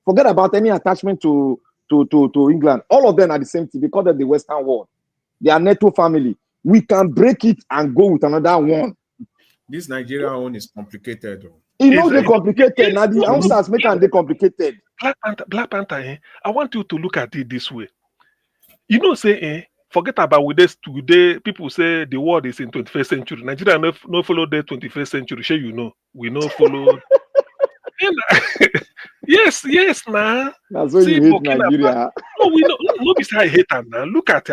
Forget about any attachment to England. All of them are the same thing because of the Western world. They are NATO family. We can break it and go with another one. This Nigeria one is complicated. It knows they're complicated. Now the answers make them complicated. Black Panther, I want you to look at it this way. Forget about with this today. People say the world is in 21st century. Nigeria no follow the 21st century. Sure, we no follow. yes, nah. That's why you hate Nigeria. No, besides I hate them now. Look at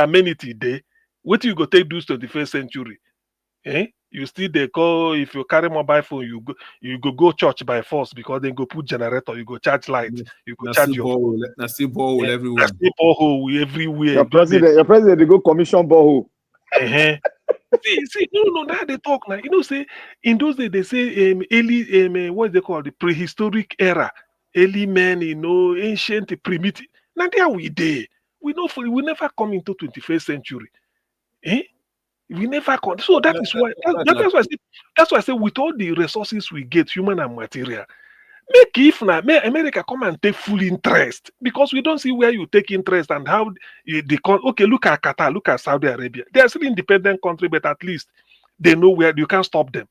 amenity day. What you go take do 21st century? You still they call if you carry mobile phone, you go church by force because they go put generator, you go charge light, you go charge your phone. That's the borehole everywhere. That's the borehole everywhere. Your president, they go commission borehole. See, no, now they talk now. Say in those days they say early what they call the prehistoric era, early men, ancient primitive. Now there we day. We never come into 21st century. We never come. So that is why that's why I say with all the resources we get, human and material, may America come and take full interest because we don't see where you take interest and how look at Qatar, look at Saudi Arabia. They are still independent country, but at least they know where you can't stop them.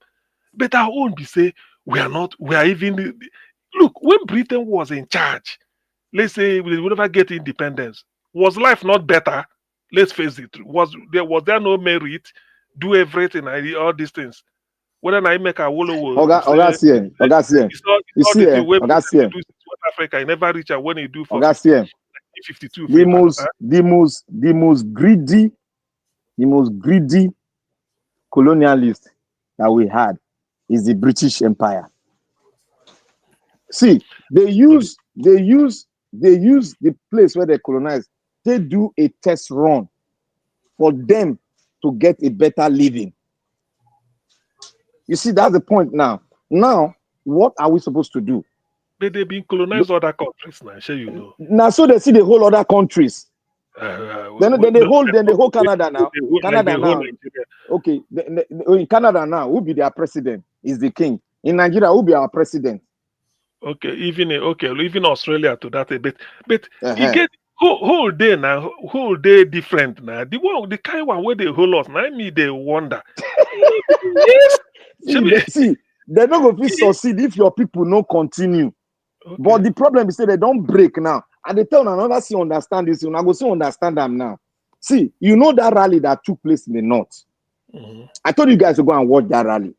But our own be say we are even look when Britain was in charge. Let's say we will never get independence. Was life not better? Let's face it. Was there no merit? Do everything, all these things. Whether I make a wolo Africa, you never reach when you do for 1952 the most greedy colonialist that we had is the British Empire. See, they use the place where they colonize. They do a test run for them to get a better living. You see, that's the point now. Now, what are we supposed to do? They've been colonized other countries now, sure you know. Now, so they see the whole other countries. Then they hold Canada now. Canada now. Okay, in Canada now, who be their president? Is the king. In Nigeria, who be our president? Okay, even Australia to that a bit, but you get whole day now, whole day different now. The kind one where they hold us now, me they wonder. Yes, see, they're not going to succeed if your people no continue. Okay. But the problem is that they don't break now, and they tell another see understand this. You go see understand them now. See, you know that rally that took place in the north. Mm-hmm. I told you guys to go and watch that rally,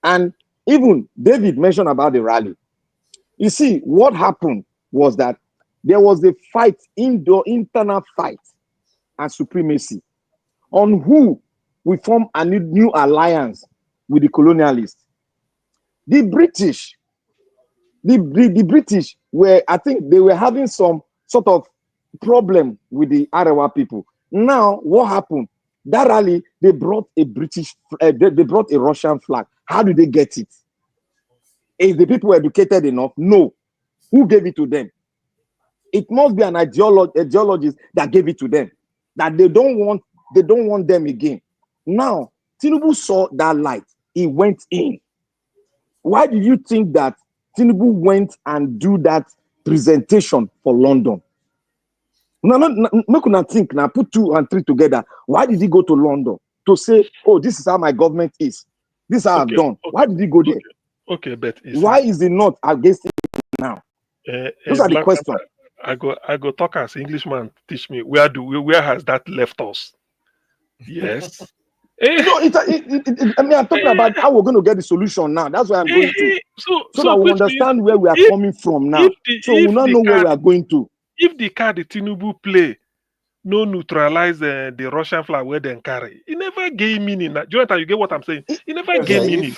and even David mentioned about the rally. You see, what happened was that there was a fight, internal fight and supremacy on who we form a new alliance with the colonialists. The British were, I think they were having some sort of problem with the Arewa people. Now, what happened? That rally, they brought a they brought a Russian flag. How did they get it? Is the people educated enough? No. Who gave it to them? It must be an ideologist that gave it to them. That they don't want them again. Now, Tinubu saw that light. He went in. Why do you think that Tinubu went and do that presentation for London? No, make una think now. Put 2 and 3 together. Why did he go to London to say, "Oh, this is how my government is. This is how I've done"? Why did he go there? Okay, but why is he not against it now? Those are the questions. I go talk as Englishman. Teach me where has that left us? Yes. No, I mean, I'm talking about how we're going to get the solution now. That's why I'm going to. So that we understand where we are coming from now. So we not know where we are going to. If the card the Tinubu play no neutralize the Russian flag where they carry, it never gave meaning. Jonathan, you get what I'm saying? It never gave meaning.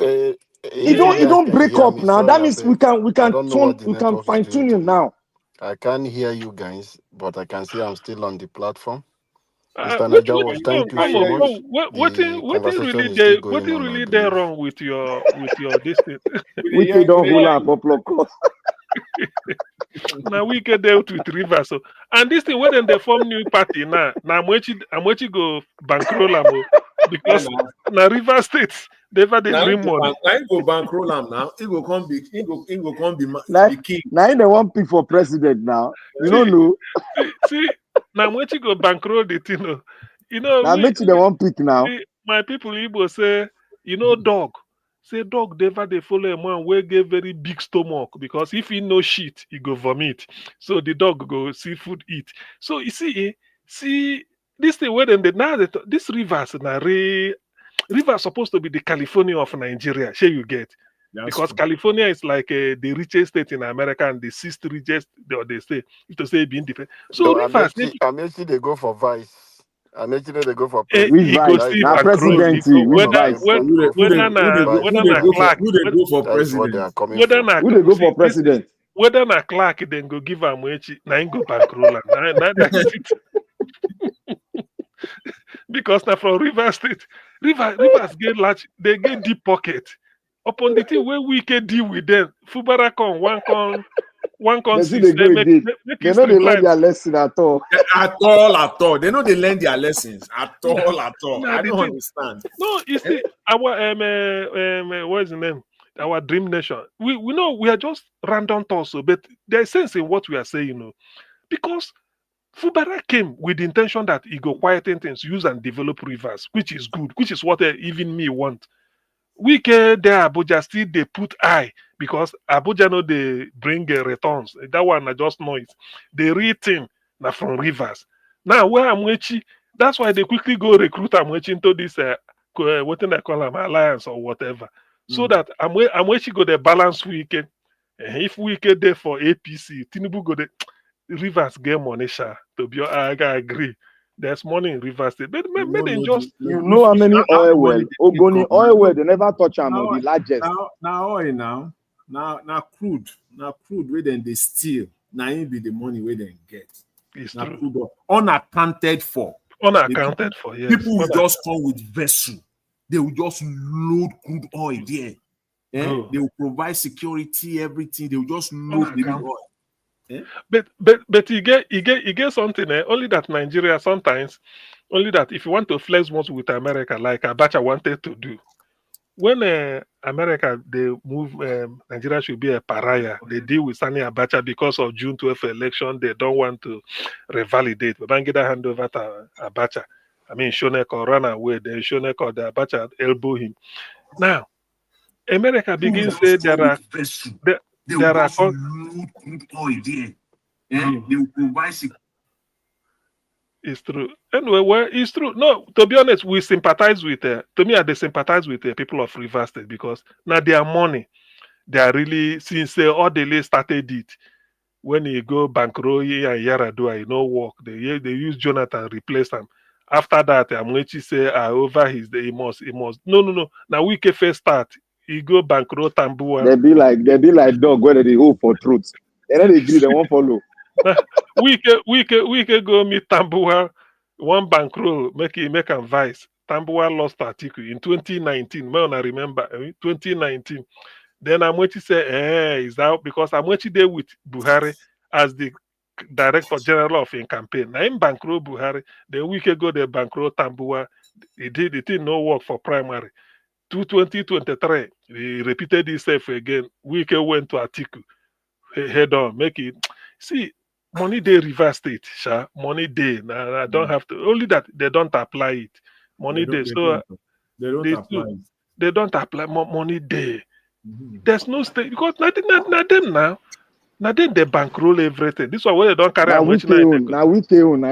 It don't break up now. That means we can fine tune it now. I can't hear you guys, but I can see I'm still on the platform. Mr. Najawo, thank you so much. What really there wrong with your this thing? We don't hold up up. Now we get dealt with Rivers. So and this thing when they form new party now Amochi go bankroll because now River States they bring money. Now he go bankroll him now. He go come be the king. Now they want pick for president now. You don't know. See now Amochi go bankroll the thing. You know. Now Amochi they want pick now. My people Igbo say dog. Say dog never they follow a man where get very big stomach because if he no shit, he go vomit. So the dog go see food eat. So you see this thing where this rivers river supposed to be the California of Nigeria. Sure you get. Because California is like the richest state in America and the 6th richest they say to say being independent. So rivers Amechi they go for vice. And actually they go for president. Now president, whether na Clark then go give Amechi, na him go bankroll. Because now from Rivers State, Rivers get large, they get deep pocket. Upon the thing where we can deal with them, Fubara con one they know they learn their lesson at all. At all. They know they learn their lessons. At all. I don't understand. No, you see, our what is the name? Our dream nation. We know we are just random thoughts, but there's sense in what we are saying, because Fubara came with the intention that he go quieten things, use and develop rivers, which is good, which is what even me want. We care there Abuja still they put eye because Abuja know they bring returns. That one I just know it. The real thing now from rivers. Now where Amechi, that's why they quickly go recruit Amechi into this what they call them alliance or whatever. So that Amechi go the balance weekend. If we get there for APC, Tinubu go there. Rivers get money, sha. To be I agree. There's money in Rivers State. But You may no they know just You know how many how the oil money well? they take Ogoni come. oil well, they never touch them, Now, the largest. now oil now crude. Now crude where then they steal. Now it be the money where they get. it's Now true. crude oil, unaccounted for. Unaccounted for, yes. People will just come with vessel. They will just load crude oil there. Go. They will provide security, everything. They will just load the crude oil. But you get something, only that Nigeria sometimes, only that if you want to flex muscle with America, like Abacha wanted to do, when America they move Nigeria should be a pariah. They deal with Sani Abacha because of June 12th election. They don't want to revalidate. Babangida hand over to Abacha. I mean, Shoneko ran away. Then Shoneko, the Abacha elbow him. Now, America begins to say there are load crude oil there. They will provide security. It's true. Anyway, well, it's true. No, to be honest, we sympathize with. To me, they sympathize with the people of Rivers State because now their money, they are really since all the late started it. When you go bankroll and Yaradua, you know work. They use Jonathan replace them. After that, Amechi say over he must. No. Now we can first start. He go bankroll Tambua. They be like dog where they hope for truth. And then they agree they won't follow. we can go meet Tambua, one bankroll, make him vice. Tambua lost article in 2019. When I remember 2019. Then Amechi say, is that because Amechi there with Buhari as the director general of in campaign. Now in bankroll Buhari, then we can go there bankroll Tambua. It didn't no work for primary. 2023, he repeated himself again. We can went to article. Head on, make it. See, money they reverse state, sha. Money they. Nah, I don't have to. Only that they don't apply it. Money they. So they don't apply it. They don't apply money they. There's no state because not them now. Now then they bankroll everything. This one where they don't carry now we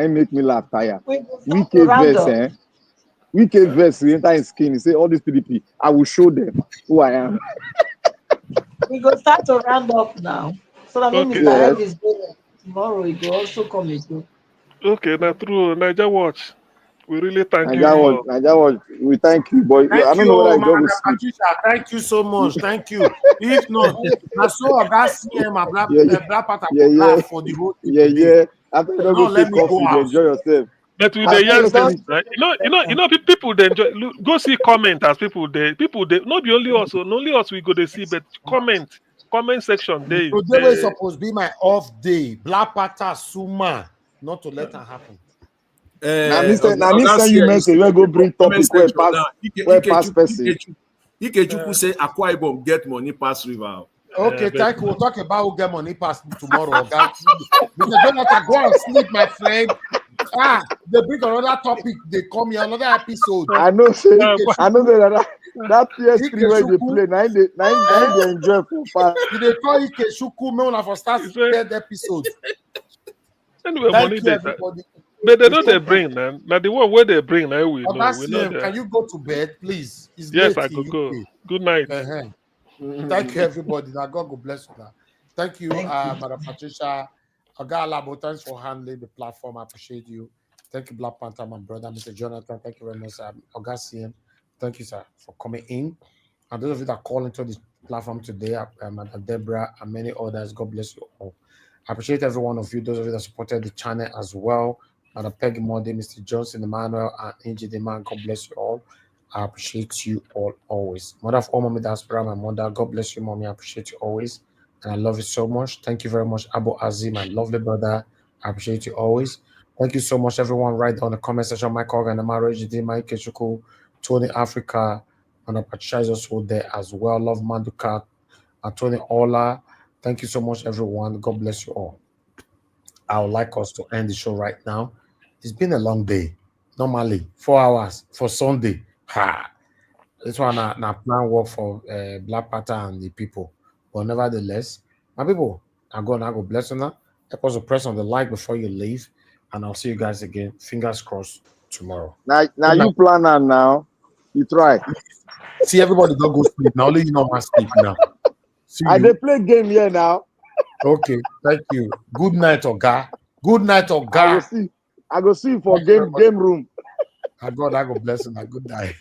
make me laugh tire. We verse, we verse the entire skin. Say all these PDP, I will show them who I am. We go start to round up now. So that when Mr. Ed is going tomorrow, he will also come again. Okay, now true. Niger Watch. We really thank you. Niger Watch, we thank you, boy. I don't know whether I go with sleep. Patricia, thank you so much. Thank you. If not, I saw a guy CM a black part laugh for the whole thing. Yeah. After you don't go take coffee, you enjoy yourself. But with the young things, right? You know, people they enjoy. Go see comment as people they not be only us, not only us we go to see, but comment section. Today was supposed to be my off day. Black Pata Suma, not to let that happen. Now, Mr. You message we go bring topic where pass person. Ikechuku say Akwa Ibom get money pass river. Okay, thank you. We'll talk about who get money pass tomorrow. Okay? Mr. Jonathan, go and sleep, my friend. They bring another topic. They come here another episode. I know that PS3 where they play. Now they enjoy for fun. They call it Keshuku. Me when for start third episode. Anyway, money they but they don't they bring now. Now the one where they bring now we know. Can you go to bed, please? Yes, I could go. Good night. Thank you, everybody. Now God will bless you. Now. Thank you, Madam Patricia. Labo, thanks for handling the platform. I appreciate you. Thank you, Black Panther, my brother, Mr. Jonathan. Thank you very much, CM. Thank you, sir, for coming in. And those of you that call into this platform today, Madam Deborah and many others, God bless you all. I appreciate every one of you, those of you that supported the channel as well. Madam Peggy Monday, Mr. Johnson, Emmanuel, and Angie Deman, God bless you all. I appreciate you all always. Mother of all, Mommy Diaspora, my mother, God bless you, Mommy. I appreciate you always. And I love you so much. Thank you very much, Abu Azim, my lovely brother. I appreciate you always. Thank you so much, everyone. Write down the comment section. Mike Organ, Amaro, HD, Mike Kechuku, Tony Africa, and Patricia is also there as well. Love Manduka, and Tony Ola. Thank you so much, everyone. God bless you all. I would like us to end the show right now. It's been a long day. Normally, 4 hours for Sunday. This one now plan work for Black Panther and the people. But nevertheless, my people, I go bless you now. Help us to press on the like before you leave. And I'll see you guys again. Fingers crossed tomorrow. Now you plan on now. You try. See, everybody don't go sleep. Now only you know my sleep now. They play game here now. Okay, thank you. Good night, Oga. Good night, Oga. I go see for game room. God, I go bless him. Good night.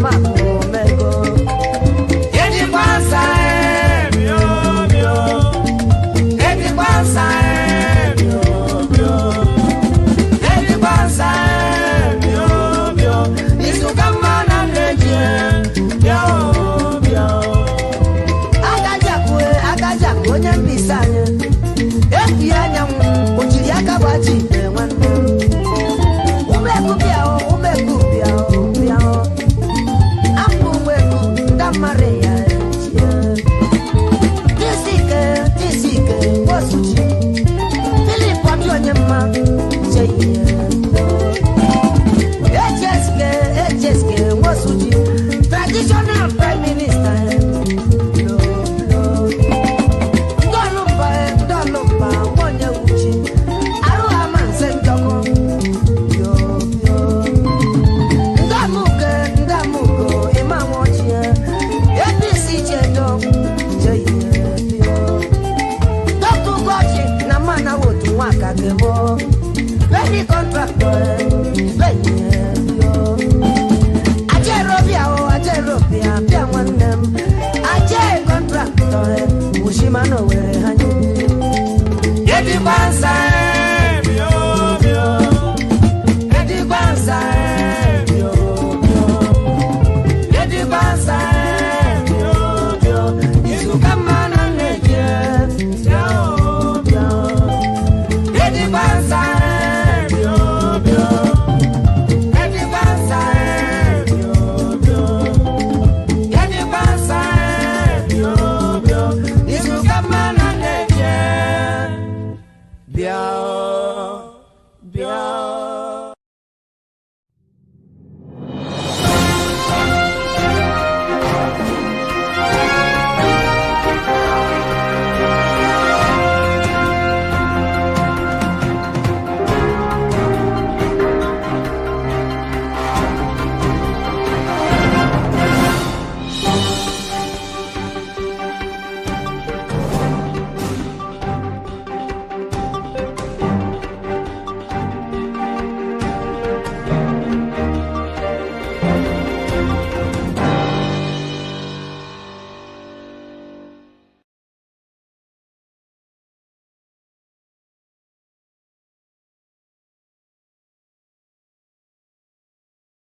Mama.